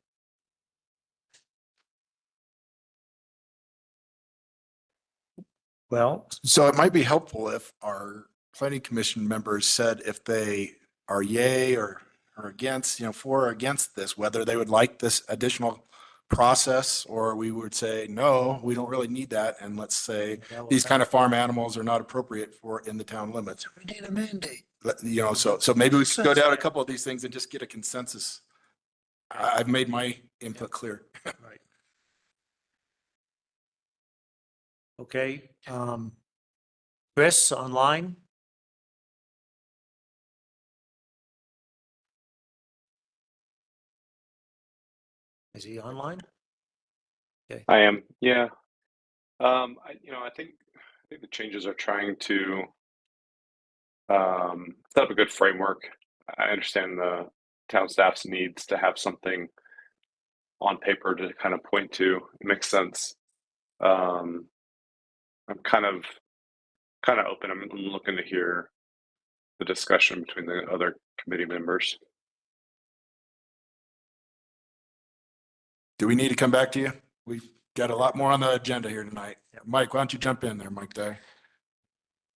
Well, So it might be helpful if our planning commission members said if they are yay or against, for or against this, whether they would like this additional process, or we would say, no, we don't really need that. And let's say these kind of farm animals are not appropriate for in the town limits. We need a mandate. So maybe we should go down a couple of these things and just get a consensus. I've made my input clear. Right. Okay, Chris, online? Is he online? Okay. I am, yeah. I think the changes are trying to set up a good framework. I understand the town staff's needs to have something on paper to kind of point to. It makes sense. I'm kind of open. I'm looking to hear the discussion between the other committee members. Do we need to come back to you? We've got a lot more on the agenda here tonight. Mike, why don't you jump in there, Mike Day?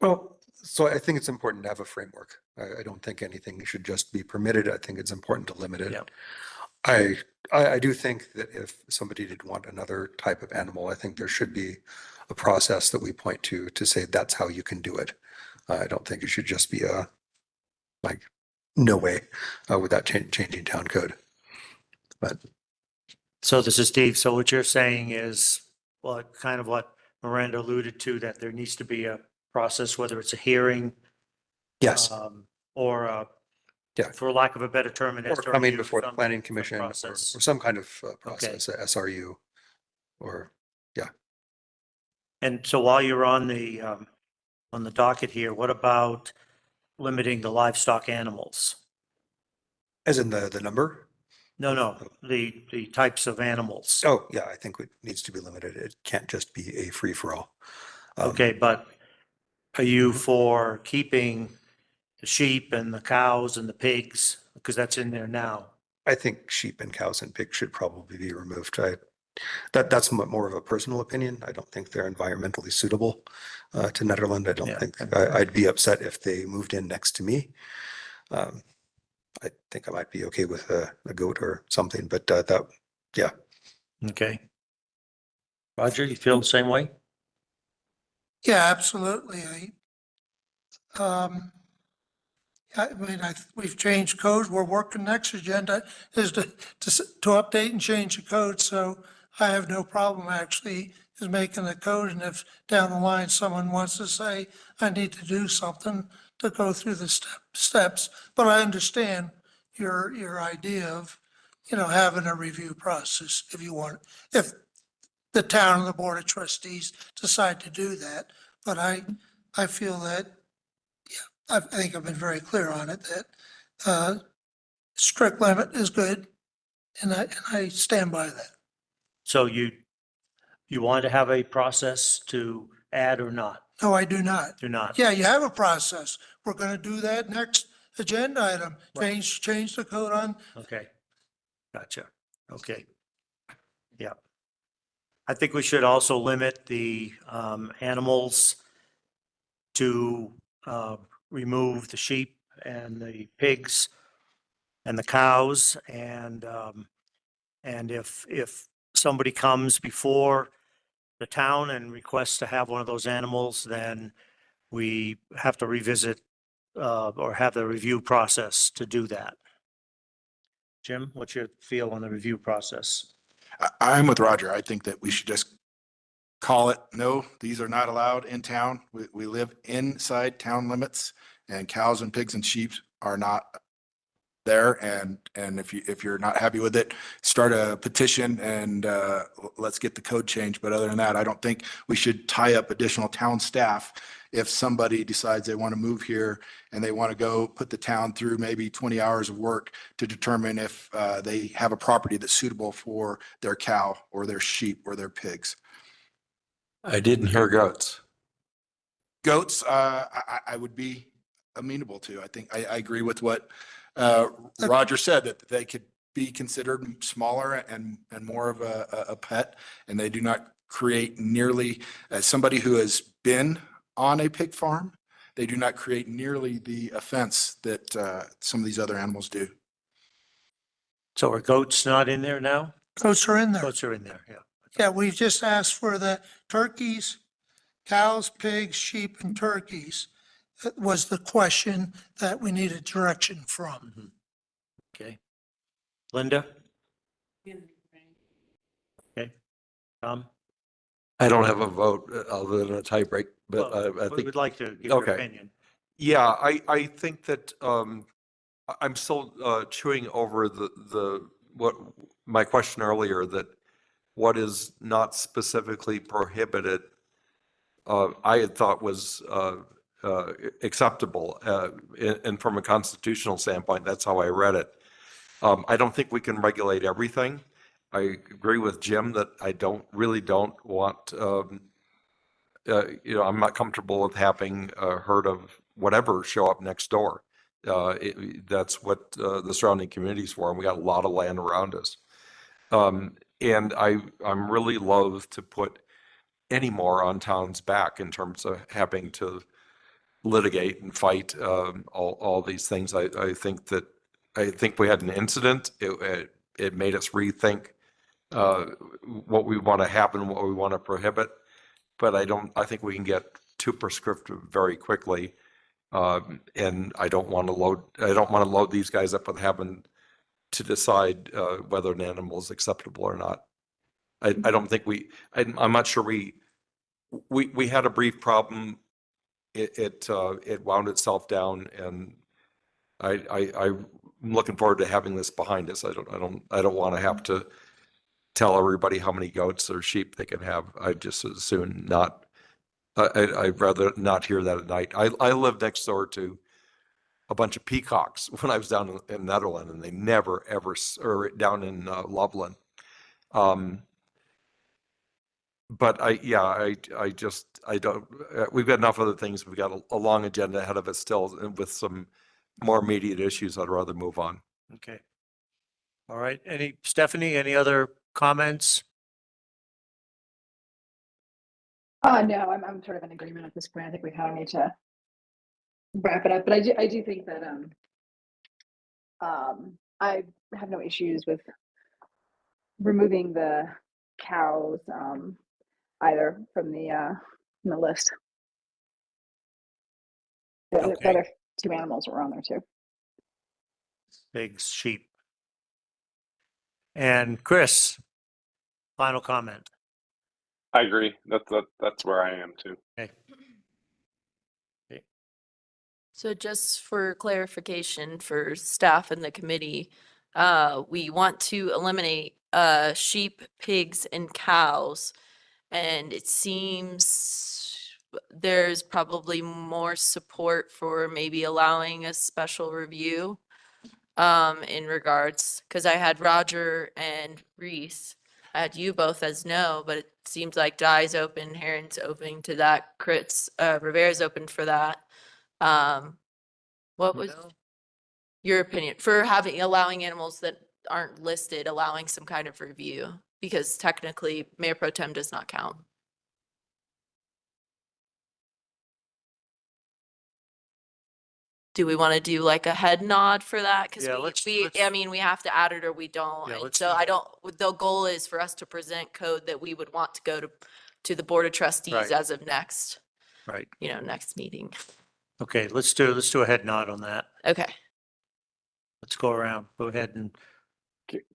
Well, so I think it's important to have a framework. I don't think anything should just be permitted. I think it's important to limit it. Yep. I do think that if somebody did want another type of animal, I think there should be a process that we point to say that's how you can do it. I don't think it should just be no way without changing town code. But So this is Steve. So what you're saying is, well, kind of what Miranda alluded to, that there needs to be a process, whether it's a hearing. yes, Or Yeah. for lack of a better term, an or coming SRU, before the some planning commission or process. some kind of process, a SRU, or And so while you're on the docket here, what about limiting the livestock animals? as in the number. No, the types of animals. Oh, yeah, I think it needs to be limited. It can't just be a free for all. Okay, but are you for keeping the sheep and the cows and the pigs? Because that's in there now. I think sheep and cows and pigs should probably be removed. That's more of a personal opinion. I don't think they're environmentally suitable to Nederland. I don't think I'd be upset if they moved in next to me. I think I might be okay with a goat or something, but yeah. Okay. Roger, you feel the same way? Yeah, absolutely. We've changed codes. We're working, next agenda is to update and change the code. So I have no problem actually is making the code. And if down the line, someone wants to say, I need to do something to go through the steps, but I understand your idea of, having a review process if you want, if the town and the board of trustees decide to do that. But I feel that, I think I've been very clear on it, that strict limit is good, and I stand by that. So you want to have a process to add or not? No, I do not. Do not? Yeah, you have a process. We're going to do that next agenda item. Change the code on. Okay. Gotcha. Okay. Yeah. I think we should also limit the animals to remove the sheep and the pigs and the cows. And if somebody comes before the town and requests to have one of those animals, then we have to revisit or have the review process to do that. Jim, what's your feel on the review process? I'm with Roger. I think that we should just call it, no, these are not allowed in town. We live inside town limits, and cows and pigs and sheep are not there. And if you're not happy with it, start a petition and let's get the code changed. But other than that, I don't think we should tie up additional town staff. If somebody decides they want to move here and they want to go put the town through maybe 20 hours of work to determine if they have a property that's suitable for their cow or their sheep or their pigs. I didn't hear goats. Goats, I would be amenable to. I think I agree with what Roger said, that they could be considered smaller and more of a pet, and they do not create nearly, as somebody who has been on a pig farm they do not create nearly the offense that some of these other animals do. So are goats not in there now? Goats are in there. Goats are in there, yeah. Yeah, we just asked for the turkeys, cows, pigs, sheep, and turkeys. That was the question that we needed direction from. Okay. Linda? Okay. Tom? I don't have a vote other than a tie break, but Well, I we think. would like to give your Okay. opinion. Yeah, I think that I'm still chewing over what my question earlier, that what is not specifically prohibited, I had thought was acceptable. And from a constitutional standpoint, that's how I read it. I don't think we can regulate everything. I agree with Jim that I don't want, I'm not comfortable with having a herd of whatever show up next door. That's what the surrounding communities for, and we got a lot of land around us. And I'm really loath to put any more on town's back in terms of having to litigate and fight all these things. I think we had an incident. It made us rethink what we want to happen, what we want to prohibit. But I think we can get too prescriptive very quickly. And I don't want to load these guys up with having to decide whether an animal is acceptable or not. I don't think I'm not sure we had a brief problem. It wound itself down, and I'm looking forward to having this behind us. I don't want to have to tell everybody how many goats or sheep they can have. I'd just as soon not. I'd rather not hear that at night. I lived next door to a bunch of peacocks when I was down in Nederland, and they never ever, or down in Loveland. But I don't, we've got enough other things. We've got a long agenda ahead of us still, and with some more immediate issues, I'd rather move on. Okay. All right. Stephanie, any other comments? No, I'm sort of in agreement at this point. I think we kind of need to wrap it up, but I do think that I have no issues with removing the cows either from the list. The other two animals were on there too. Pigs, sheep. And Chris, final comment. I agree. That's where I am too. Okay. So just for clarification for staff and the committee, we want to eliminate sheep, pigs, and cows. And it seems there's probably more support for maybe allowing a special review in regards, because I had Roger and Reese. I had you both as no, but it seems like Dye's open, Heron's open to that, Rivera's open for that. What was your opinion for allowing animals that aren't listed, allowing some kind of review? Because technically Mayor Pro Tem does not count. Do we want to do like a head nod for that? Because I mean, we have to add it or we don't. Yeah, And so the goal is for us to present code that we would want to go to the Board of Trustees as of next meeting. Okay, let's do a head nod on that. Okay. Let's go around. Go ahead and.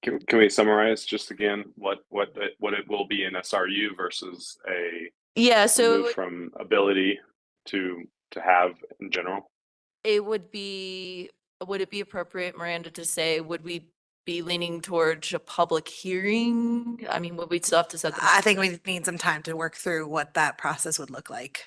Can we summarize just again what it will be in SRU versus so move from ability to have in general? Would it be appropriate, Miranda, to say, would we be leaning towards a public hearing? I mean, would we still have to set? I think we need some time to work through what that process would look like.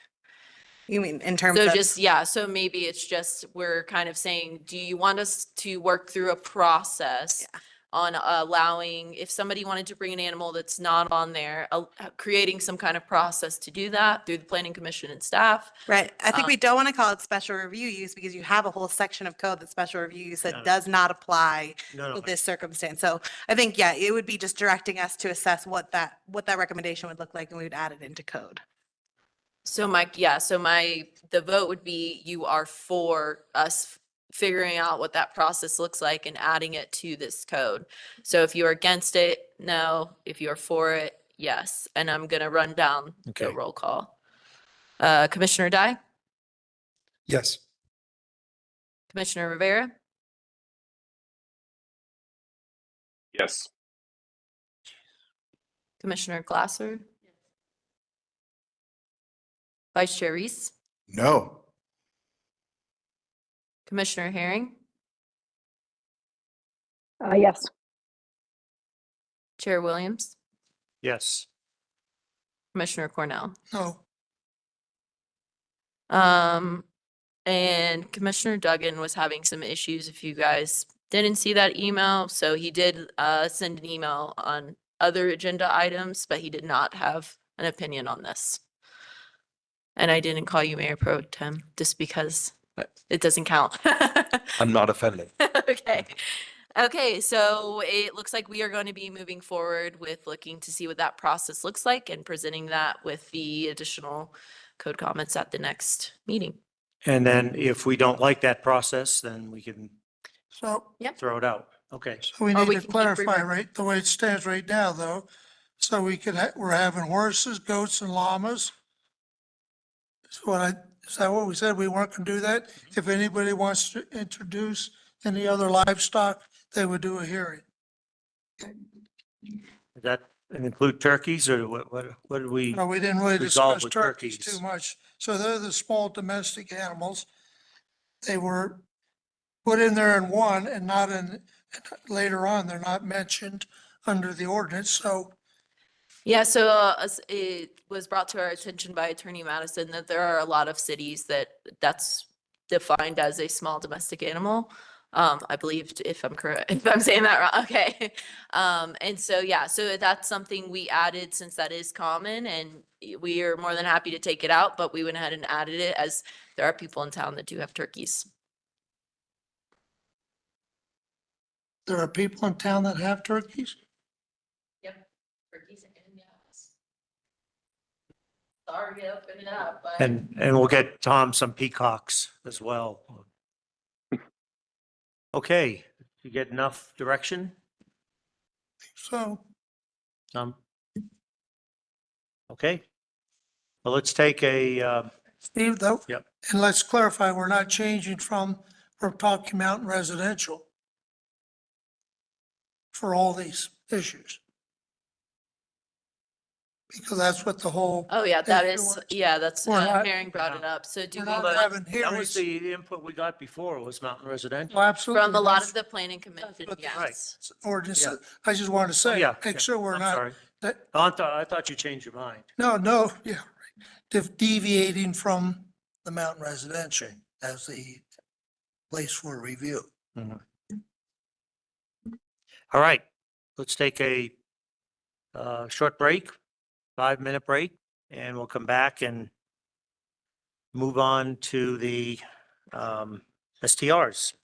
You mean in terms of? So maybe it's just, we're kind of saying, do you want us to work through a process on allowing, if somebody wanted to bring an animal that's not on there, creating some kind of process to do that through the Planning Commission and staff? Right. I think we don't want to call it special review use because you have a whole section of code that special review use that does not apply to this circumstance. So I think, it would be just directing us to assess what that recommendation would look like, and we would add it into code. So Mike, yeah, so the vote would be you are for us figuring out what that process looks like and adding it to this code. So if you're against it, no. If you're for it, yes. And I'm gonna run down Okay. the roll call. Commissioner Dye, Yes. Commissioner Rivera, Yes. Commissioner Glasser, Vice Chair Reese, No. Commissioner Herring, Yes. Chair Williams, Yes. Commissioner Cornell. No, And Commissioner Duggan was having some issues if you guys didn't see that email. So he did send an email on other agenda items, but he did not have an opinion on this. And I didn't call you Mayor Pro Tem just because it doesn't count. I'm not offended. Okay. Okay, so it looks like we are going to be moving forward with looking to see what that process looks like and presenting that with the additional code comments at the next meeting. And then if we don't like that process, then we can so, throw it out. Okay. so we Or need we to can keep clarify, right, the way it stands right now, though. So we could, we're having horses, goats and llamas. Is that what we said? We weren't gonna do that? If anybody wants to introduce any other livestock, they would do a hearing. Does that include turkeys or what did we? No, we didn't really resolve discuss with turkeys turkeys? too much. So they're the small domestic animals. They were put in there in one and not in, later on, they're not mentioned under the ordinance. So Yeah, so it was brought to our attention by Attorney Madison that there are a lot of cities that that's defined as a small domestic animal. I believe if I'm correct, if I'm saying that wrong, okay. And so, yeah, so that's something we added since that is common and we are more than happy to take it out, but we went ahead and added it as there are people in town that do have turkeys. there are people in town that have turkeys? Yep, turkeys and yes. Sorry to open it up, but. And we'll get Tom some peacocks as well. Okay, you get enough direction? So Okay. Well, let's take a, Steve, though. Yep. And let's clarify, we're not changing we're talking mountain residential for all these issues. Because that's what the whole. Oh, yeah, that issue is, was. yeah, that's, We're not- Herring brought it up. So do We're we not want, having that was hearings. the input we got before was mountain residential. Well, absolutely. from a lot that's- of the planning commission, what the yes. Ordinance, Yeah. I just wanted to say, Yeah, make sure we're I'm not, sorry. that, I thought you changed your mind. no, yeah, right. Deviating from the mountain residential as the place for review. All right, let's take a short break, 5-minute break, and we'll come back and move on to the STRs.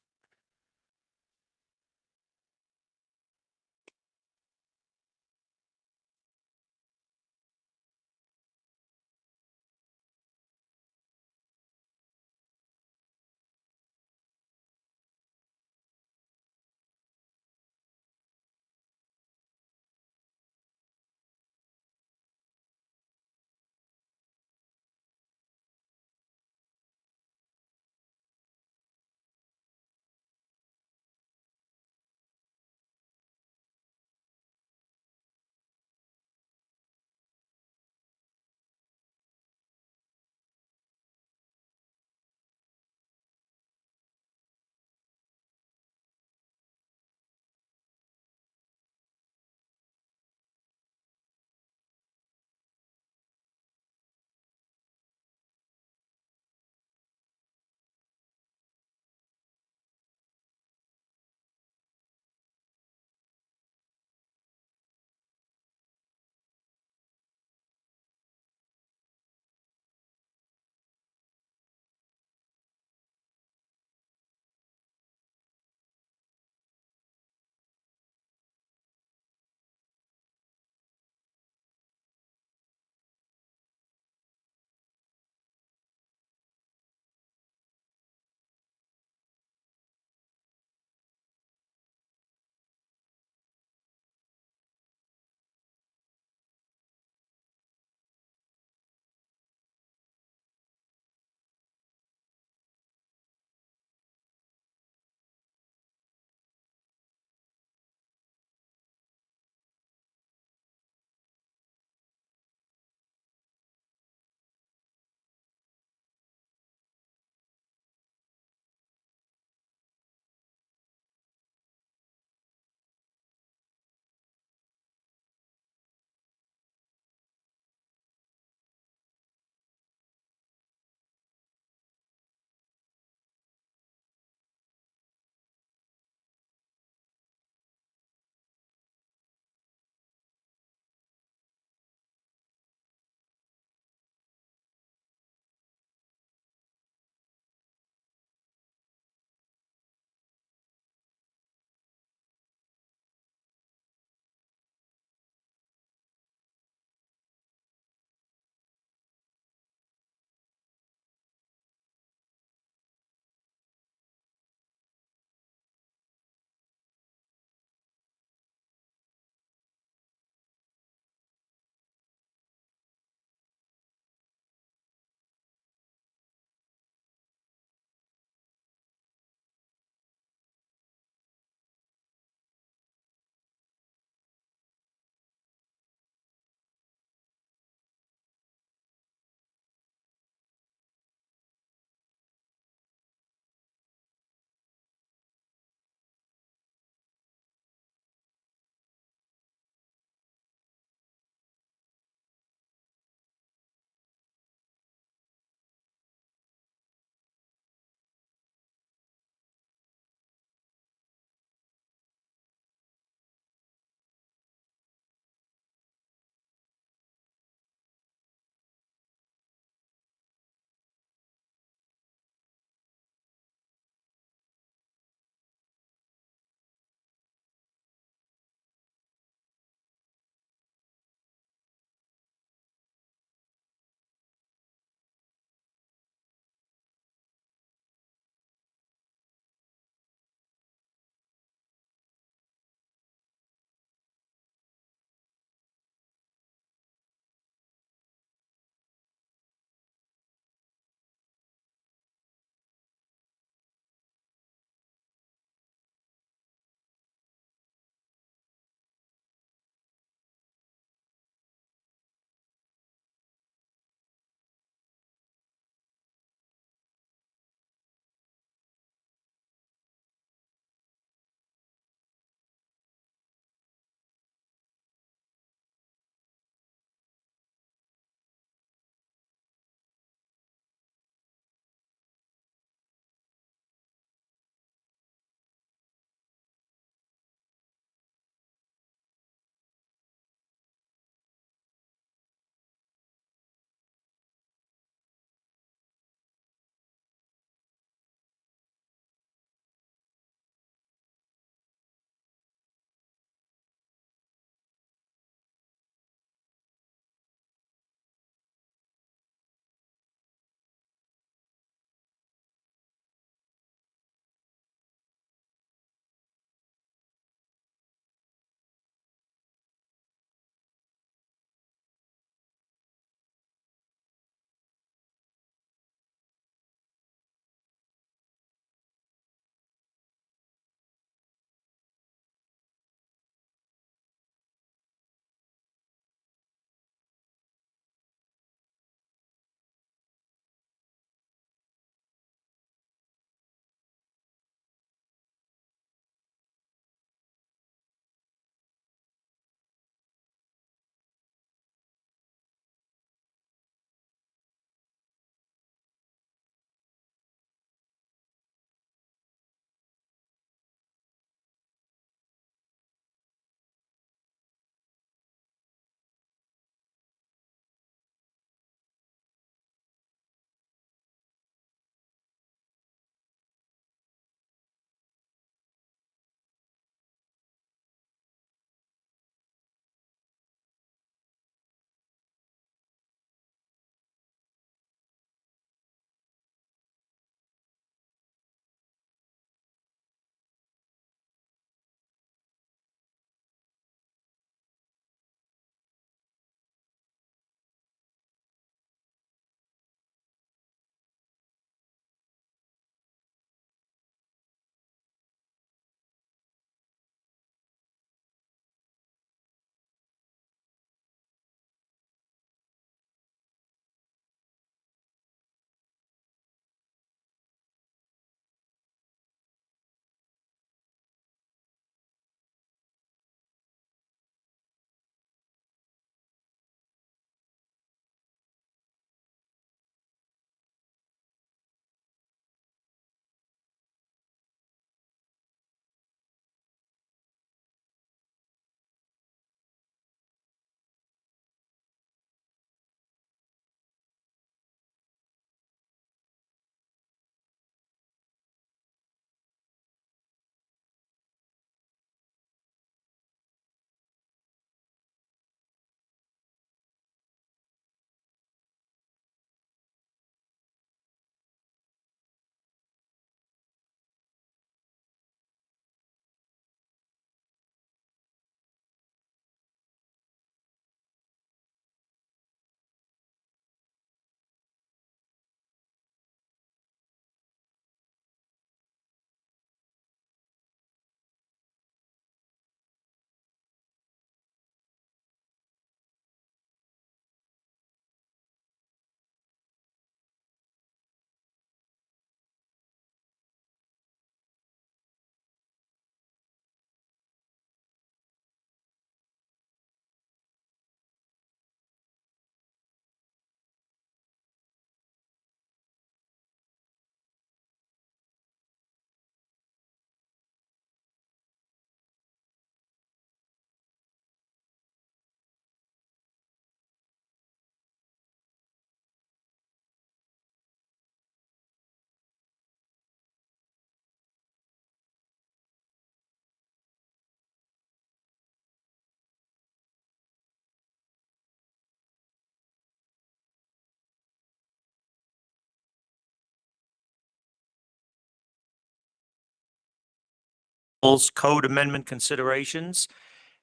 Code amendment considerations.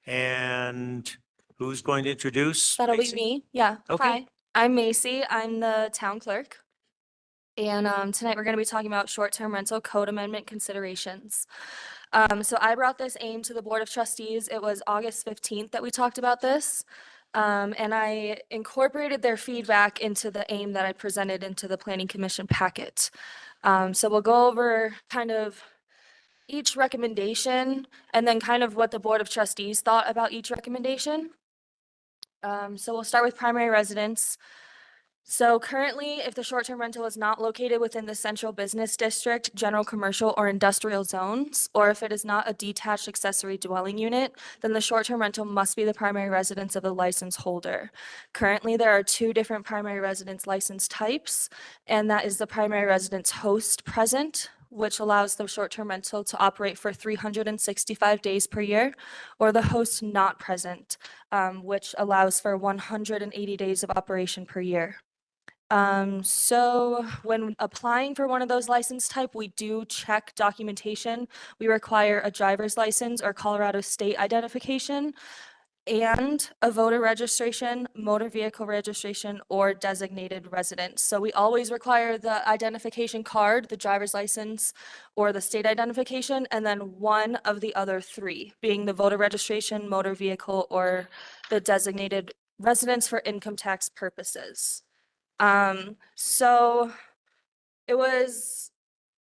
And who's going to introduce? That'll be Macy? me. Yeah. Okay. Hi, I'm Macy. I'm the town clerk. And tonight we're going to be talking about short-term rental code amendment considerations. So I brought this aim to the Board of Trustees. It was August 15th that we talked about this. And I incorporated their feedback into the aim that I presented into the Planning Commission packet. So we'll go over kind of each recommendation and then kind of what the Board of Trustees thought about each recommendation. So we'll start with primary residence. So currently, if the short-term rental is not located within the central business district, general commercial or industrial zones, or if it is not a detached accessory dwelling unit, then the short-term rental must be the primary residence of the license holder. Currently, there are two different primary residence license types, and that is the primary residence host present, which allows the short-term rental to operate for 365 days per year, or the host not present, which allows for 180 days of operation per year. So when applying for one of those license type, we do check documentation. We require a driver's license or Colorado state identification and a voter registration, motor vehicle registration, or designated residence. So we always require the identification card, the driver's license, or the state identification, and then one of the other three, being the voter registration, motor vehicle, or the designated residence for income tax purposes. So it was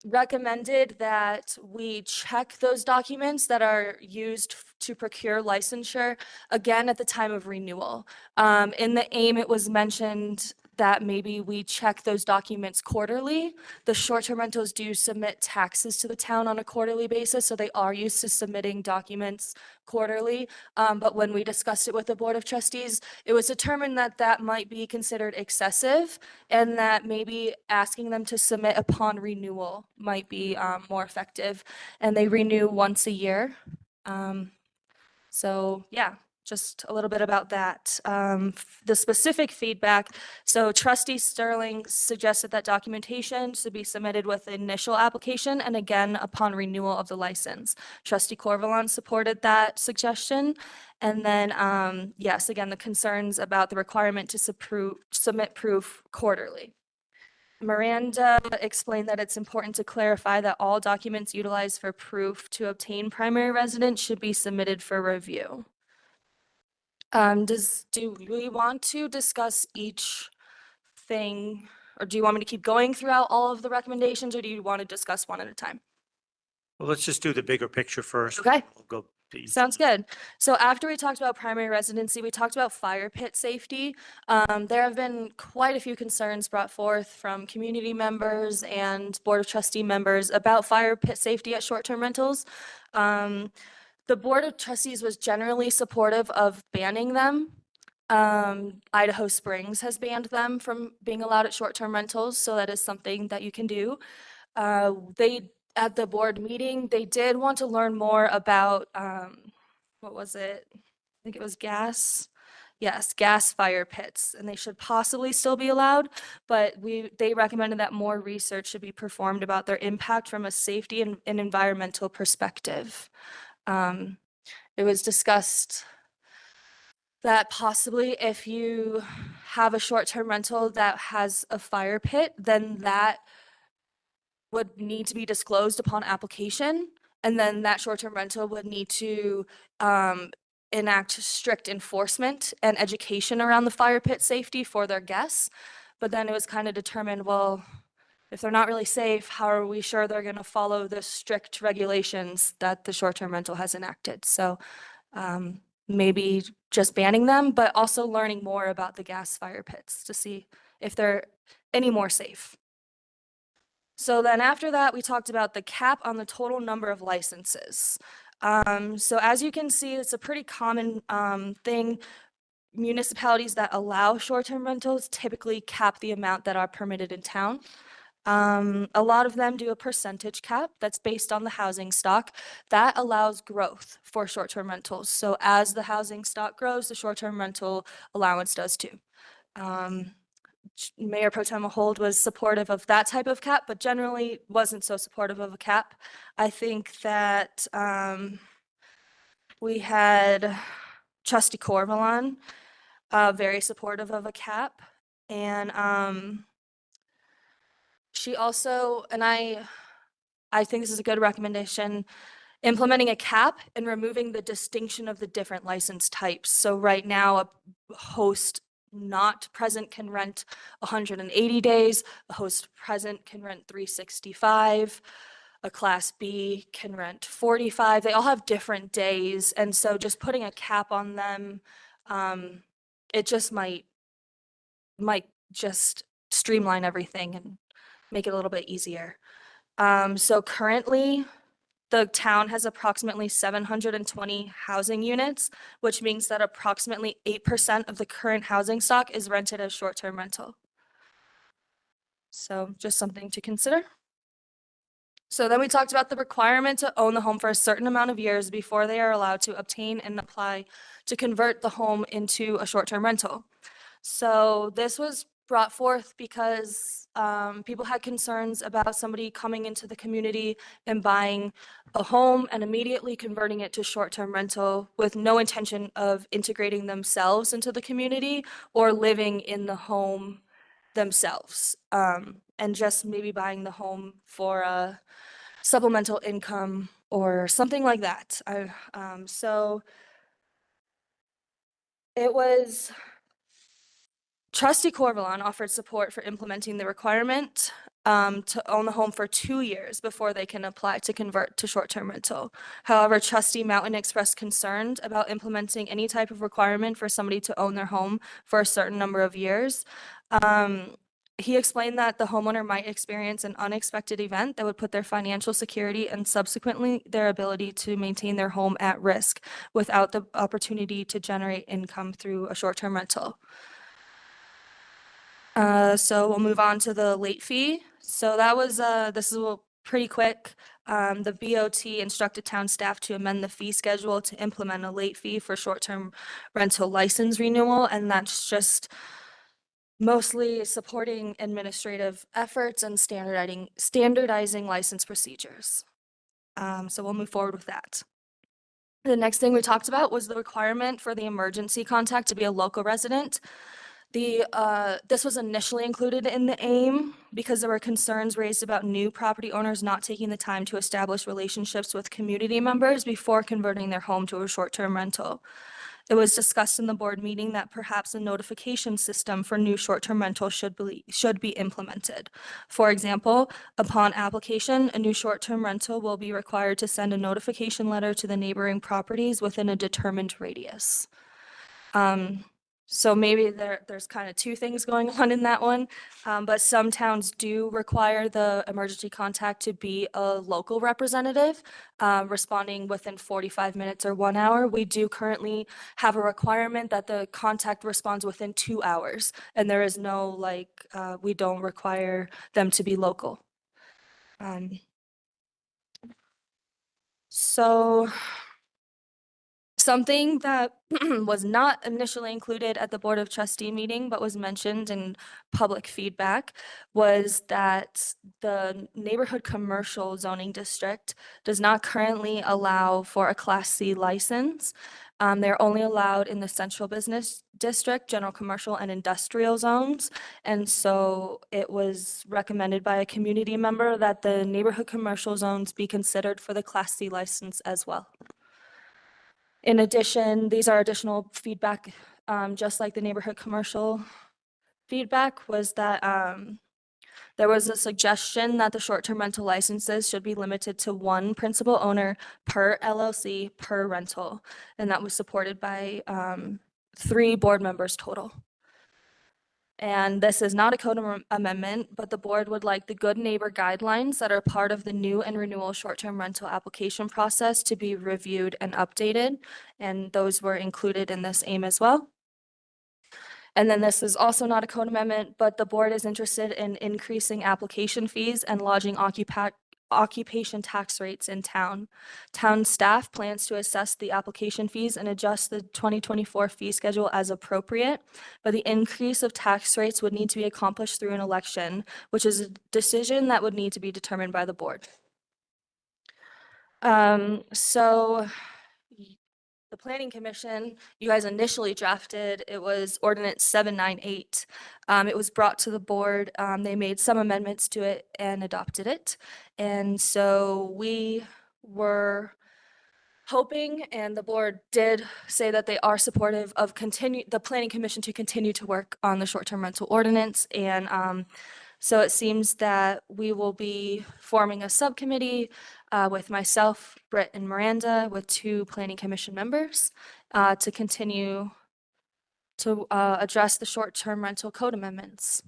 recommended that we check those documents that are used to procure licensure again at the time of renewal. In the aim, it was mentioned that maybe we check those documents quarterly. The short-term rentals do submit taxes to the town on a quarterly basis, so they are used to submitting documents quarterly. But when we discussed it with the Board of Trustees, it was determined that that might be considered excessive and that maybe asking them to submit upon renewal might be more effective. And they renew once a year. So yeah, just a little bit about that. The specific feedback, so Trustee Sterling suggested that documentation should be submitted with the initial application and again upon renewal of the license. Trustee Corvalon supported that suggestion. And then, yes, again, the concerns about the requirement to submit proof quarterly. Miranda explained that it's important to clarify that all documents utilized for proof to obtain primary residence should be submitted for review. Do we want to discuss each thing, or do you want me to keep going throughout all of the recommendations, or do you want to discuss one at a time? Well, let's just do the bigger picture first. Okay. We'll go to each. Sounds good. So after we talked about primary residency, we talked about fire pit safety. There have been quite a few concerns brought forth from community members and Board of Trustee members about fire pit safety at short-term rentals. The Board of Trustees was generally supportive of banning them. Idaho Springs has banned them from being allowed at short-term rentals, so that is something that you can do. At the board meeting, they did want to learn more about, what was it? I think it was gas. Yes, gas fire pits, and they should possibly still be allowed, but they recommended that more research should be performed about their impact from a safety and environmental perspective. It was discussed that possibly if you have a short-term rental that has a fire pit, then that would need to be disclosed upon application, and then that short-term rental would need to enact strict enforcement and education around the fire pit safety for their guests. But then it was kind of determined, well, if they're not really safe, how are we sure they're going to follow the strict regulations that the short-term rental has enacted? So maybe just banning them, but also learning more about the gas fire pits to see if they're any more safe. So then after that, we talked about the cap on the total number of licenses. So as you can see, it's a pretty common thing. Municipalities that allow short-term rentals typically cap the amount that are permitted in town. A lot of them do a percentage cap that's based on the housing stock. That allows growth for short-term rentals. So as the housing stock grows, the short-term rental allowance does too. Mayor Pro Tem Hold was supportive of that type of cap, but generally wasn't so supportive of a cap. I think that we had Trustee Corvalon, very supportive of a cap. And she also, and I think this is a good recommendation, implementing a cap and removing the distinction of the different license types. So right now, a host not present can rent 180 days, a host present can rent 365, a class B can rent 45. They all have different days. And so just putting a cap on them, it just might just streamline everything and make it a little bit easier. So currently, the town has approximately 720 housing units, which means that approximately 8% of the current housing stock is rented as short-term rental. So just something to consider. So then we talked about the requirement to own the home for a certain amount of years before they are allowed to obtain and apply to convert the home into a short-term rental. So this was brought forth because people had concerns about somebody coming into the community and buying a home and immediately converting it to short-term rental with no intention of integrating themselves into the community or living in the home themselves, and just maybe buying the home for a supplemental income or something like that. So it was Trustee Corvalon offered support for implementing the requirement to own the home for 2 years before they can apply to convert to short-term rental. However, Trustee Mountain expressed concern about implementing any type of requirement for somebody to own their home for a certain number of years. He explained that the homeowner might experience an unexpected event that would put their financial security and subsequently their ability to maintain their home at risk without the opportunity to generate income through a short-term rental. So we'll move on to the late fee. So that was, this is pretty quick. The BOT instructed town staff to amend the fee schedule to implement a late fee for short-term rental license renewal, and that's just mostly supporting administrative efforts and standardizing license procedures. So we'll move forward with that. The next thing we talked about was the requirement for the emergency contact to be a local resident. This was initially included in the AIM because there were concerns raised about new property owners not taking the time to establish relationships with community members before converting their home to a short-term rental. It was discussed in the board meeting that perhaps a notification system for new short-term rental should be implemented. For example, upon application, a new short-term rental will be required to send a notification letter to the neighboring properties within a determined radius. So maybe there's kind of two things going on in that one, but some towns do require the emergency contact to be a local representative, responding within 45 minutes or 1 hour. We do currently have a requirement that the contact responds within 2 hours, and there is no we don't require them to be local. So something that was not initially included at the Board of Trustee meeting, but was mentioned in public feedback, was that the neighborhood commercial zoning district does not currently allow for a Class C license. They're only allowed in the central business district, general commercial and industrial zones. And so it was recommended by a community member that the neighborhood commercial zones be considered for the Class C license as well. In addition, these are additional feedback, just like the neighborhood commercial feedback, was that there was a suggestion that the short-term rental licenses should be limited to one principal owner per LLC per rental, and that was supported by 3 board members total. And this is not a code amendment, but the board would like the good neighbor guidelines that are part of the new and renewal short-term rental application process to be reviewed and updated. And those were included in this AIM as well. And then this is also not a code amendment, but the board is interested in increasing application fees and lodging occupation tax rates in town. Town staff plans to assess the application fees and adjust the 2024 fee schedule as appropriate, but the increase of tax rates would need to be accomplished through an election, which is a decision that would need to be determined by the board. So the Planning Commission, you guys initially drafted, it was Ordinance 798. It was brought to the board. They made some amendments to it and adopted it. And so we were hoping, and the board did say that they are supportive of the Planning Commission to continue to work on the short-term rental ordinance. And so it seems that we will be forming a subcommittee with myself, Britt, and Miranda, with 2 Planning Commission members to continue to address the short-term rental code amendments.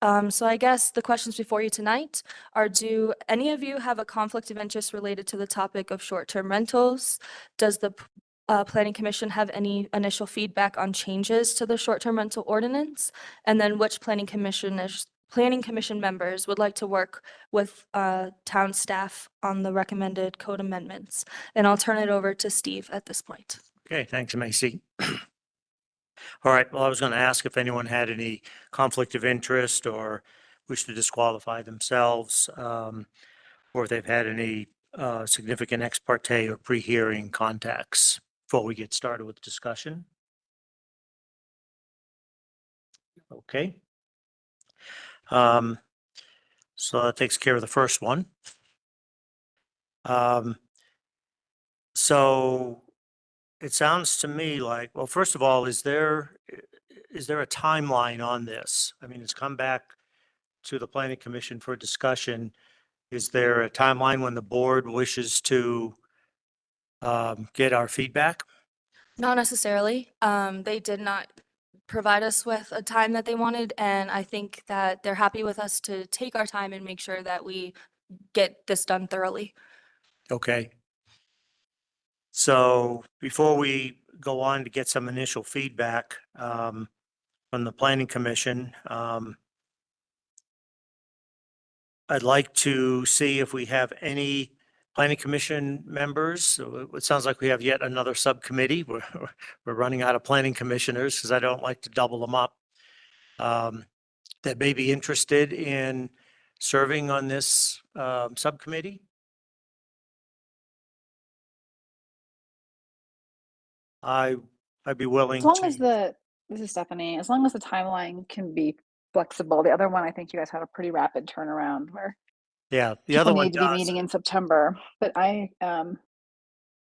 So I guess the questions before you tonight are, do any of you have a conflict of interest related to the topic of short-term rentals? Does the Planning Commission have any initial feedback on changes to the short-term rental ordinance? And then which Planning Commission members would like to work with town staff on the recommended code amendments? And I'll turn it over to Steve at this point. Okay, thanks, Macy. All right, well, I was going to ask if anyone had any conflict of interest or wish to disqualify themselves, or if they've had any significant ex parte or pre-hearing contacts before we get started with discussion. Okay. So that takes care of the first one. So it sounds to me like, well, first of all, is there a timeline on this? I mean, it's come back to the Planning Commission for discussion. Is there a timeline when the board wishes to get our feedback? Not necessarily. They did not provide us with a time that they wanted, and I think that they're happy with us to take our time and make sure that we get this done thoroughly. Okay. So before we go on to get some initial feedback from the Planning Commission, I'd like to see if we have any Planning Commission members. So it sounds like we have yet another subcommittee. We're running out of planning commissioners because I don't like to double them up, that may be interested in serving on this subcommittee. I'd be willing As long to. as this is Stephanie, as long as the timeline can be flexible. The other one, I think you guys had a pretty rapid turnaround where Yeah, the other people one need to be does. meeting in September. But I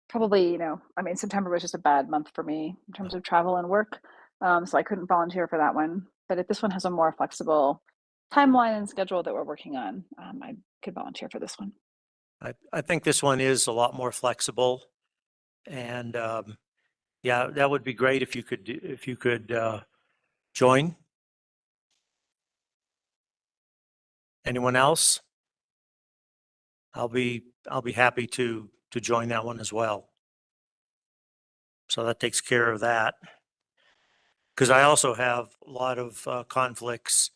probably, I mean, September was just a bad month for me in terms of travel and work. So I couldn't volunteer for that one. But if this one has a more flexible timeline and schedule that we're working on, I could volunteer for this one. I think this one is a lot more flexible, and yeah, that would be great if you could join. Anyone else? I'll be happy to join that one as well. So that takes care of that. Because I also have a lot of conflicts,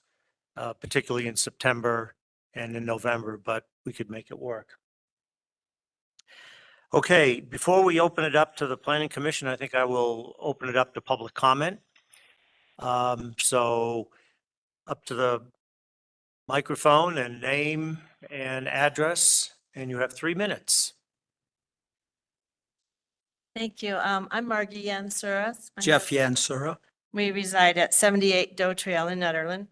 particularly in September and in November, but we could make it work. Okay, before we open it up to the Planning Commission, I think I will open it up to public comment. So up to the microphone and name and address, and you have 3 minutes. Thank you. I'm Margie Yansura. Jeff Yansura. We reside at 78 Doe Trail in Nederland.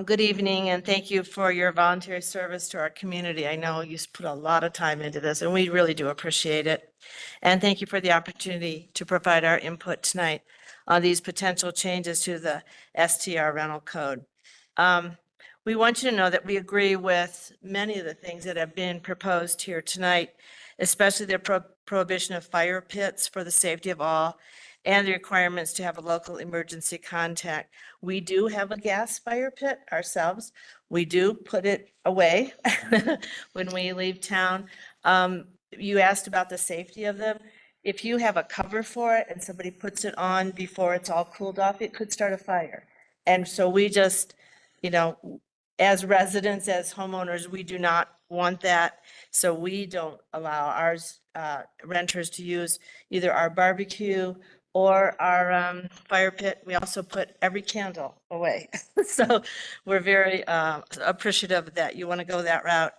Good evening, and thank you for your voluntary service to our community. I know you put a lot of time into this, and we really do appreciate it. And thank you for the opportunity to provide our input tonight on these potential changes to the STR rental code. We want you to know that we agree with many of the things that have been proposed here tonight, especially the prohibition of fire pits for the safety of all, and the requirements to have a local emergency contact. We do have a gas fire pit ourselves. We do put it away when we leave town. You asked about the safety of them. If you have a cover for it and somebody puts it on before it's all cooled off, it could start a fire. And so we just, As residents, as homeowners, we do not want that. So we don't allow ours, renters to use either our barbecue or our fire pit. We also put every candle away. So we're very appreciative that you want to go that route.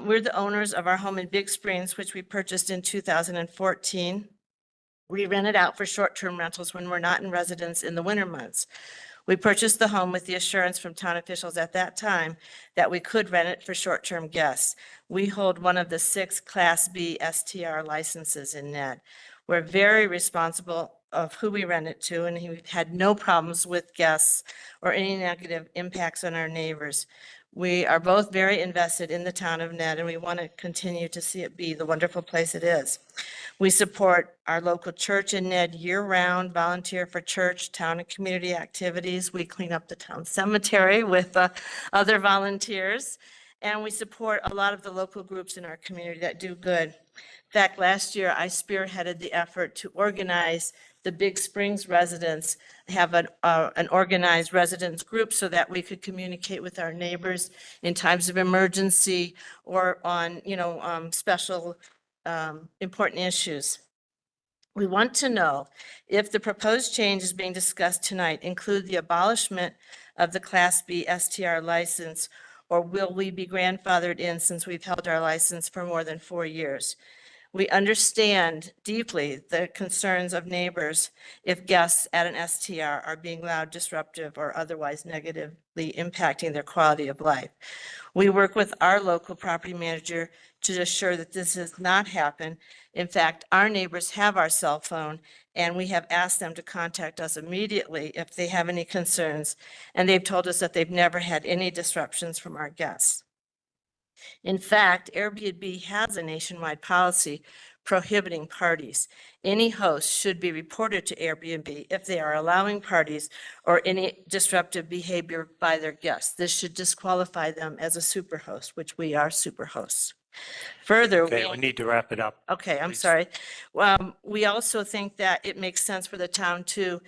We're the owners of our home in Big Springs, which we purchased in 2014. We rent it out for short-term rentals when we're not in residence in the winter months. We purchased the home with the assurance from town officials at that time that we could rent it for short-term guests. We hold one of the 6 Class B STR licenses in Ned. We're very responsible of who we rent it to, and we've had no problems with guests or any negative impacts on our neighbors. We are both very invested in the town of Ned, and we want to continue to see it be the wonderful place it is. We support our local church in Ned year-round, volunteer for church, town and community activities. We clean up the town cemetery with other volunteers. And we support a lot of the local groups in our community that do good. In fact, last year I spearheaded the effort to organize the Big Springs residents, have an organized residents group so that we could communicate with our neighbors in times of emergency or on, special important issues. We want to know if the proposed changes being discussed tonight include the abolishment of the Class B STR license, or will we be grandfathered in since we've held our license for more than 4 years? We understand deeply the concerns of neighbors if guests at an STR are being loud, disruptive, or otherwise negatively impacting their quality of life. We work with our local property manager to assure that this does not happen. In fact, our neighbors have our cell phone, and we have asked them to contact us immediately if they have any concerns, and they've told us that they've never had any disruptions from our guests. In fact, Airbnb has a nationwide policy prohibiting parties. Any host should be reported to Airbnb if they are allowing parties or any disruptive behavior by their guests. This should disqualify them as a superhost, which we are superhosts. Further, Okay, we need to wrap it up. Okay, I'm please. sorry. We also think that it makes sense for the town to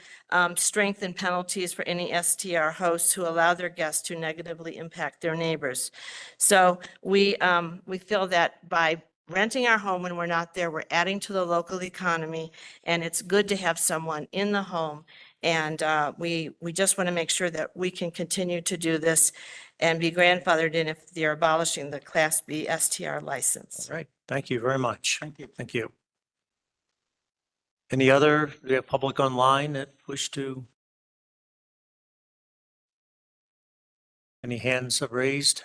strengthen penalties for any STR hosts who allow their guests to negatively impact their neighbors. So we feel that by renting our home when we're not there, we're adding to the local economy, and it's good to have someone in the home. And we just want to make sure that we can continue to do this and be grandfathered in if they're abolishing the Class B STR license. All right, thank you very much. Thank you. Thank you. Any other public online that wish to? Any hands have raised?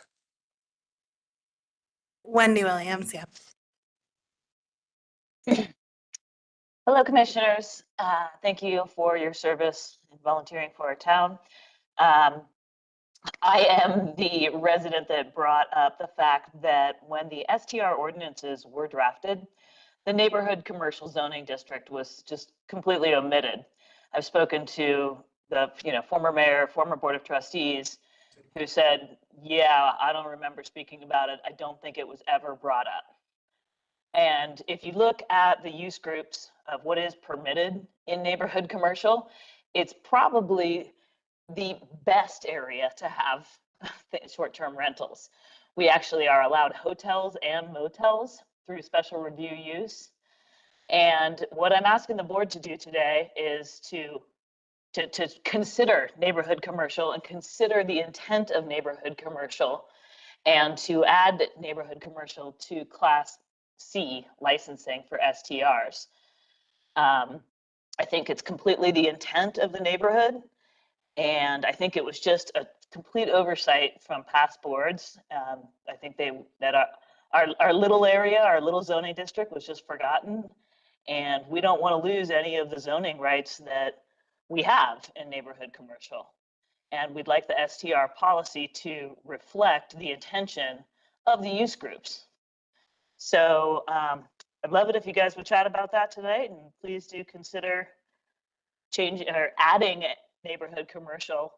Wendy Williams, yeah. Hello, commissioners. Thank you for your service and volunteering for our town. I am the resident that brought up the fact that when the STR ordinances were drafted, the neighborhood commercial zoning district was just completely omitted. I've spoken to the former mayor, former board of trustees who said, yeah, I don't remember speaking about it. I don't think it was ever brought up. And if you look at the use groups of what is permitted in neighborhood commercial, it's probably the best area to have short-term rentals. We actually are allowed hotels and motels through special review use. And what I'm asking the board to do today is to consider neighborhood commercial and consider the intent of neighborhood commercial, and to add neighborhood commercial to Class C licensing for STRs. I think it's completely the intent of the neighborhood, and I think it was just a complete oversight from past boards. I think our little area, our little zoning district was just forgotten, and we don't want to lose any of the zoning rights that we have in neighborhood commercial. And we'd like the STR policy to reflect the intention of the use groups. So I'd love it if you guys would chat about that tonight, and please do consider changing or adding neighborhood commercial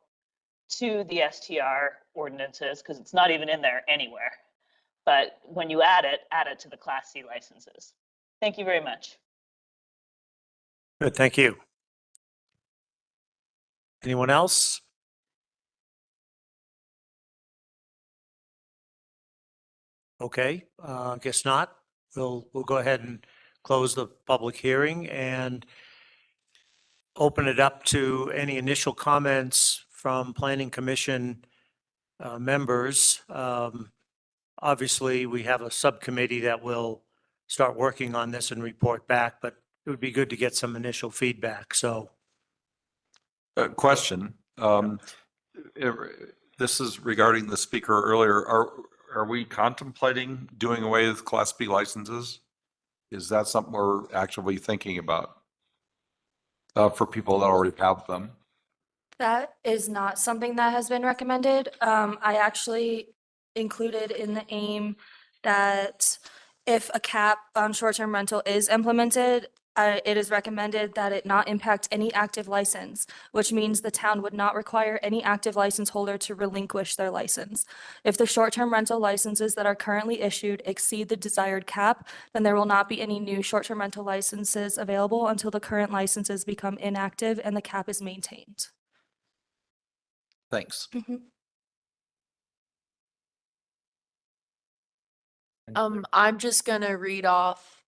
to the STR ordinances, because it's not even in there anywhere. But when you add it to the Class C licenses. Thank you very much. Good, thank you. Anyone else? Okay, guess not. We'll go ahead and close the public hearing and open it up to any initial comments from Planning Commission members. Obviously, we have a subcommittee that will start working on this and report back, but it would be good to get some initial feedback. So Question. This is regarding the speaker earlier. Are we contemplating doing away with Class B licenses? Is that something we're actively thinking about for people that already have them? That is not something that has been recommended. I actually included in the aim that if a cap on short-term rental is implemented, it is recommended that it not impact any active license, which means the town would not require any active license holder to relinquish their license. If the short-term rental licenses that are currently issued exceed the desired cap, then there will not be any new short-term rental licenses available until the current licenses become inactive and the cap is maintained. Thanks. I'm just gonna read off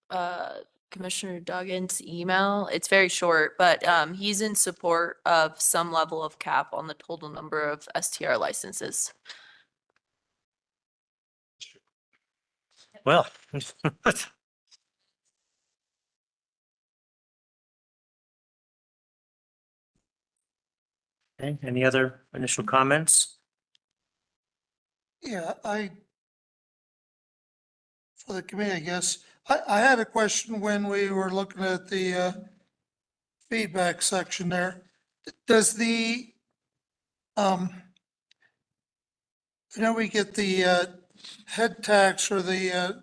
Commissioner Duggan's email. It's very short, but he's in support of some level of cap on the total number of STR licenses. well, okay, any other initial comments? Yeah, for the committee, I guess, I had a question when we were looking at the feedback section there. Does the, we get the head tax or the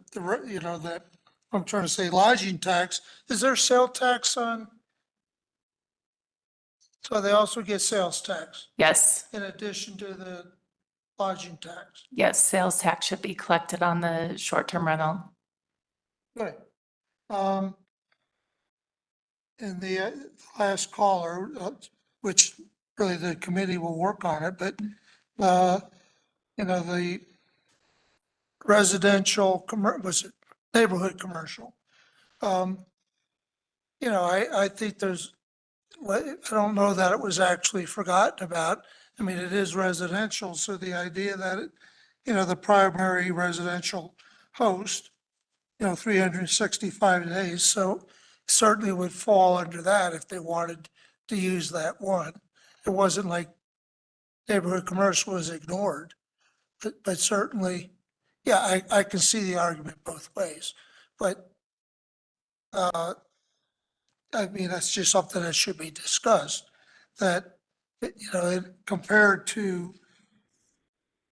I'm trying to say lodging tax. Is there sale tax on? So they also get sales tax Yes, in addition to the lodging tax? yes, sales tax should be collected on the short-term rental. Good. And the last caller, which really the committee will work on it, but, the residential, was it neighborhood commercial? I think I don't know that it was actually forgotten about. I mean, it is residential, so the idea that the primary residential host, 365 days, so certainly would fall under that if they wanted to use that one. It wasn't like neighborhood commercial was ignored, but certainly, yeah, I can see the argument both ways. But, I mean, that's just something that should be discussed, that, compared to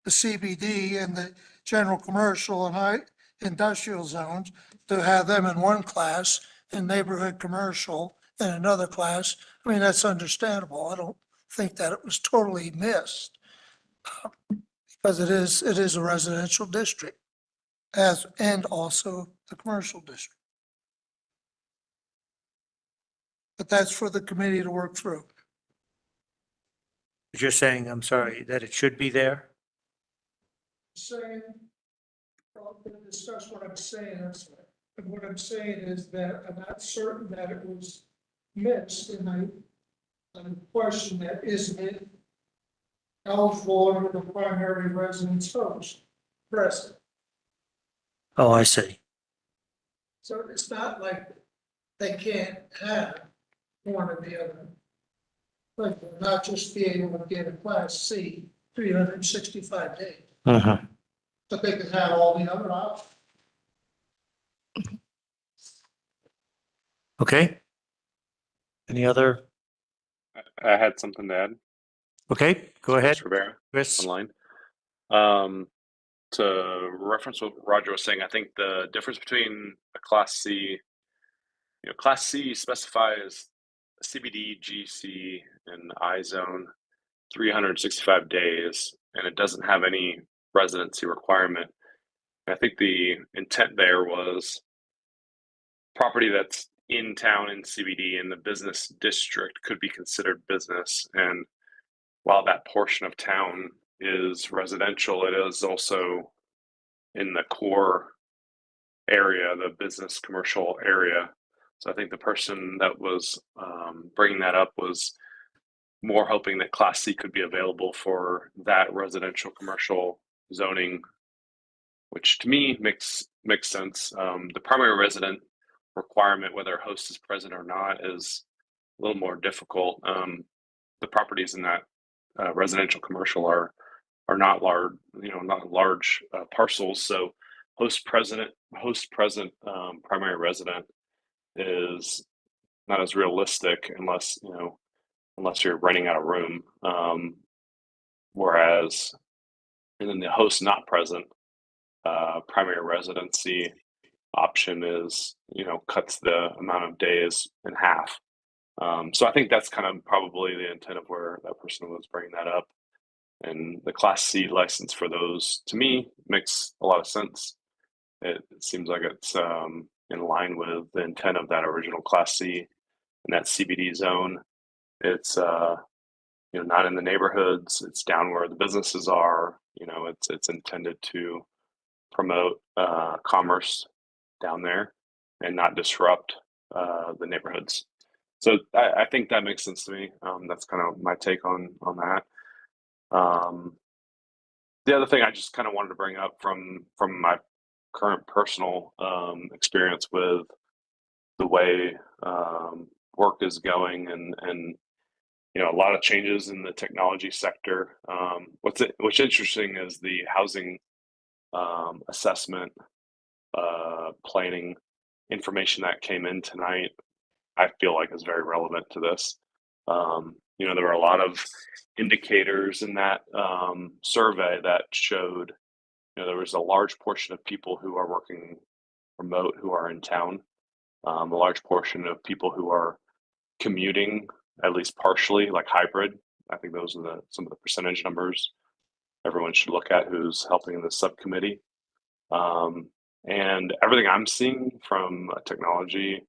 the CBD and the general commercial and high industrial zones, to have them in one class and neighborhood commercial in another class, I mean, that's understandable. I don't think that it was totally missed. Because it is a residential district and also the commercial district. But that's for the committee to work through. You're saying, I'm sorry, that it should be there? Saying, well, we'll discuss what I'm saying, that's right. And what I'm saying is that I'm not certain that it was missed, and I question that, isn't it eligible under the primary residence host present? Oh, I see. So it's not like they can't have one or the other. But not just be able to get a class C 365 days, but they could have all the other options. Okay. Any other? I had something to add. Okay, go ahead, Rivera, Chris. online. To reference what Roger was saying, I think the difference between a Class C, Class C specifies CBD, GC, and I zone 365 days, and it doesn't have any residency requirement. And I think the intent there was property that's in town in CBD in the business district could be considered business. And while that portion of town is residential, it is also in the core area, the business commercial area. So I think the person that was bringing that up was more hoping that Class C could be available for that residential commercial zoning, which to me makes sense. The primary resident requirement, whether a host is present or not, is a little more difficult. The properties in that residential commercial are not large, not large parcels. So host present primary resident is not as realistic unless you're renting out a room. Whereas, and then the host not present primary residency option is, cuts the amount of days in half. So I think that's kind of probably the intent of where that person was bringing that up. And the Class C license for those, to me, makes a lot of sense. It seems like it's in line with the intent of that original Class C in that CBD zone. It's not in the neighborhoods. It's down where the businesses are. It's intended to promote commerce down there and not disrupt the neighborhoods. So I think that makes sense to me. That's kind of my take on that. The other thing I just kind of wanted to bring up from my current personal experience with the way work is going and a lot of changes in the technology sector. What's interesting is the housing assessment planning information that came in tonight. I feel like is very relevant to this. There were a lot of indicators in that survey that showed, there was a large portion of people who are working remote who are in town, a large portion of people who are commuting, at least partially, like hybrid. I think those are some of the percentage numbers everyone should look at who's helping in the subcommittee. And everything I'm seeing from a technology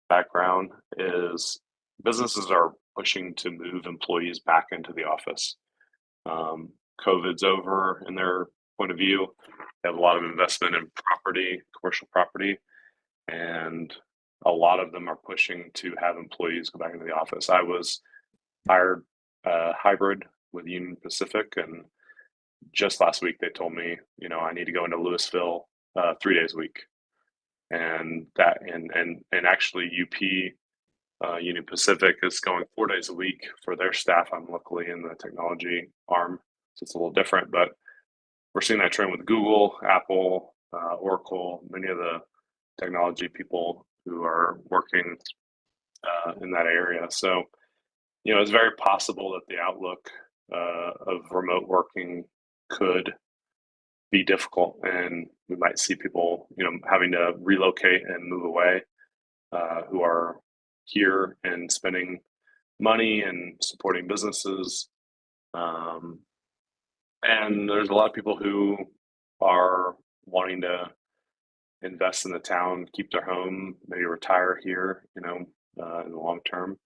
background is businesses are pushing to move employees back into the office. COVID's over in their point of view. They have a lot of investment in property, commercial property, and a lot of them are pushing to have employees go back into the office. I was hired hybrid with Union Pacific, and just last week they told me, I need to go into Louisville 3 days a week. And that and actually UP Union Pacific is going 4 days a week for their staff. I'm luckily in the technology arm, so it's a little different, but we're seeing that trend with Google, Apple, Oracle, many of the technology people who are working in that area. So, it's very possible that the outlook of remote working could be difficult, and we might see people, having to relocate and move away, who are here and spending money and supporting businesses. And there's a lot of people who are wanting to invest in the town, keep their home, maybe retire here, in the long term.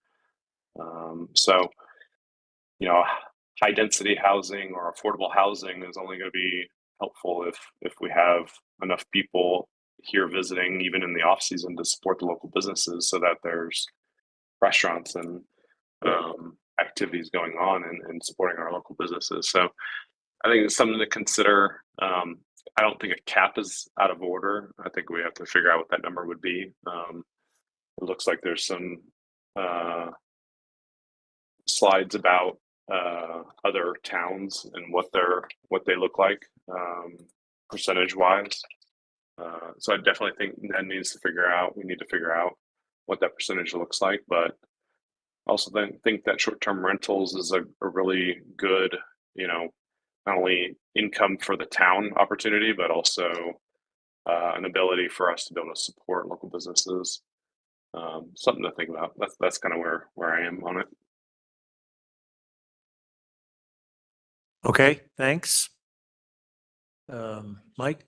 So, high density housing or affordable housing is only going to be helpful if we have enough people here visiting, even in the off season, to support the local businesses, so that there's restaurants and activities going on and supporting our local businesses. So I think it's something to consider. I don't think a cap is out of order. I think we have to figure out what that number would be. It looks like there's some slides about other towns and what they look like percentage wise. So I definitely think we need to figure out what that percentage looks like, but also then think that short-term rentals is a really good, not only income for the town opportunity, but also an ability for us to be able to support local businesses. Something to think about. That's kind of where I am on it. Okay, thanks. Mike?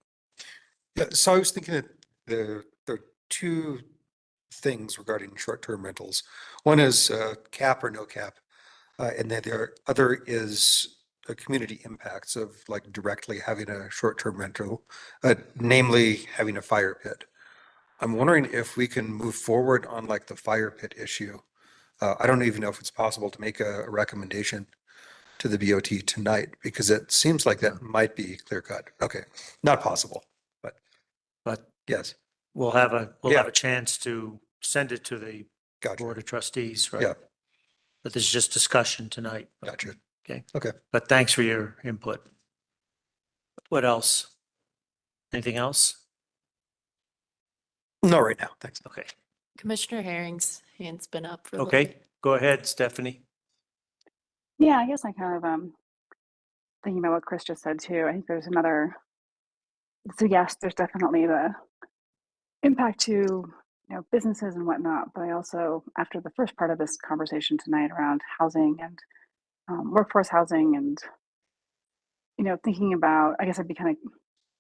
Yeah, so I was thinking that there are two things regarding short-term rentals. One is cap or no cap, and then the other is community impacts of like directly having a short-term rental, namely having a fire pit. I'm wondering if we can move forward on like the fire pit issue. I don't even know if it's possible to make a recommendation to the BOT tonight, because it seems like that might be clear cut. Okay, not possible, But yes. we'll have Yeah. a chance to send it to the Gotcha. Board of Trustees, right? Yeah. But this is just discussion tonight. Gotcha. Okay. Okay. But thanks for your input. What else? Anything else? No, right now. Thanks. Okay. Commissioner Herring's hand's been up for a little Okay, bit. go ahead, Stephanie. Yeah, I guess I kind of thinking about what Chris just said too. I think there's another. So yes, there's definitely the impact to businesses and whatnot, but I also, after the first part of this conversation tonight around housing and workforce housing, and thinking about, I guess I'd be kind of,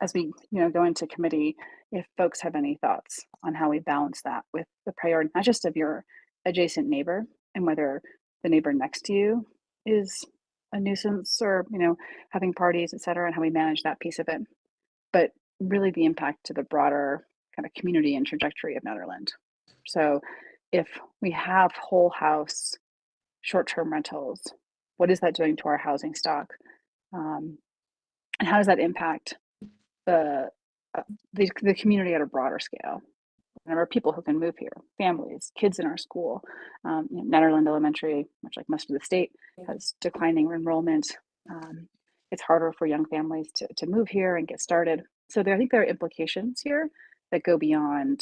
as we go into committee, if folks have any thoughts on how we balance that with the priority, not just of your adjacent neighbor and whether the neighbor next to you is a nuisance or having parties, et cetera, and how we manage that piece of it, but really the impact to the broader kind of community and trajectory of Nederland. So if we have whole house short-term rentals, what is that doing to our housing stock? And how does that impact the community at a broader scale? The number of people who can move here, families, kids in our school. Nederland Elementary, much like most of the state, has declining enrollment. It's harder for young families to move here and get started. So I think there are implications here that go beyond,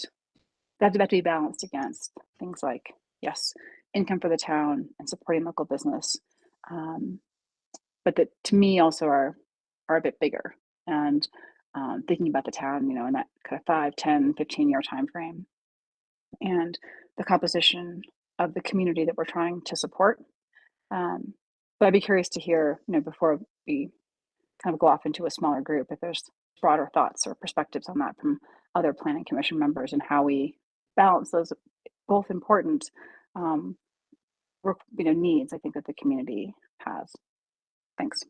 that have to be balanced against things like, yes, income for the town and supporting local business, but that to me also are a bit bigger, and thinking about the town, in that kind of 5, 10, 15-year time frame, and the composition of the community that we're trying to support. But I'd be curious to hear, before we kind of go off into a smaller group, if there's broader thoughts or perspectives on that from other planning commission members, and how we balance those both important needs I think that the community has. Thanks.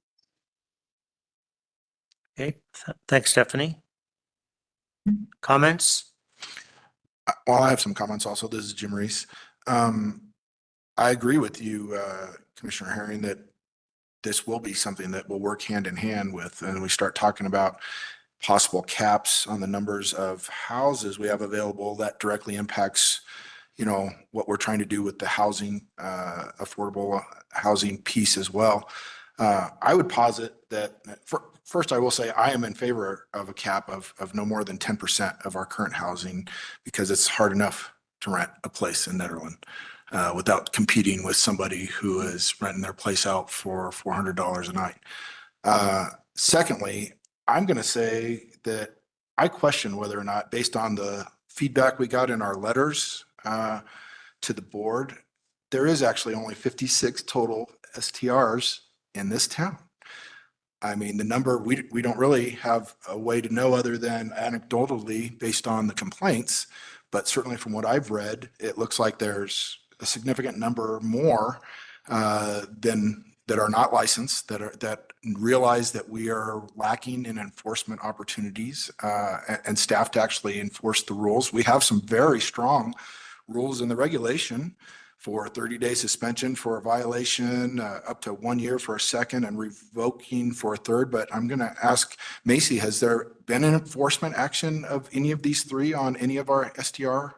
Okay, thanks, Stephanie. Comments? Well, I have some comments also. This is Jim Reese. I agree with you, Commissioner Herring, that this will be something that will work hand in hand with, and we start talking about possible caps on the numbers of houses we have available, that directly impacts, what we're trying to do with the housing, affordable housing piece as well. I would posit that first, I will say I am in favor of a cap of no more than 10% of our current housing, because it's hard enough to rent a place in Nederland without competing with somebody who is renting their place out for $400 a night. Secondly, I'm going to say that I question whether or not, based on the feedback we got in our letters to the board, there is actually only 56 total STRs in this town. I mean, the number, we don't really have a way to know other than anecdotally based on the complaints, but certainly from what I've read, it looks like there's a significant number more that are not licensed, that realize that we are lacking in enforcement opportunities and staff to actually enforce the rules. We have some very strong rules in the regulation for 30-day suspension for a violation, up to 1 year for a second, and revoking for a third. But I'm going to ask Macy, has there been an enforcement action of any of these three on any of our STR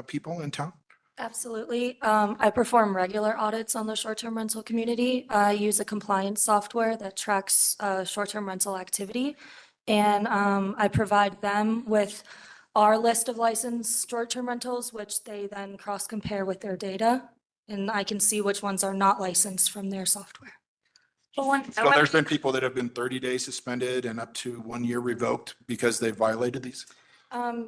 people in town? Absolutely. I perform regular audits on the short-term rental community. I use a compliance software that tracks short-term rental activity. And I provide them with our list of licensed short-term rentals, which they then cross-compare with their data. And I can see which ones are not licensed from their software. So there's been people that have been 30 days suspended and up to 1 year revoked because they violated these?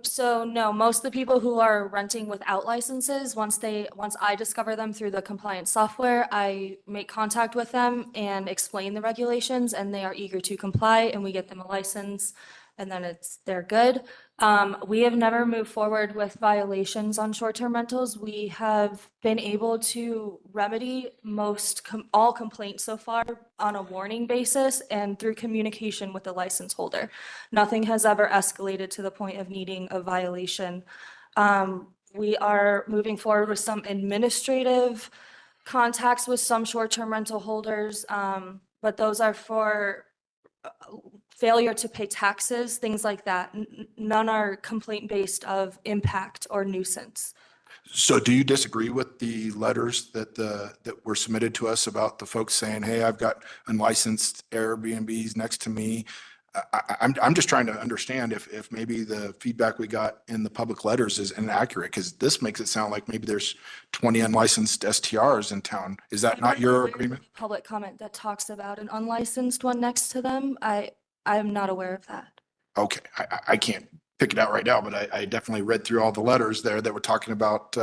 So no, most of the people who are renting without licenses, once I discover them through the compliance software, I make contact with them and explain the regulations, and they are eager to comply, and we get them a license. and then they're good. We have never moved forward with violations on short-term rentals. We have been able to remedy all complaints so far on a warning basis and through communication with the license holder. Nothing has ever escalated to the point of needing a violation. We are moving forward with some administrative contacts with some short-term rental holders, but those are for failure to pay taxes, things like that. None are complaint-based of impact or nuisance. So do you disagree with the letters that were submitted to us about the folks saying, hey, I've got unlicensed Airbnbs next to me? I'm just trying to understand if maybe the feedback we got in the public letters is inaccurate, because this makes it sound like maybe there's 20 unlicensed STRs in town. Is that not your agreement? Public comment that talks about an unlicensed one next to them. I'm not aware of that. Okay, I can't pick it out right now, but I definitely read through all the letters there that were talking about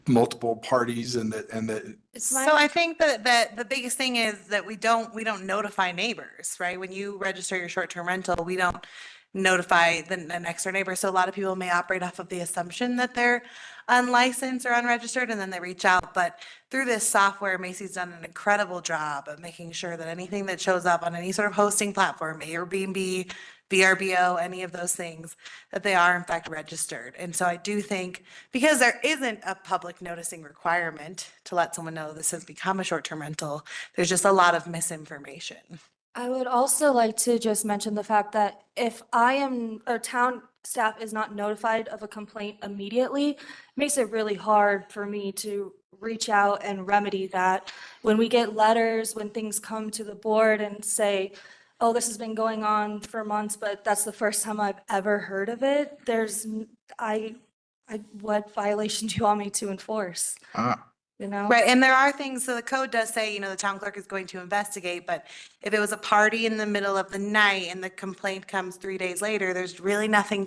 multiple parties and that. So I think that the biggest thing is that we don't notify neighbors, right? When you register your short-term rental, we don't notify the next door neighbor. So a lot of people may operate off of the assumption that they're unlicensed or unregistered, and then they reach out. But through this software, Macy's done an incredible job of making sure that anything that shows up on any sort of hosting platform, Airbnb, VRBO, any of those things, that they are in fact registered. And so I do think, because there isn't a public noticing requirement to let someone know this has become a short-term rental, there's just a lot of misinformation. I would also like to just mention the fact that if or town staff is not notified of a complaint immediately, it makes it really hard for me to reach out and remedy that. When we get letters, when things come to the board and say, oh, this has been going on for months, but that's the first time I've ever heard of it, what violation do you want me to enforce? You know? Right, and there are things, so the code does say, the town clerk is going to investigate, but if it was a party in the middle of the night and the complaint comes 3 days later, there's really nothing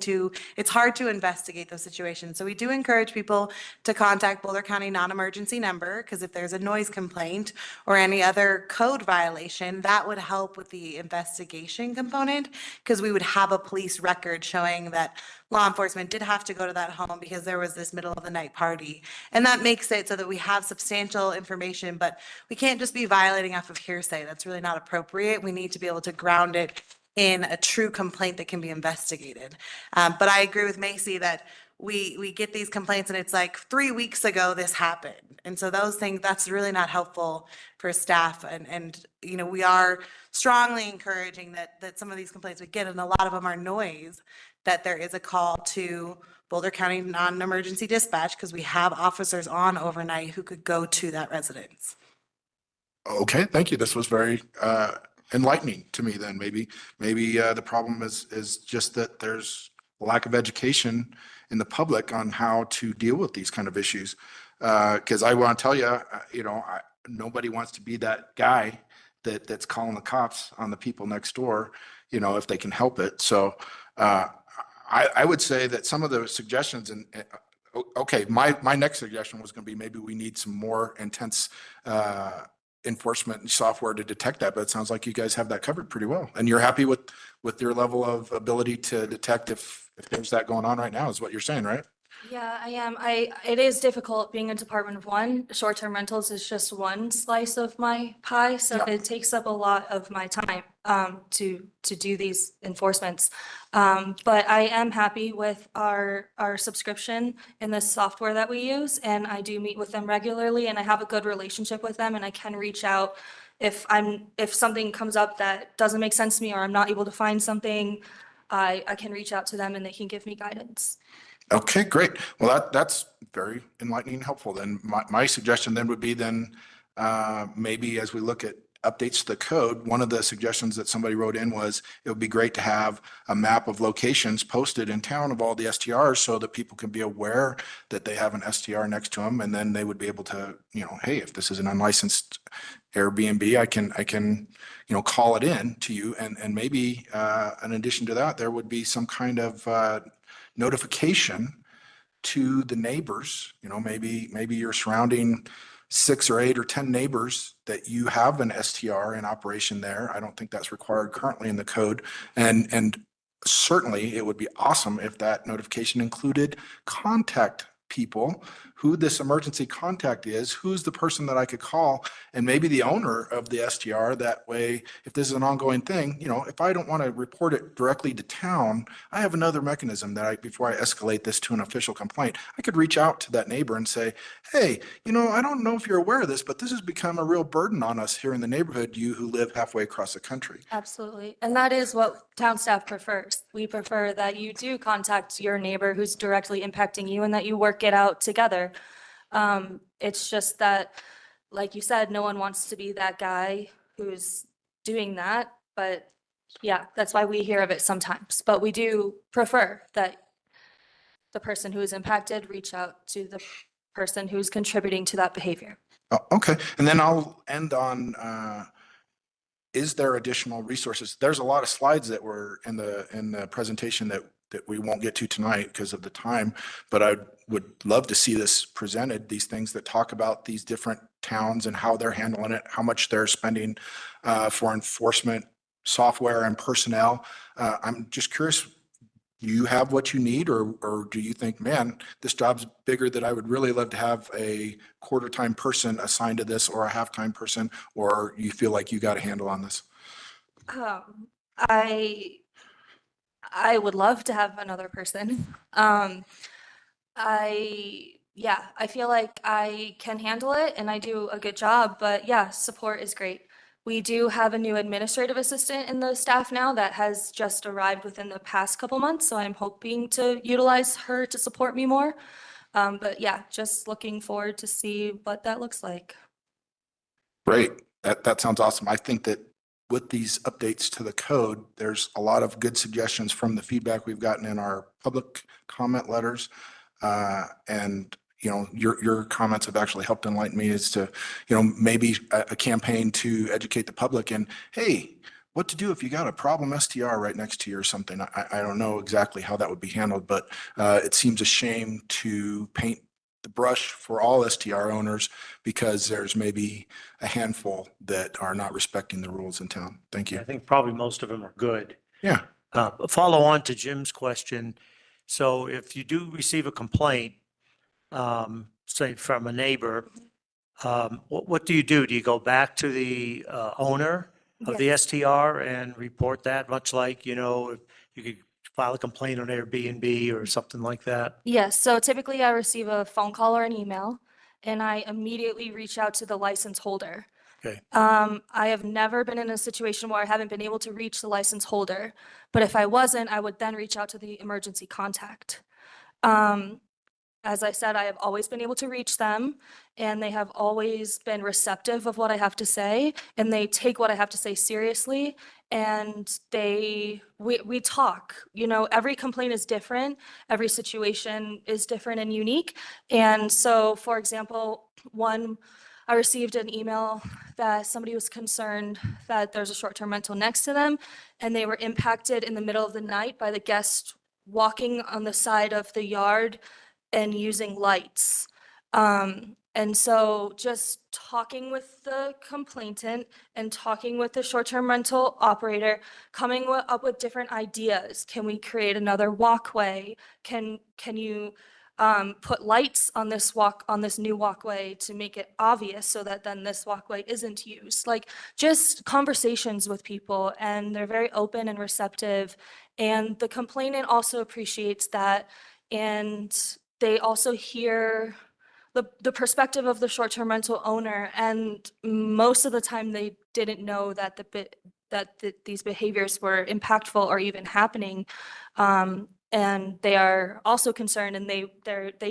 it's hard to investigate those situations. So we do encourage people to contact Boulder County non-emergency number, because if there's a noise complaint or any other code violation, that would help with the investigation component, because we would have a police record showing that law enforcement did have to go to that home because there was this middle of the night party. And that makes it so that we have substantial information, but we can't just be violating off of hearsay. That's really not appropriate. We need to be able to ground it in a true complaint that can be investigated. But I agree with Macy that we get these complaints and it's like 3 weeks ago this happened. And so those things, that's really not helpful for staff. And we are strongly encouraging that some of these complaints we get, and a lot of them are noise, that there is a call to Boulder County non-emergency dispatch, because we have officers on overnight who could go to that residence. Okay, thank you. This was very enlightening to me then. Maybe the problem is just that there's a lack of education in the public on how to deal with these kind of issues. Because I want to tell you, nobody wants to be that guy that's calling the cops on the people next door, if they can help it. So I would say that some of the suggestions okay, my next suggestion was going to be maybe we need some more intense enforcement software to detect that, but it sounds like you guys have that covered pretty well. And you're happy with your level of ability to detect if there's that going on right now, is what you're saying, right? Yeah, I am. It is difficult being a department of one. Short-term rentals is just one slice of my pie, so it takes up a lot of my time to do these enforcements. But I am happy with our subscription in the software that we use, and I do meet with them regularly, and I have a good relationship with them, and I can reach out if something comes up that doesn't make sense to me or I'm not able to find something. I can reach out to them and they can give me guidance. Okay, great. Well, that's very enlightening and helpful. Then my suggestion then would be maybe as we look at updates to the code, one of the suggestions that somebody wrote in was it would be great to have a map of locations posted in town of all the STRs so that people can be aware that they have an STR next to them, and then they would be able to, hey, if this is an unlicensed Airbnb, I can call it in to you, and maybe in addition to that, there would be some kind of notification to the neighbors. Maybe you're surrounding 6 or 8 or 10 neighbors that you have an STR in operation there. I don't think that's required currently in the code. And certainly it would be awesome if that notification included contact people, who this emergency contact is, who's the person that I could call, and maybe the owner of the STR. That way, if this is an ongoing thing, you know, if I don't want to report it directly to town, I have another mechanism that before I escalate this to an official complaint, I could reach out to that neighbor and say, hey, you know, I don't know if you're aware of this, but this has become a real burden on us here in the neighborhood, you who live halfway across the country. Absolutely. And that is what town staff prefers. We prefer that you do contact your neighbor who's directly impacting you and that you work it out together. It's just that, like you said, no one wants to be that guy who's doing that. But yeah, that's why we hear of it sometimes. But we do prefer that the person who is impacted reach out to the person who's contributing to that behavior. Oh, okay. And then I'll end on, is there additional resources? There's a lot of slides that were in the presentation that we won't get to tonight because of the time, but I would love to see this presented, these things that talk about these different towns and how they're handling it, how much they're spending for enforcement software and personnel. I'm just curious, do you have what you need, or do you think, man, this job's bigger that I would really love to have a quarter-time person assigned to this or a half-time person, or you feel like you got a handle on this? I would love to have another person. I feel like I can handle it and I do a good job, but yeah, support is great. We do have a new administrative assistant in the staff now that has just arrived within the past couple months, so I'm hoping to utilize her to support me more. But yeah, just looking forward to see what that looks like. Great. That sounds awesome. I think that with these updates to the code, there's a lot of good suggestions from the feedback we've gotten in our public comment letters. And, you know, your comments have actually helped enlighten me as to, you know, maybe a campaign to educate the public and, hey, what to do if you got a problem STR right next to you or something. I don't know exactly how that would be handled, but it seems a shame to paint the brush for all STR owners because there's maybe a handful that are not respecting the rules in town. Thank you. I think probably most of them are good. Yeah. Follow on to Jim's question. So if you do receive a complaint, say from a neighbor, what do you do? Do you go back to the owner of the STR and report that, much like, you know, if you could file a complaint on Airbnb or something like that? Yes, so typically I receive a phone call or an email and I immediately reach out to the license holder. Okay. I have never been in a situation where I haven't been able to reach the license holder, but if I wasn't, I would then reach out to the emergency contact. As I said, I have always been able to reach them and they have always been receptive of what I have to say and they take what I have to say seriously and we talk. You know, every complaint is different, every situation is different and unique. And so, for example, I received an email that somebody was concerned that there's a short-term rental next to them and they were impacted in the middle of the night by the guest walking on the side of the yard and using lights. And so just talking with the complainant and talking with the short-term rental operator, coming up with different ideas. Can we create another walkway? Can you put lights on this new walkway to make it obvious so that then this walkway isn't used? Like just conversations with people, and they're very open and receptive. And the complainant also appreciates that, and they also hear the perspective of the short-term rental owner, and most of the time they didn't know that these behaviors were impactful or even happening. And they are also concerned, and they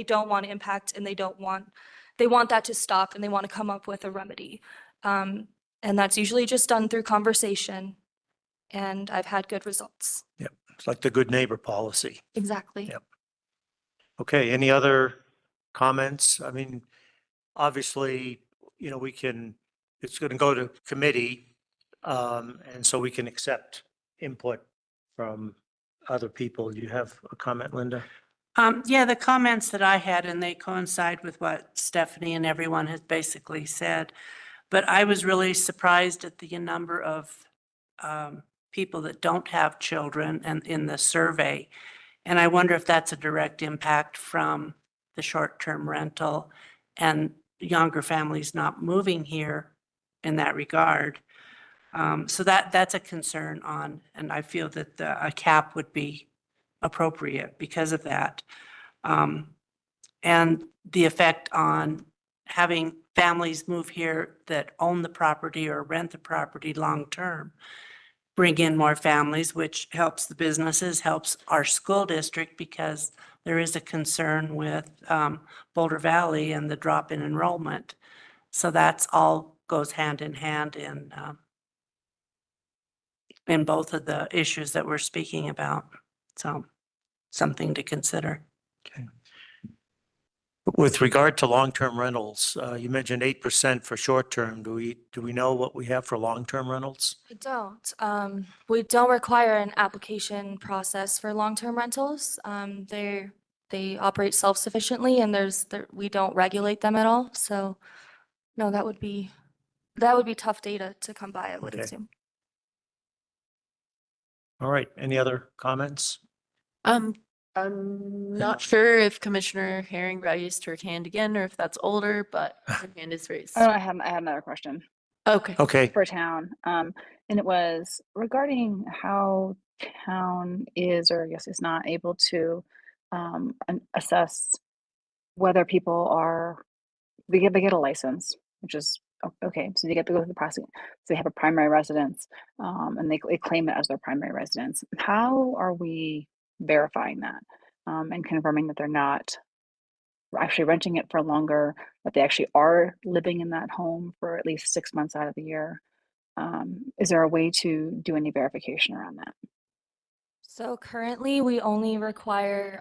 don't want to impact, and they want that to stop, and they want to come up with a remedy. And that's usually just done through conversation, and I've had good results. Yep. It's like the good neighbor policy. Exactly. Yep. Okay, any other comments? I mean, obviously, you know, it's going to go to committee, and so we can accept input from other people. Do you have a comment, Linda? Yeah, the comments that I had, and they coincide with what Stephanie and everyone has basically said, but I was really surprised at the number of people that don't have children and in the survey. And I wonder if that's a direct impact from the short-term rental and younger families not moving here in that regard. So that's a concern on, and I feel that a cap would be appropriate because of that. And the effect on having families move here that own the property or rent the property long-term, bring in more families, which helps the businesses, helps our school district, because there is a concern with Boulder Valley and the drop in enrollment. So that's all goes hand in hand in both of the issues that we're speaking about. So something to consider. With regard to long-term rentals, you mentioned 8% for short-term. Do we know what we have for long-term rentals? We don't. We don't require an application process for long-term rentals. They operate self-sufficiently, and we don't regulate them at all. So no, that would be tough data to come by, I would Okay. assume. All right, any other comments? I'm not sure if Commissioner Herring raised her hand again, or if that's older, but her hand is raised. Oh, I had another question Okay. Okay, for town. And it was regarding how town is, or I guess is not able to assess whether people are, they get a license, which is okay. So they get to go to the process. So they have a primary residence, and they claim it as their primary residence. How are we verifying that and confirming that they're not actually renting it for longer, that they actually are living in that home for at least 6 months out of the year? Is there a way to do any verification around that? So currently, we only require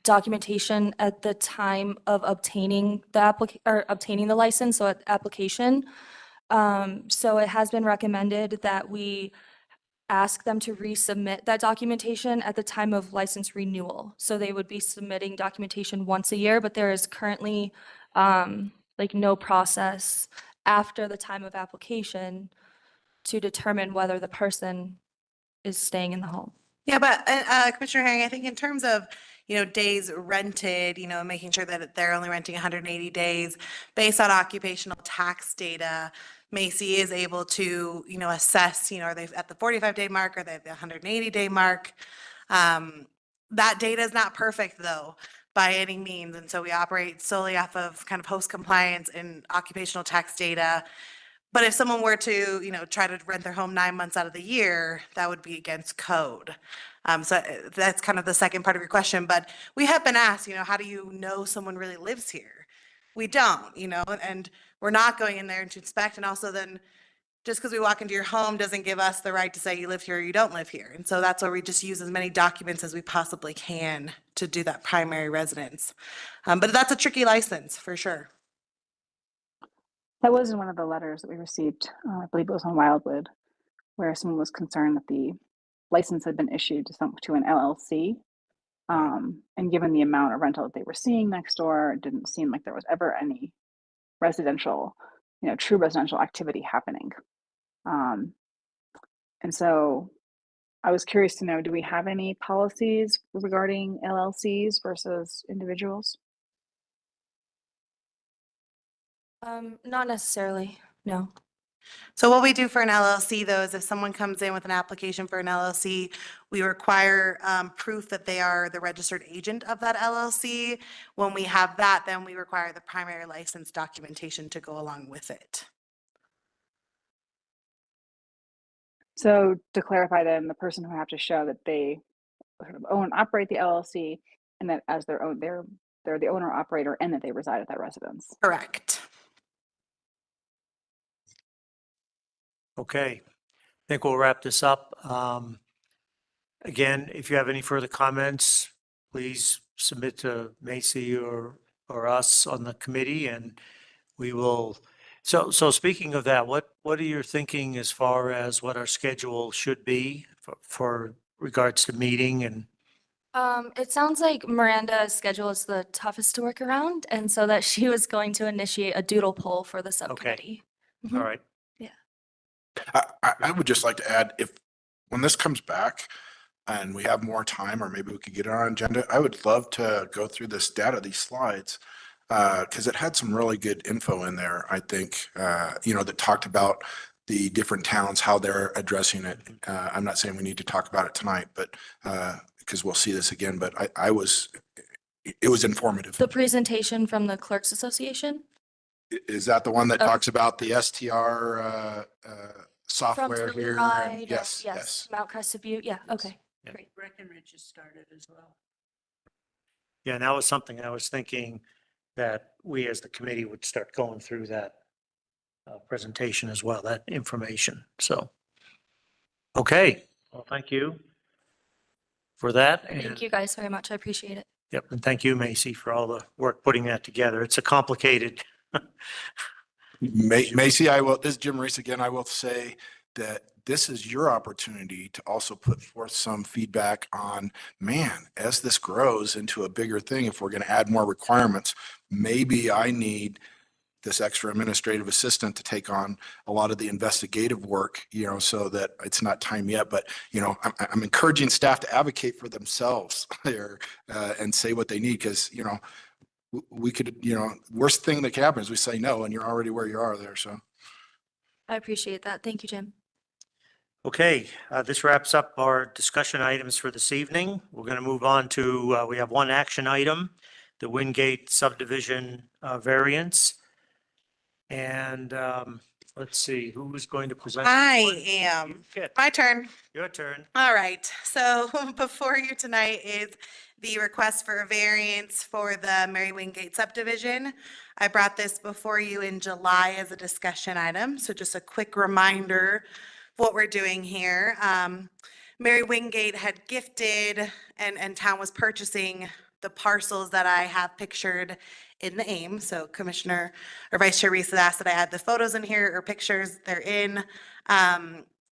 documentation at the time of obtaining the license, so at application. So it has been recommended that we ask them to resubmit that documentation at the time of license renewal. So they would be submitting documentation once a year, but there is currently like no process after the time of application to determine whether the person is staying in the home. Yeah, but Commissioner Herring, I think in terms of, days rented, making sure that they're only renting 180 days based on occupational tax data, Macy is able to, assess, are they at the 45-day mark, or they at the 180-day mark? That data is not perfect though, by any means. And so we operate solely off of kind of host compliance and occupational tax data. But if someone were to, try to rent their home 9 months out of the year, that would be against code. So that's kind of the second part of your question. But we have been asked, how do you know someone really lives here? We don't, and we're not going in there to inspect. And also then just because we walk into your home doesn't give us the right to say you live here or you don't live here. And so that's where we just use as many documents as we possibly can to do that primary residence. But that's a tricky license for sure. That was in one of the letters that we received, I believe it was on Wildwood, where someone was concerned that the license had been issued to an LLC. And given the amount of rental that they were seeing next door, it didn't seem like there was ever any residential, true residential activity happening. And so I was curious to know, do we have any policies regarding LLCs versus individuals? Not necessarily, no. So what we do for an LLC though is if someone comes in with an application for an LLC, we require proof that they are the registered agent of that LLC. When we have that, then we require the primary license documentation to go along with it. So to clarify then, the person who have to show that they sort of own and operate the LLC, and that as their own, they're the owner operator, and that they reside at that residence. Correct. okay. I think we'll wrap this up. Again, if you have any further comments, please submit to Macy or us on the committee, and we will. So speaking of that, what are you thinking as far as what our schedule should be for regards to meeting and? It sounds like Miranda's schedule is the toughest to work around, and so that she was going to initiate a doodle poll for the subcommittee. All right. I would just like to add, if when this comes back and we have more time, or maybe we could get it on agenda, I would love to go through this data, these slides, because it had some really good info in there, I think, that talked about the different towns, how they're addressing it. I'm not saying we need to talk about it tonight, but because we'll see this again, but it was informative. The presentation from the Clerks Association? Is that the one that Oh. talks about the STR software From here? Telluride, Yes. Mount Crested Butte, yeah, okay. Yeah. Great. Breckenridge has started as well. Yeah, and that was something I was thinking that we as the committee would start going through that presentation as well, that information. So, okay, well, thank you for that. Thank you guys very much. I appreciate it. Yep, and thank you, Macy, for all the work putting that together. It's a complicated. Macy, this is Jim Reese again. I will say that this is your opportunity to also put forth some feedback on, man, as this grows into a bigger thing, if we're going to add more requirements, maybe I need this extra administrative assistant to take on a lot of the investigative work, so that it's not time yet. But, I'm encouraging staff to advocate for themselves there and say what they need, because, we could, worst thing that could happen is we say no, and you're already where you are there. So. I appreciate that. Thank you, Jim. Okay, this wraps up our discussion items for this evening. We're going to move on to, we have one action item, the Wingate subdivision variance. And let's see, who's going to present? I am. My turn. Your turn. All right, so before you tonight is the request for a variance for the Mary Wingate subdivision. I brought this before you in July as a discussion item, so just a quick reminder of what we're doing here. Mary Wingate had gifted and town was purchasing the parcels that I have pictured in the AIM. So Commissioner or Vice Chair Reese had asked that I add the photos in here or pictures. They're in.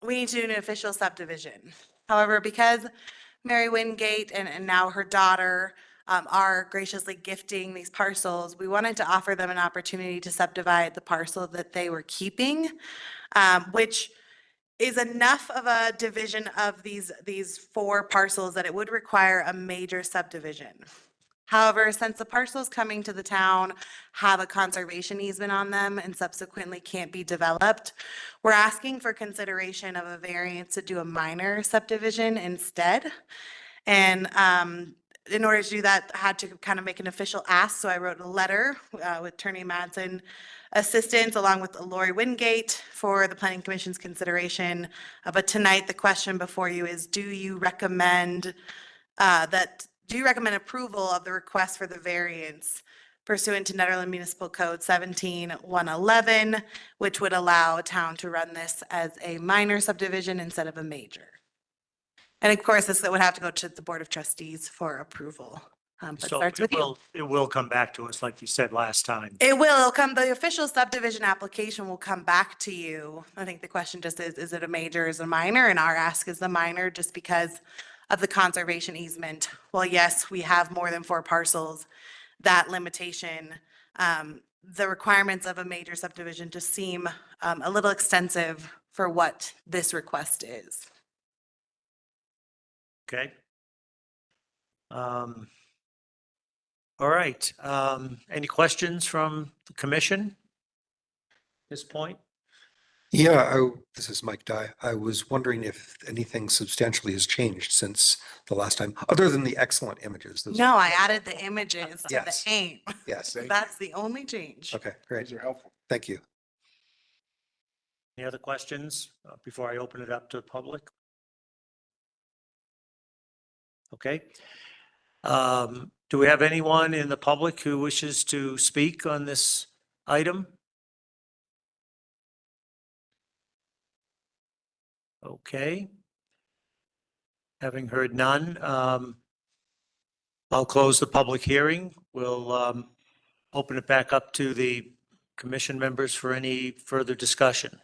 We need to do an official subdivision. However, because Mary Wingate and now her daughter are graciously gifting these parcels, we wanted to offer them an opportunity to subdivide the parcel that they were keeping, which is enough of a division of these 4 parcels that it would require a major subdivision. However, since the parcels coming to the town have a conservation easement on them and subsequently can't be developed, we're asking for consideration of a variance to do a minor subdivision instead. And in order to do that, I had to kind of make an official ask. So I wrote a letter with Attorney Madsen assistance along with Lori Wingate for the Planning Commission's consideration. But tonight, the question before you is, do you recommend approval of the request for the variance pursuant to Nederland Municipal Code 17-111, which would allow a town to run this as a minor subdivision instead of a major? And of course, this would have to go to the Board of Trustees for approval. But So starts with you. it will come back to us, like you said last time. It'll come, the official subdivision application will come back to you. I think the question just is it a major, is it a minor? And our ask is the minor just because of the conservation easement. Well, yes, we have more than 4 parcels. That limitation, the requirements of a major subdivision just seem a little extensive for what this request is. Okay. All right. Any questions from the commission at this point? Yeah, this is Mike Dye. I was wondering if anything substantially has changed since the last time, other than the excellent images. No, I added the images to Yes. the AIM. Yes. That's the only change. Okay, great. These are helpful. Thank you. Any other questions before I open it up to the public? Okay. Do we have anyone in the public who wishes to speak on this item? Okay. Having heard none, I'll close the public hearing. We'll open it back up to the commission members for any further discussion.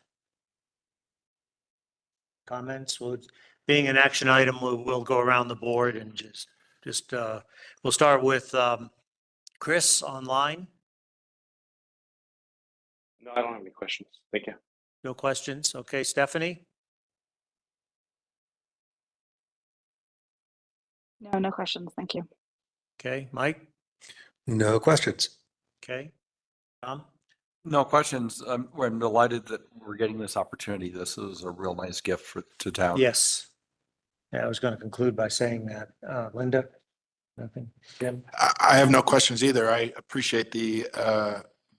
Comments? Being an action item, we'll go around the board and we'll start with Chris online. No, I don't have any questions. Thank you. No questions? Okay, Stephanie? No, no questions. Thank you. Okay, Mike? No questions. Okay. Tom? No questions. I'm delighted that we're getting this opportunity. This is a real nice gift to town. Yes. Yeah, I was going to conclude by saying that. Linda? Nothing? Jim? I have no questions either. I appreciate the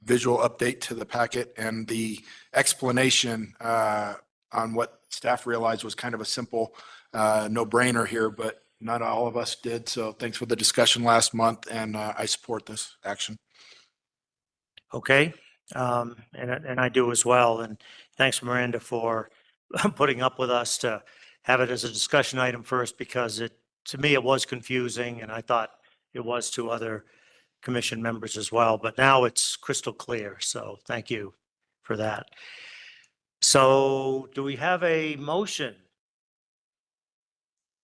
visual update to the packet and the explanation on what staff realized was kind of a simple no-brainer here, but not all of us did. So thanks for the discussion last month, and I support this action. Okay. And I do as well. And thanks, Miranda, for putting up with us to have it as a discussion item first, because to me, it was confusing, and I thought it was to other commission members as well, but now it's crystal clear. So thank you for that. So do we have a motion?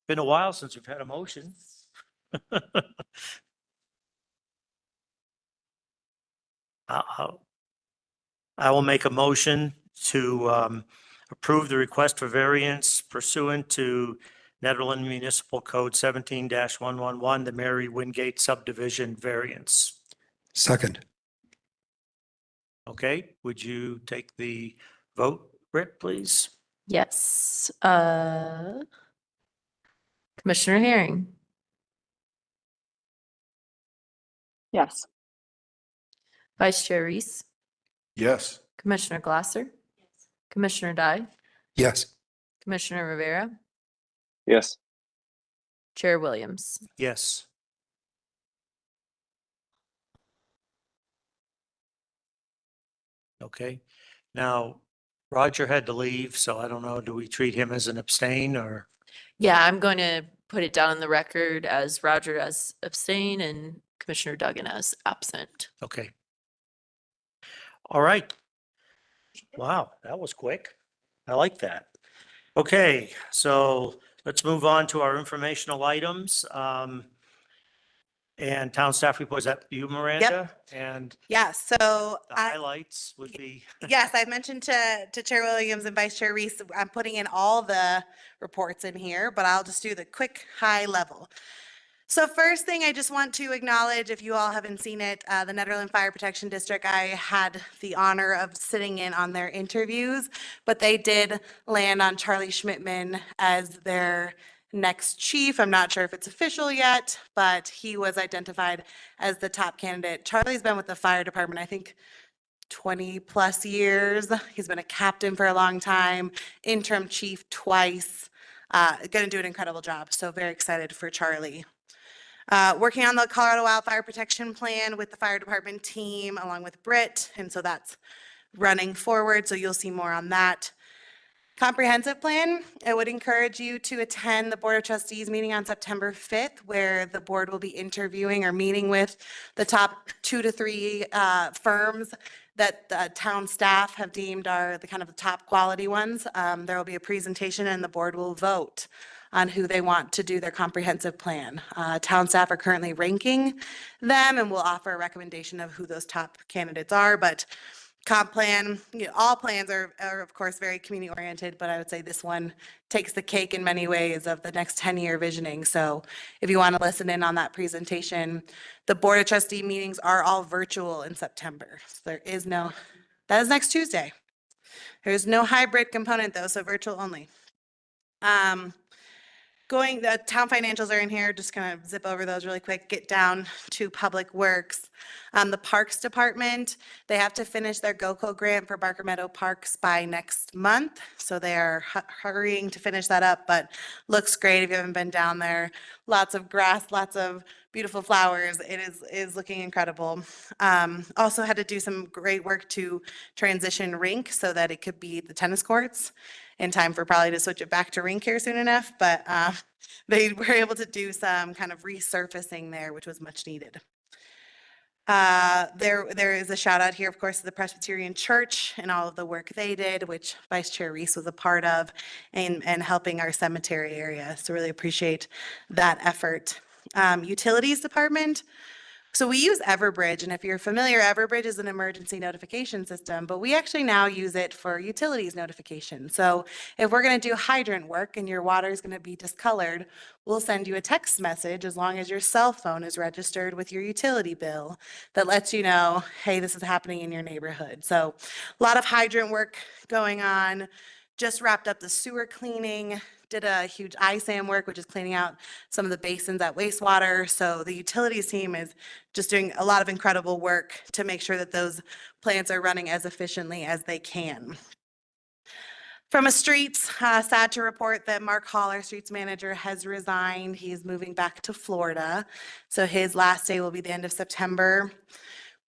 Been a while since we've had a motion. I will make a motion to approve the request for variance pursuant to Nederland Municipal Code 17-111, the Mary Wingate subdivision variance. Second. Okay, would you take the vote, Britt, please? Yes. Commissioner Herring, Yes. Vice Chair Reese, Yes. Commissioner Glasser, Commissioner Dye, Yes. Commissioner Rivera, Yes. Chair Williams. Yes. Okay, now Roger had to leave, so I don't know, do we treat him as an abstain or? Yeah, I'm going to put it down in the record as Roger as abstain and Commissioner Duggan as absent. Okay. All right. Wow, that was quick. I like that. Okay, so let's move on to our informational items. And town staff report, is that you, Miranda? And Yeah, so the highlights would be. yes, I mentioned to Chair Williams and Vice Chair Reese, I'm putting in all the reports in here, but I'll just do the quick high level. So first thing, I just want to acknowledge, if you all haven't seen it, the Nederland Fire Protection District, I had the honor of sitting in on their interviews, but they did land on Charlie Schmidtman as their next chief. I'm not sure if it's official yet, but he was identified as the top candidate. Charlie's been with the fire department, I think, 20 plus years. He's been a captain for a long time, interim chief twice. Going to do an incredible job. So very excited for Charlie. Working on the Colorado Wildfire Protection Plan with the fire department team along with Britt. And so that's running forward. So you'll see more on that. Comprehensive plan, I would encourage you to attend the Board of Trustees meeting on September 5th, where the board will be interviewing or meeting with the top 2 to 3 firms that the town staff have deemed are the kind of the top quality ones. There will be a presentation and the board will vote on who they want to do their comprehensive plan. Town staff are currently ranking them and will offer a recommendation of who those top candidates are, but comp plan, all plans are of course very community oriented, but I would say this one takes the cake in many ways of the next 10-year visioning. So if you want to listen in on that presentation, the Board of Trustee meetings are all virtual in September. So that is next Tuesday. There's no hybrid component though, so virtual only. The town financials are in here, just kind of zip over those really quick, get down to Public Works. The Parks Department, they have to finish their GOCO grant for Barker Meadow Parks by next month. So they are hurrying to finish that up, but looks great if you haven't been down there. Lots of grass, lots of beautiful flowers. It is looking incredible. Also had to do some great work to transition rink so that it could be the tennis courts in time for probably to switch it back to rink here soon enough, but they were able to do some kind of resurfacing there, which was much needed. There is a shout out here, of course, to the Presbyterian Church and all of the work they did, which Vice Chair Reese was a part of, and helping our cemetery area. So really appreciate that effort. Utilities Department, So we use Everbridge, and if you're familiar, Everbridge is an emergency notification system, but we actually now use it for utilities notification. So if we're going to do hydrant work and your water is going to be discolored, we'll send you a text message as long as your cell phone is registered with your utility bill that lets you know, hey, this is happening in your neighborhood. So a lot of hydrant work going on. Just wrapped up the sewer cleaning, did a huge ISAM work, which is cleaning out some of the basins at wastewater. So the utilities team is just doing a lot of incredible work to make sure that those plants are running as efficiently as they can. From a streets, sad to report that Mark Hall, our streets manager, has resigned. He's moving back to Florida. So his last day will be the end of September.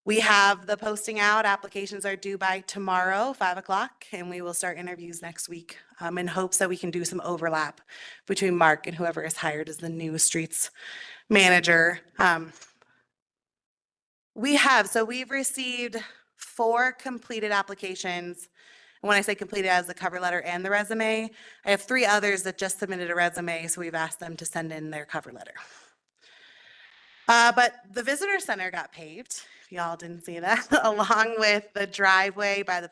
We have the posting out. Applications are due by tomorrow, 5 o'clock, and we will start interviews next week in hopes that we can do some overlap between Mark and whoever is hired as the new streets manager. We've received 4 completed applications. And when I say completed, as the cover letter and the resume, I have 3 others that just submitted a resume, so we've asked them to send in their cover letter. But the visitor center got paved. Y'all didn't see that, along with the driveway by the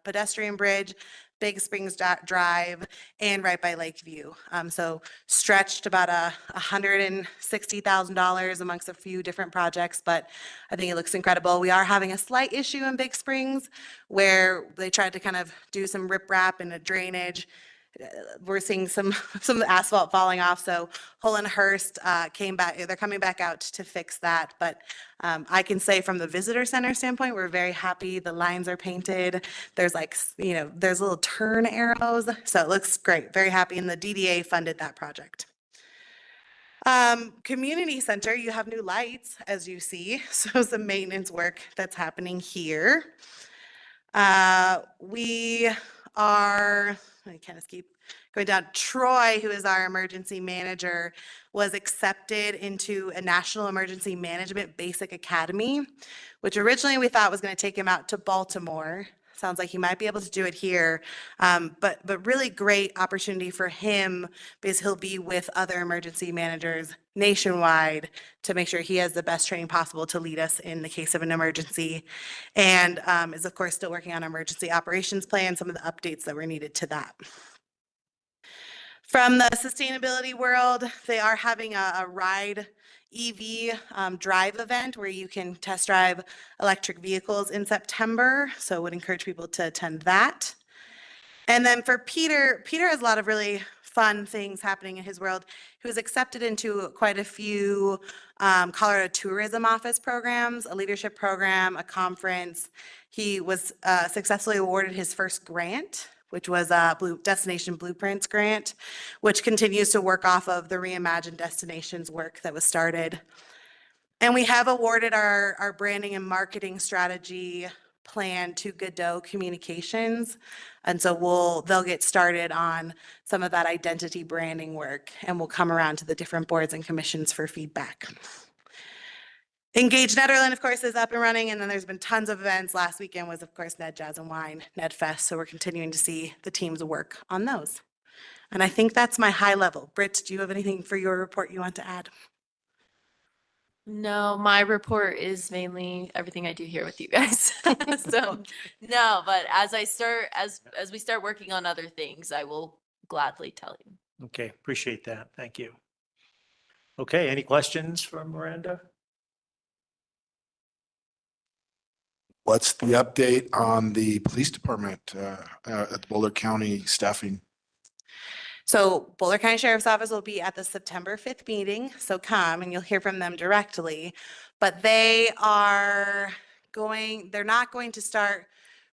pedestrian bridge, Big Springs Drive, and right by Lakeview. So stretched about $160,000 amongst a few different projects, but I think it looks incredible. We are having a slight issue in Big Springs where they tried to kind of do some riprap and a drainage. We're seeing some of the asphalt falling off. So Hollenhurst came back. They're coming back out to fix that. But I can say from the visitor center standpoint, we're very happy. The lines are painted. There's there's little turn arrows. So it looks great. Very happy. And the DDA funded that project. Community center, you have new lights, as you see. So some maintenance work that's happening here. I kind of keep going down. Troy, who is our emergency manager, was accepted into a National Emergency Management Basic Academy, which originally we thought was going to take him out to Baltimore. Sounds like he might be able to do it here, but really great opportunity for him because he'll be with other emergency managers nationwide to make sure he has the best training possible to lead us in the case of an emergency, and is of course still working on our emergency operations plan, some of the updates that were needed to that. From the sustainability world, they are having a ride EV drive event where you can test drive electric vehicles in September. So would encourage people to attend that. And then for Peter has a lot of really fun things happening in his world. He was accepted into quite a few Colorado Tourism Office programs, a leadership program, a conference. He was successfully awarded his first grant, which was a Destination Blueprints grant, which continues to work off of the Reimagined Destinations work that was started. And we have awarded our branding and marketing strategy plan to Godot Communications. And so they'll get started on some of that identity branding work, and we'll come around to the different boards and commissions for feedback. Engage Nederland, of course, is up and running, and then there's been tons of events. Last weekend was, of course, Ned Jazz and Wine, Ned Fest, so we're continuing to see the teams work on those. And I think that's my high level. Britt, do you have anything for your report you want to add? No, my report is mainly everything I do here with you guys. So no, but as we start working on other things, I will gladly tell you. Okay, appreciate that. Thank you. Okay, any questions from Miranda? What's the update on the police department at Boulder County staffing? So Boulder County Sheriff's Office will be at the September 5th meeting, so come and you'll hear from them directly. But they're not going to start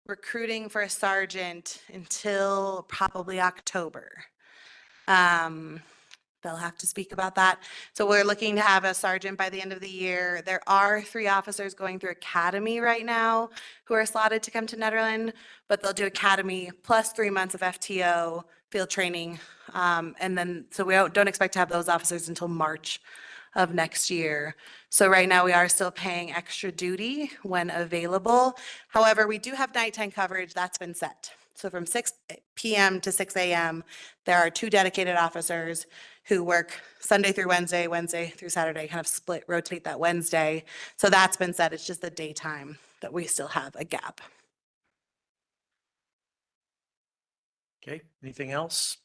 recruiting for a sergeant until probably October. They'll have to speak about that. So we're looking to have a sergeant by the end of the year. There are 3 officers going through academy right now who are slotted to come to Nederland, but they'll do academy plus 3 months of FTO field training. And then, so we don't expect to have those officers until March of next year. So right now we are still paying extra duty when available. However, we do have nighttime coverage that's been set. So from 6 p.m. to 6 a.m., there are 2 dedicated officers who work Sunday through Wednesday, Wednesday through Saturday, kind of split, rotate that Wednesday. So that's been said. It's just the daytime that we still have a gap. Okay, anything else?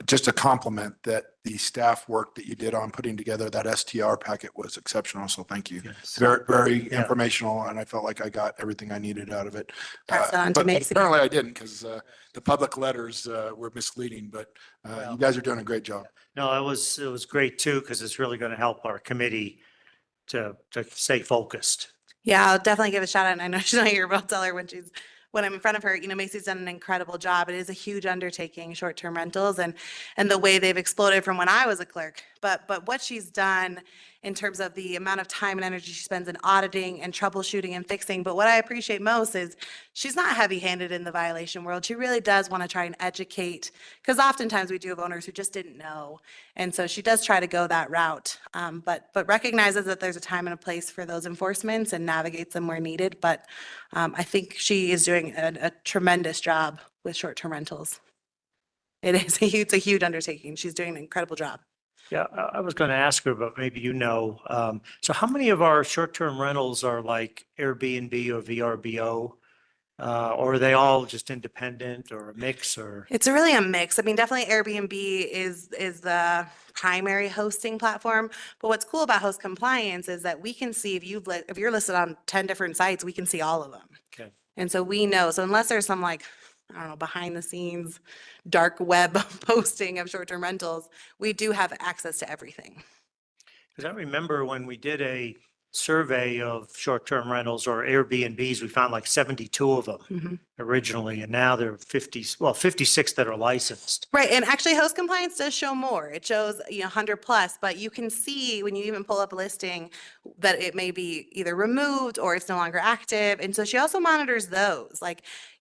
Just a compliment that the staff work that you did on putting together that STR packet was exceptional. So thank you. Yes. Very, very Yeah. informational, and I felt like I got everything I needed out of it. Pass that on to But Macy. apparently I didn't, because the public letters were misleading, but you guys are doing a great job. No, it was great too, because it's really going to help our committee to stay focused. Yeah, I'll definitely give a shout out. And I know she's not here, but I'll tell her when I'm in front of her, Macy's done an incredible job. It is a huge undertaking, short-term rentals, and the way they've exploded from when I was a clerk. But what she's done in terms of the amount of time and energy she spends in auditing and troubleshooting and fixing. But what I appreciate most is she's not heavy-handed in the violation world. She really does want to try and educate, because oftentimes we do have owners who just didn't know. And so she does try to go that route, but recognizes that there's a time and a place for those enforcements and navigates them where needed. But I think she is doing a tremendous job with short-term rentals. It's a huge undertaking. She's doing an incredible job. Yeah, I was going to ask her, but maybe so how many of our short-term rentals are like Airbnb or VRBO? Or are they all just independent or a mix or? It's really a mix. I mean, definitely Airbnb is the primary hosting platform. But what's cool about host compliance is that we can see if you're listed on 10 different sites, we can see all of them. Okay. And so we know. So unless there's some I don't know, behind the scenes, dark web posting of short-term rentals, we do have access to everything. Because I remember when we did a survey of short-term rentals or Airbnbs, we found like 72 of them originally, and now there are 56 that are licensed. Right. And actually host compliance does show more. It shows, 100 plus, but you can see when you even pull up a listing that it may be either removed or it's no longer active. And so she also monitors those,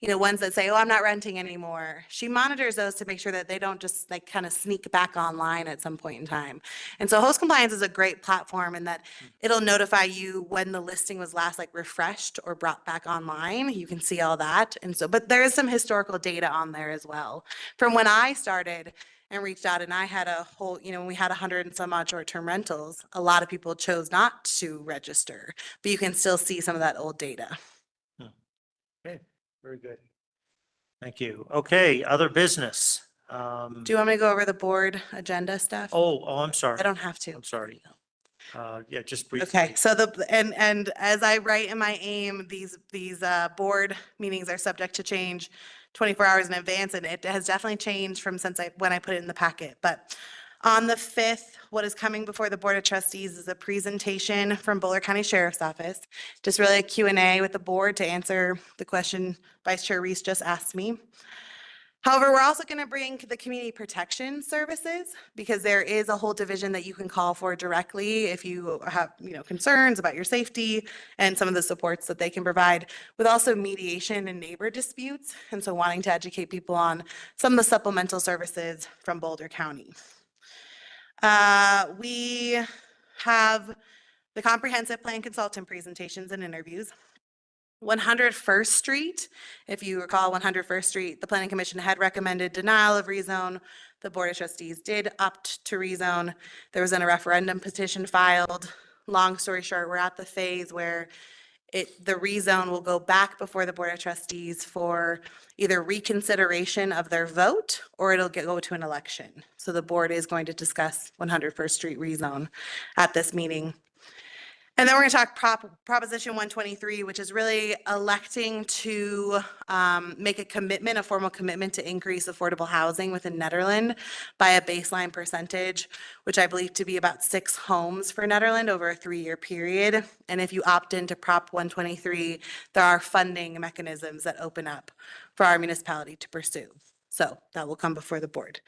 ones that say, oh, I'm not renting anymore. She monitors those to make sure that they don't just kind of sneak back online at some point in time. And so host compliance is a great platform in that it'll notify you when the listing was last refreshed or brought back online. You can see all that. And so, but there is some historical data on there as well. From when I started and reached out and I had a whole, when we had 100 and some odd short-term rentals, a lot of people chose not to register, but you can still see some of that old data. Okay, very good. Thank you. Okay, other business. Do you want me to go over the board agenda stuff? Oh, I'm sorry. I don't have to. I'm sorry. Yeah, just briefly. Okay, so and as I write in my aim, these board meetings are subject to change 24 hours in advance, and it has definitely changed from when I put it in the packet. But on the 5th, what is coming before the Board of Trustees is a presentation from Boulder County Sheriff's Office, just really a Q&A with the board to answer the question Vice Chair Reese just asked me. However, we're also going to bring the community protection services, because there is a whole division that you can call for directly if you have, concerns about your safety and some of the supports that they can provide, with also mediation and neighbor disputes. And so wanting to educate people on some of the supplemental services from Boulder County. We have the comprehensive plan consultant presentations and interviews. 101st Street, if you recall 101st Street, the Planning Commission had recommended denial of rezone. The Board of Trustees did opt to rezone. There was then a referendum petition filed. Long story short, we're at the phase where the rezone will go back before the Board of Trustees for either reconsideration of their vote or it'll go to an election. So the board is going to discuss 101st Street rezone at this meeting. And then we're going to talk Proposition 123, which is really electing to make a formal commitment to increase affordable housing within Nederland by a baseline percentage, which I believe to be about 6 homes for Nederland over a 3-year period. And if you opt into Prop 123, there are funding mechanisms that open up for our municipality to pursue. So that will come before the board.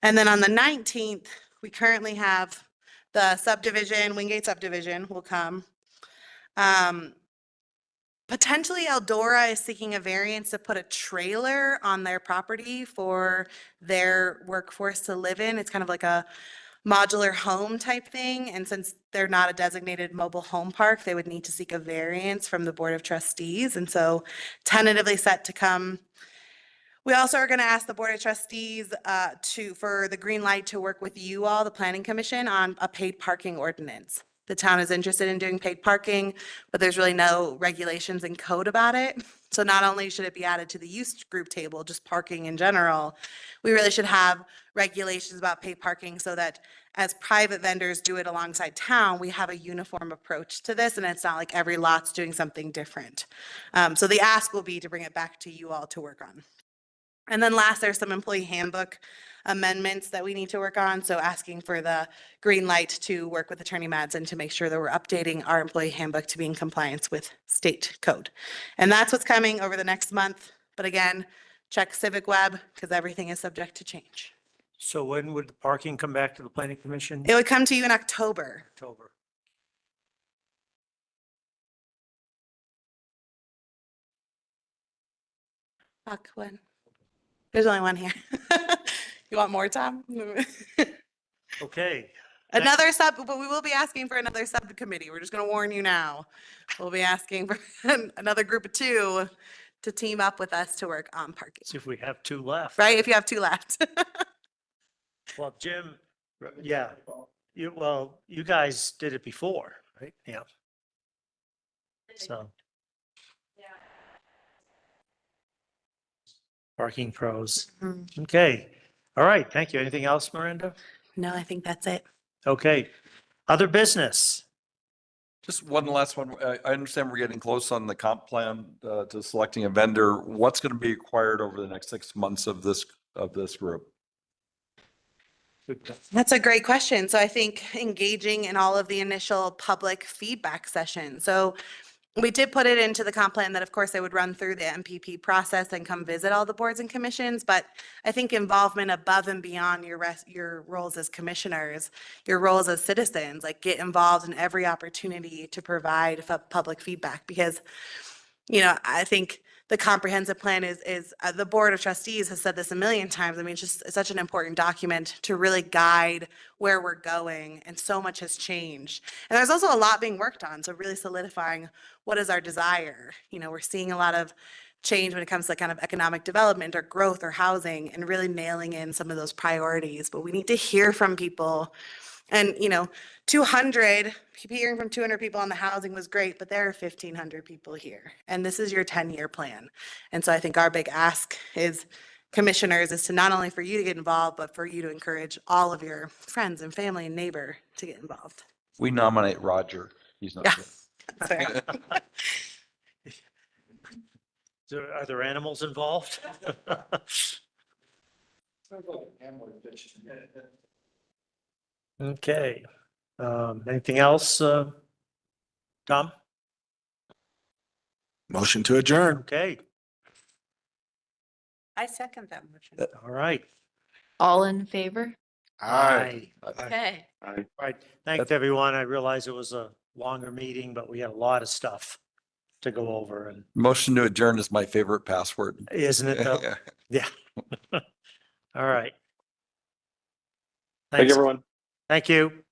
And then on the 19th, we currently have the subdivision, Wingate subdivision will come. Potentially Eldora is seeking a variance to put a trailer on their property for their workforce to live in. It's kind of like a modular home type thing. And since they're not a designated mobile home park, they would need to seek a variance from the Board of Trustees. And so tentatively set to come We also are going to ask the Board of Trustees for the green light to work with you all, the Planning Commission, on a paid parking ordinance. The town is interested in doing paid parking, but there's really no regulations and code about it. So not only should it be added to the use group table, just parking in general, we really should have regulations about paid parking so that as private vendors do it alongside town, we have a uniform approach to this, and it's not like every lot's doing something different. So the ask will be to bring it back to you all to work on. And then last, there's some employee handbook amendments that we need to work on. So asking for the green light to work with Attorney Madsen to make sure that we're updating our employee handbook to be in compliance with state code. And that's what's coming over the next month. But again, check Civic Web because everything is subject to change. So when would the parking come back to the planning commission? It would come to you in October. October. Fuck, when? There's only one here. You want more time? Okay. Another but we will be asking for another subcommittee. We're just going to warn you now. We'll be asking for another group of 2 to team up with us to work on parking. See if we have 2 left. Right? If you have 2 left. Well, Jim, yeah, you guys did it before, right? Yeah. So. Parking pros. Okay. All right. Thank you. Anything else, Miranda? No, I think that's it. Okay. Other business. Just one last one. I understand we're getting close on the comp plan to selecting a vendor. What's going to be required over the next 6 months of this group? That's a great question. So I think engaging in all of the initial public feedback sessions. So we did put it into the comp plan that, of course, they would run through the MPP process and come visit all the boards and commissions. But I think involvement above and beyond your roles as commissioners, your roles as citizens, like get involved in every opportunity to provide public feedback. Because, I think the comprehensive plan is the Board of Trustees has said this a million times. I mean, it's such an important document to really guide where we're going, and so much has changed. And there's also a lot being worked on, so really solidifying what is our desire. We're seeing a lot of change when it comes to kind of economic development or growth or housing, and really nailing in some of those priorities. But we need to hear from people. And, 200, hearing from 200 people on the housing was great, but there are 1,500 people here. And this is your 10-year plan. And so I think our big ask is, commissioners, is to not only for you to get involved, but for you to encourage all of your friends and family and neighbor to get involved. We nominate Roger. He's not. Yeah. Are there animals involved? Okay. Anything else, Tom? Motion to adjourn. Okay. I second that motion. All right. All in favor? Aye. Okay. All right. Thanks, everyone. I realize it was a longer meeting, but we had a lot of stuff to go over, and Motion to adjourn is my favorite password. isn't it though? Yeah. All right. Thank you, everyone. Thank you.